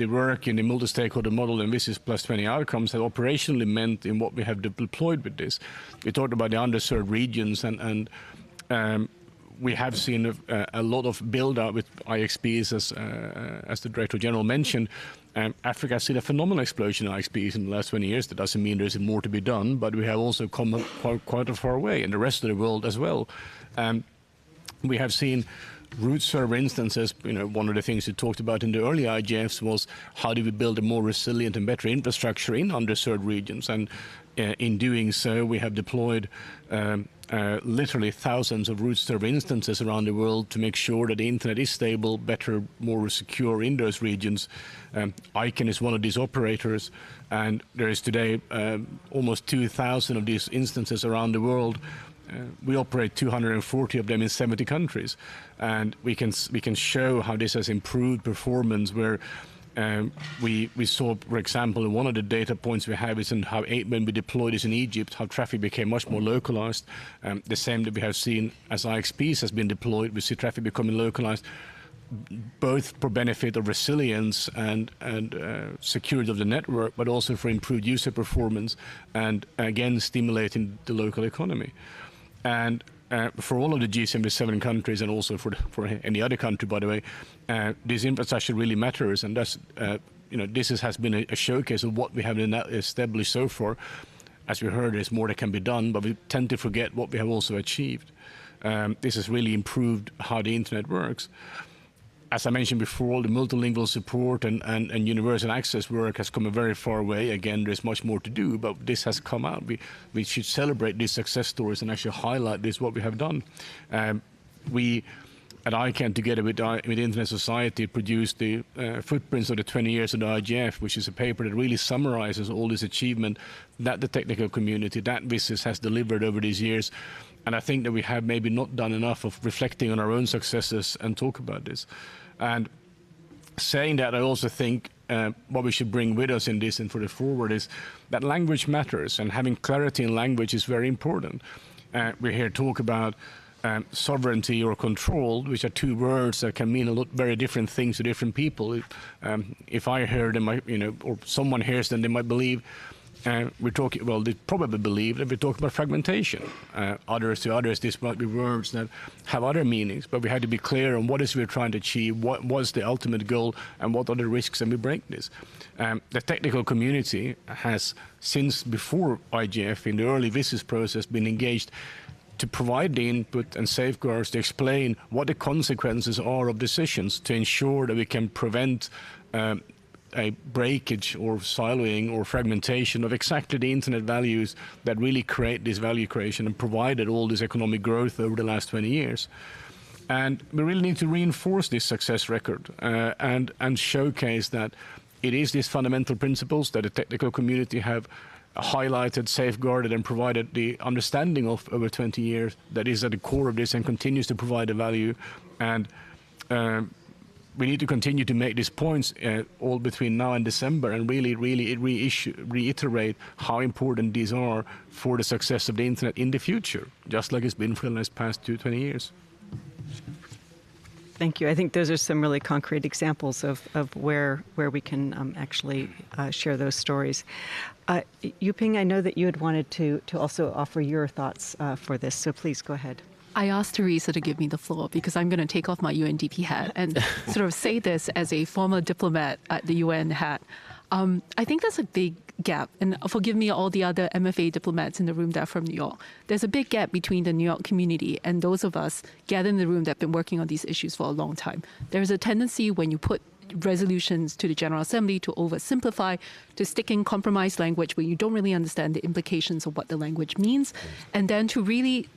work in the multi-stakeholder model and WSIS plus 20 outcomes have operationally meant in what we have deployed with this. We talked about the underserved regions, and we have seen a lot of build-up with IXPs, as the Director General mentioned. Africa has seen a phenomenal explosion in IXPs in the last 20 years. That doesn't mean there's more to be done, but we have also come quite a far way, and the rest of the world as well. We have seen root server instances. One of the things we talked about in the early IGFs was how do we build a more resilient and better infrastructure in underserved regions, and in doing so we have deployed literally thousands of root server instances around the world to make sure that the internet is stable, better, more secure in those regions. ICANN is one of these operators, and there is today almost 2,000 of these instances around the world. We operate 240 of them in 70 countries, and we can show how this has improved performance. Where we saw, for example, one of the data points we have is in how when we deployed this in Egypt, how traffic became much more localized. The same that we have seen as IXPs has been deployed. We see traffic becoming localized, both for benefit of resilience and security of the network, but also for improved user performance and again stimulating the local economy. And for all of the G77 countries, and also for any other country, by the way, this infrastructure really matters, and that's this has been a showcase of what we have established so far. As we heard, there's more that can be done, but we tend to forget what we have also achieved. This has really improved how the internet works. As I mentioned before, the multilingual support and universal access work has come a very far way. Again, there's much more to do, but this has come out. We should celebrate these success stories and actually highlight this, what we have done. We, at ICANN, together with Internet Society, produced the footprints of the 20 years of the IGF, which is a paper that really summarizes all this achievement that the technical community, that WSIS has delivered over these years. And I think that we have maybe not done enough of reflecting on our own successes and talk about this. And saying that, I also think what we should bring with us in this and for the forward is that language matters, and having clarity in language is very important. We hear talk about sovereignty or control, which are two words that can mean very different things to different people. If I hear them, or someone hears them, they might believe we're talking. Well, they probably believe that we're talking about fragmentation. Others, this might be words that have other meanings. But we have to be clear on what is we're trying to achieve, what was the ultimate goal, and what are the risks, and we break this. The technical community has, since before IGF, in the early WSIS process, been engaged to provide the input and safeguards to explain what the consequences are of decisions, to ensure that we can prevent a breakage or siloing or fragmentation of exactly the internet values that really create this value creation and provided all this economic growth over the last 20 years. And we really need to reinforce this success record and showcase that it is these fundamental principles that the technical community have highlighted, safeguarded, and provided the understanding of over 20 years that is at the core of this and continues to provide the value. And we need to continue to make these points all between now and December, and really reiterate how important these are for the success of the internet in the future, just like it's been for the past 20 years. Thank you. I think those are some really concrete examples of where we can actually share those stories. Yuping, I know that you had wanted to also offer your thoughts for this, so please go ahead. I asked Teresa to give me the floor because I'm going to take off my UNDP hat and sort of say this as a former diplomat at the UN hat. I think there's a big gap, and forgive me all the other MFA diplomats in the room that are from New York. There's a big gap between the New York community and those of us gathered in the room that have been working on these issues for a long time. There's a tendency when you put resolutions to the General Assembly to oversimplify, to stick in compromise language where you don't really understand the implications of what the language means, and then to really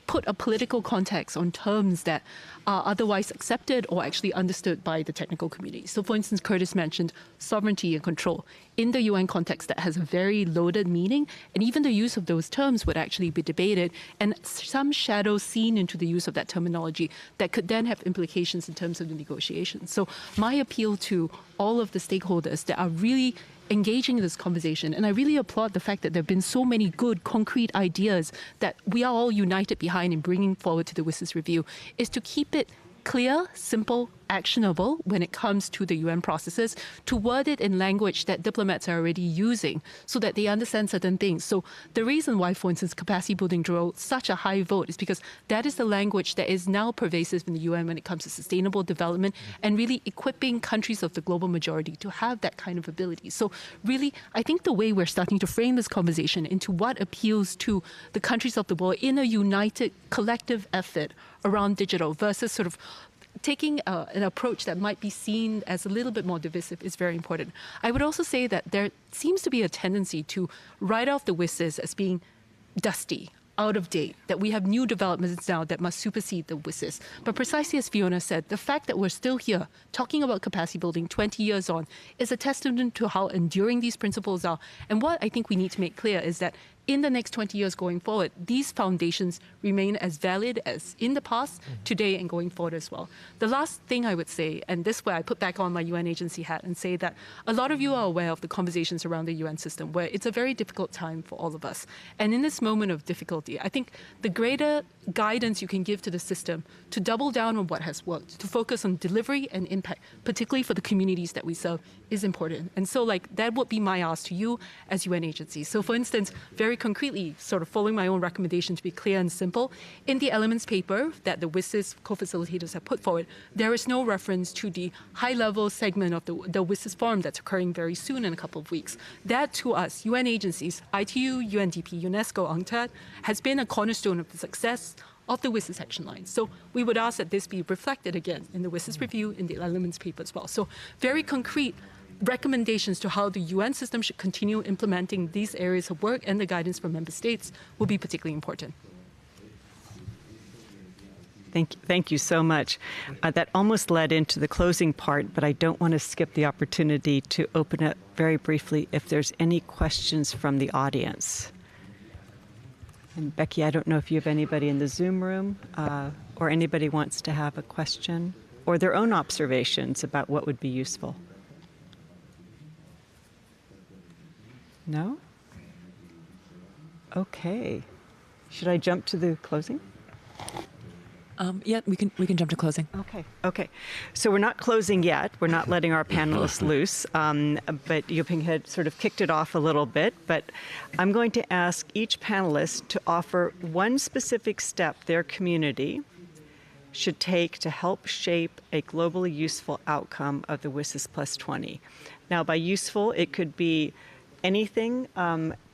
put a political context on terms that are otherwise accepted or actually understood by the technical community. So for instance, Curtis mentioned sovereignty and control. In the UN context, that has a very loaded meaning, and even the use of those terms would actually be debated, and some shadow seen into the use of that terminology that could then have implications in terms of the negotiations. So my appeal to all of the stakeholders that are really engaging in this conversation, and I really applaud the fact that there have been so many good, concrete ideas that we are all united behind in bringing forward to the WSIS review, is to keep it clear, simple, actionable when it comes to the UN processes, to word it in language that diplomats are already using so that they understand certain things. So the reason why, for instance, capacity building drew such a high vote is because that is the language that is now pervasive in the UN when it comes to sustainable development and really equipping countries of the global majority to have that kind of ability. So really, I think the way we're starting to frame this conversation into what appeals to the countries of the world in a united collective effort around digital versus sort of taking an approach that might be seen as a little bit more divisive is very important. I would also say that there seems to be a tendency to write off the WSIS as being dusty, out of date, that we have new developments now that must supersede the WSIS. But precisely as Fiona said, the fact that we're still here talking about capacity building 20 years on is a testament to how enduring these principles are. And what I think we need to make clear is that in the next 20 years going forward, these foundations remain as valid as in the past, today, and going forward as well. The last thing I would say, and this way I put back on my UN agency hat and say that a lot of you are aware of the conversations around the UN system, where it's a very difficult time for all of us. And in this moment of difficulty, I think the greater guidance you can give to the system to double down on what has worked, to focus on delivery and impact, particularly for the communities that we serve, is important. And so that would be my ask to you as UN agencies. So for instance, very concretely, sort of following my own recommendation to be clear and simple, in the elements paper that the WSIS co-facilitators have put forward, there is no reference to the high-level segment of the WSIS forum that's occurring very soon in a couple of weeks. That, to us, UN agencies, ITU, UNDP, UNESCO, UNCTAD, has been a cornerstone of the success of the WSIS action line. So we would ask that this be reflected again in the WSIS review, in the elements paper as well. So very concrete recommendations to how the UN system should continue implementing these areas of work and the guidance from member states will be particularly important. Thank you so much. That almost led into the closing part, but I don't want to skip the opportunity to open it very briefly if there's any questions from the audience. And Becky, I don't know if you have anybody in the Zoom room or anybody wants to have a question or their own observations about what would be useful. No? Okay. Should I jump to the closing? Yeah, we can jump to closing. Okay. So we're not closing yet. We're not letting our panelists loose. But Yuping had sort of kicked it off a little bit. But I'm going to ask each panelist to offer one specific step their community should take to help shape a globally useful outcome of the WSIS Plus 20. Now, by useful, it could be anything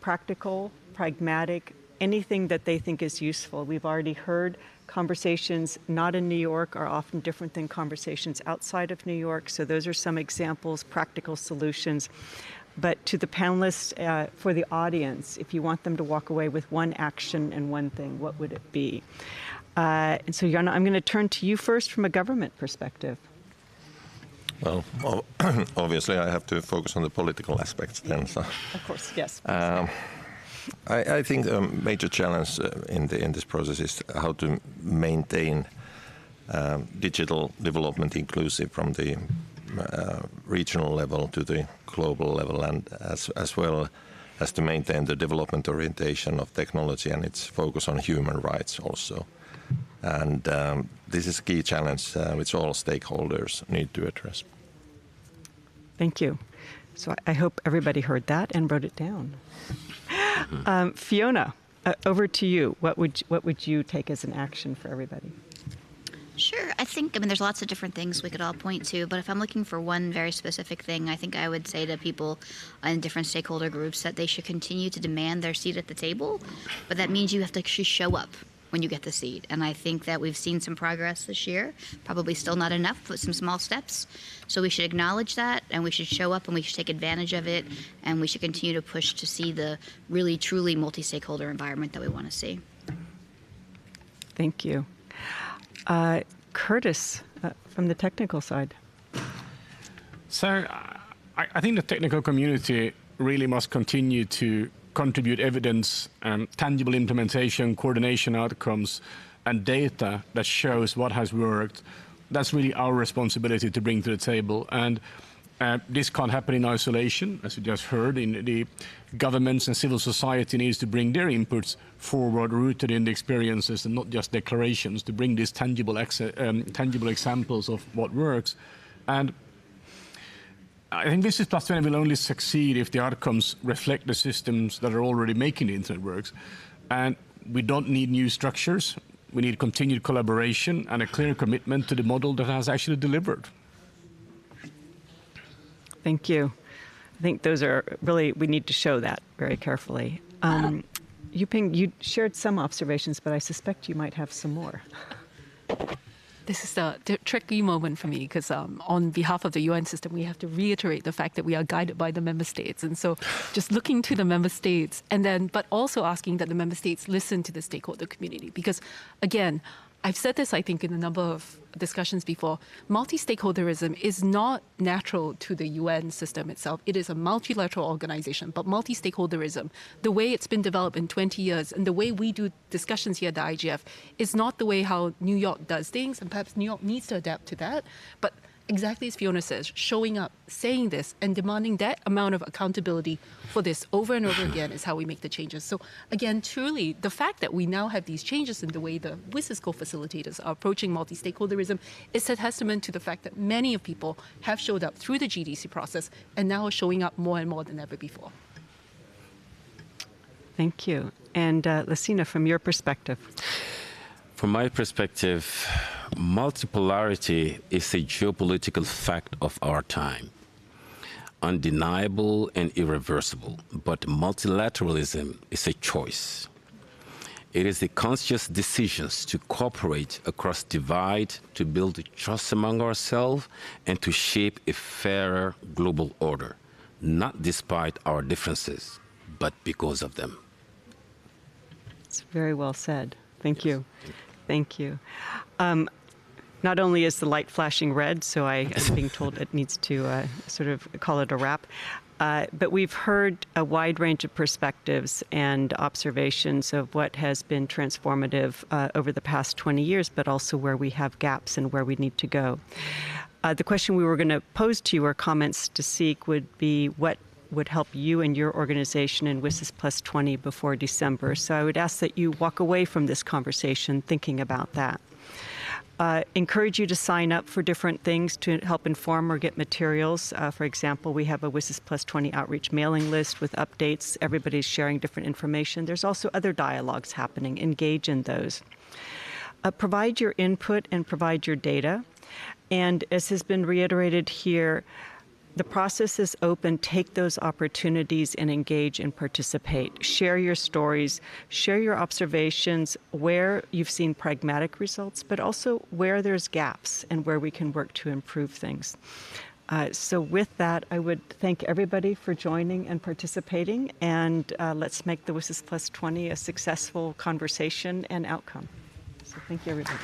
practical, pragmatic, anything that they think is useful. We've already heard conversations not in New York are often different than conversations outside of New York. So those are some examples, practical solutions. But to the panelists, for the audience, if you want them to walk away with one action and one thing, what would it be? And so, Jana, I'm going to turn to you first from a government perspective. Well, obviously I have to focus on the political aspects then. So. Of course, yes. I think a major challenge in this process is how to maintain digital development inclusive from the regional level to the global level, and as well as to maintain the development orientation of technology and its focus on human rights also. And this is a key challenge which all stakeholders need to address. Thank you. So I hope everybody heard that and wrote it down. Fiona, over to you. What would you take as an action for everybody? Sure. I mean, there's lots of different things we could all point to, but if I'm looking for one very specific thing, I think I would say to people in different stakeholder groups that they should continue to demand their seat at the table, but that means you have to actually show up when you get the seat. And I think that we've seen some progress this year, probably still not enough, but some small steps. So we should acknowledge that, and we should show up, and we should take advantage of it, and we should continue to push to see the really, truly multi-stakeholder environment that we want to see. Thank you. Curtis, from the technical side. So I think the technical community really must continue to contribute evidence, tangible implementation, coordination outcomes, and data that shows what has worked. That's really our responsibility to bring to the table. And This can't happen in isolation, as you just heard. The governments and civil society needs to bring their inputs forward, rooted in the experiences and not just declarations, to bring these tangible examples of what works. And I think Business Plus 20 will only succeed if the outcomes reflect the systems that are already making the internet works. And we don't need new structures. We need continued collaboration and a clear commitment to the model that has actually delivered. Thank you. I think those are really, we need to show that very carefully. Yuping, you shared some observations, but I suspect you might have some more. This is the tricky moment for me because on behalf of the UN system, we have to reiterate the fact that we are guided by the member states. And so just looking to the member states and then, but also asking that the member states listen to the stakeholder community. Because again, I've said this, I think, in a number of discussions before. Multi-stakeholderism is not natural to the UN system itself. It is a multilateral organization, but multi-stakeholderism, the way it's been developed in 20 years and the way we do discussions here at the IGF is not the way how New York does things, and perhaps New York needs to adapt to that. But exactly as Fiona says, showing up, saying this, and demanding that amount of accountability for this over and over again is how we make the changes. So again, truly, the fact that we now have these changes in the way the WSIS co-facilitators are approaching multi-stakeholderism is a testament to the fact that many of people have showed up through the GDC process and now are showing up more and more than ever before. Thank you. And Lassina, from your perspective. From my perspective, multipolarity is a geopolitical fact of our time. Undeniable and irreversible, but multilateralism is a choice. It is the conscious decisions to cooperate across divide, to build trust among ourselves, and to shape a fairer global order, not despite our differences, but because of them. It's very well said. Thank you. Thank you. Not only is the light flashing red, so I am being told it needs to sort of call it a wrap, but we've heard a wide range of perspectives and observations of what has been transformative over the past 20 years, but also where we have gaps and where we need to go. The question we were going to pose to you, or comments to seek, would be what would help you and your organization in WSIS Plus 20 before December. So I would ask that you walk away from this conversation thinking about that. Encourage you to sign up for different things to help inform or get materials. For example, we have a WSIS Plus 20 outreach mailing list with updates. Everybody's sharing different information. There's also other dialogues happening. Engage in those. Provide your input and provide your data. And as has been reiterated here, the process is open. Take those opportunities and engage and participate. Share your stories, share your observations where you've seen pragmatic results, but also where there's gaps and where we can work to improve things. So with that, I would thank everybody for joining and participating, and let's make the WSIS Plus 20 a successful conversation and outcome. So thank you, everybody.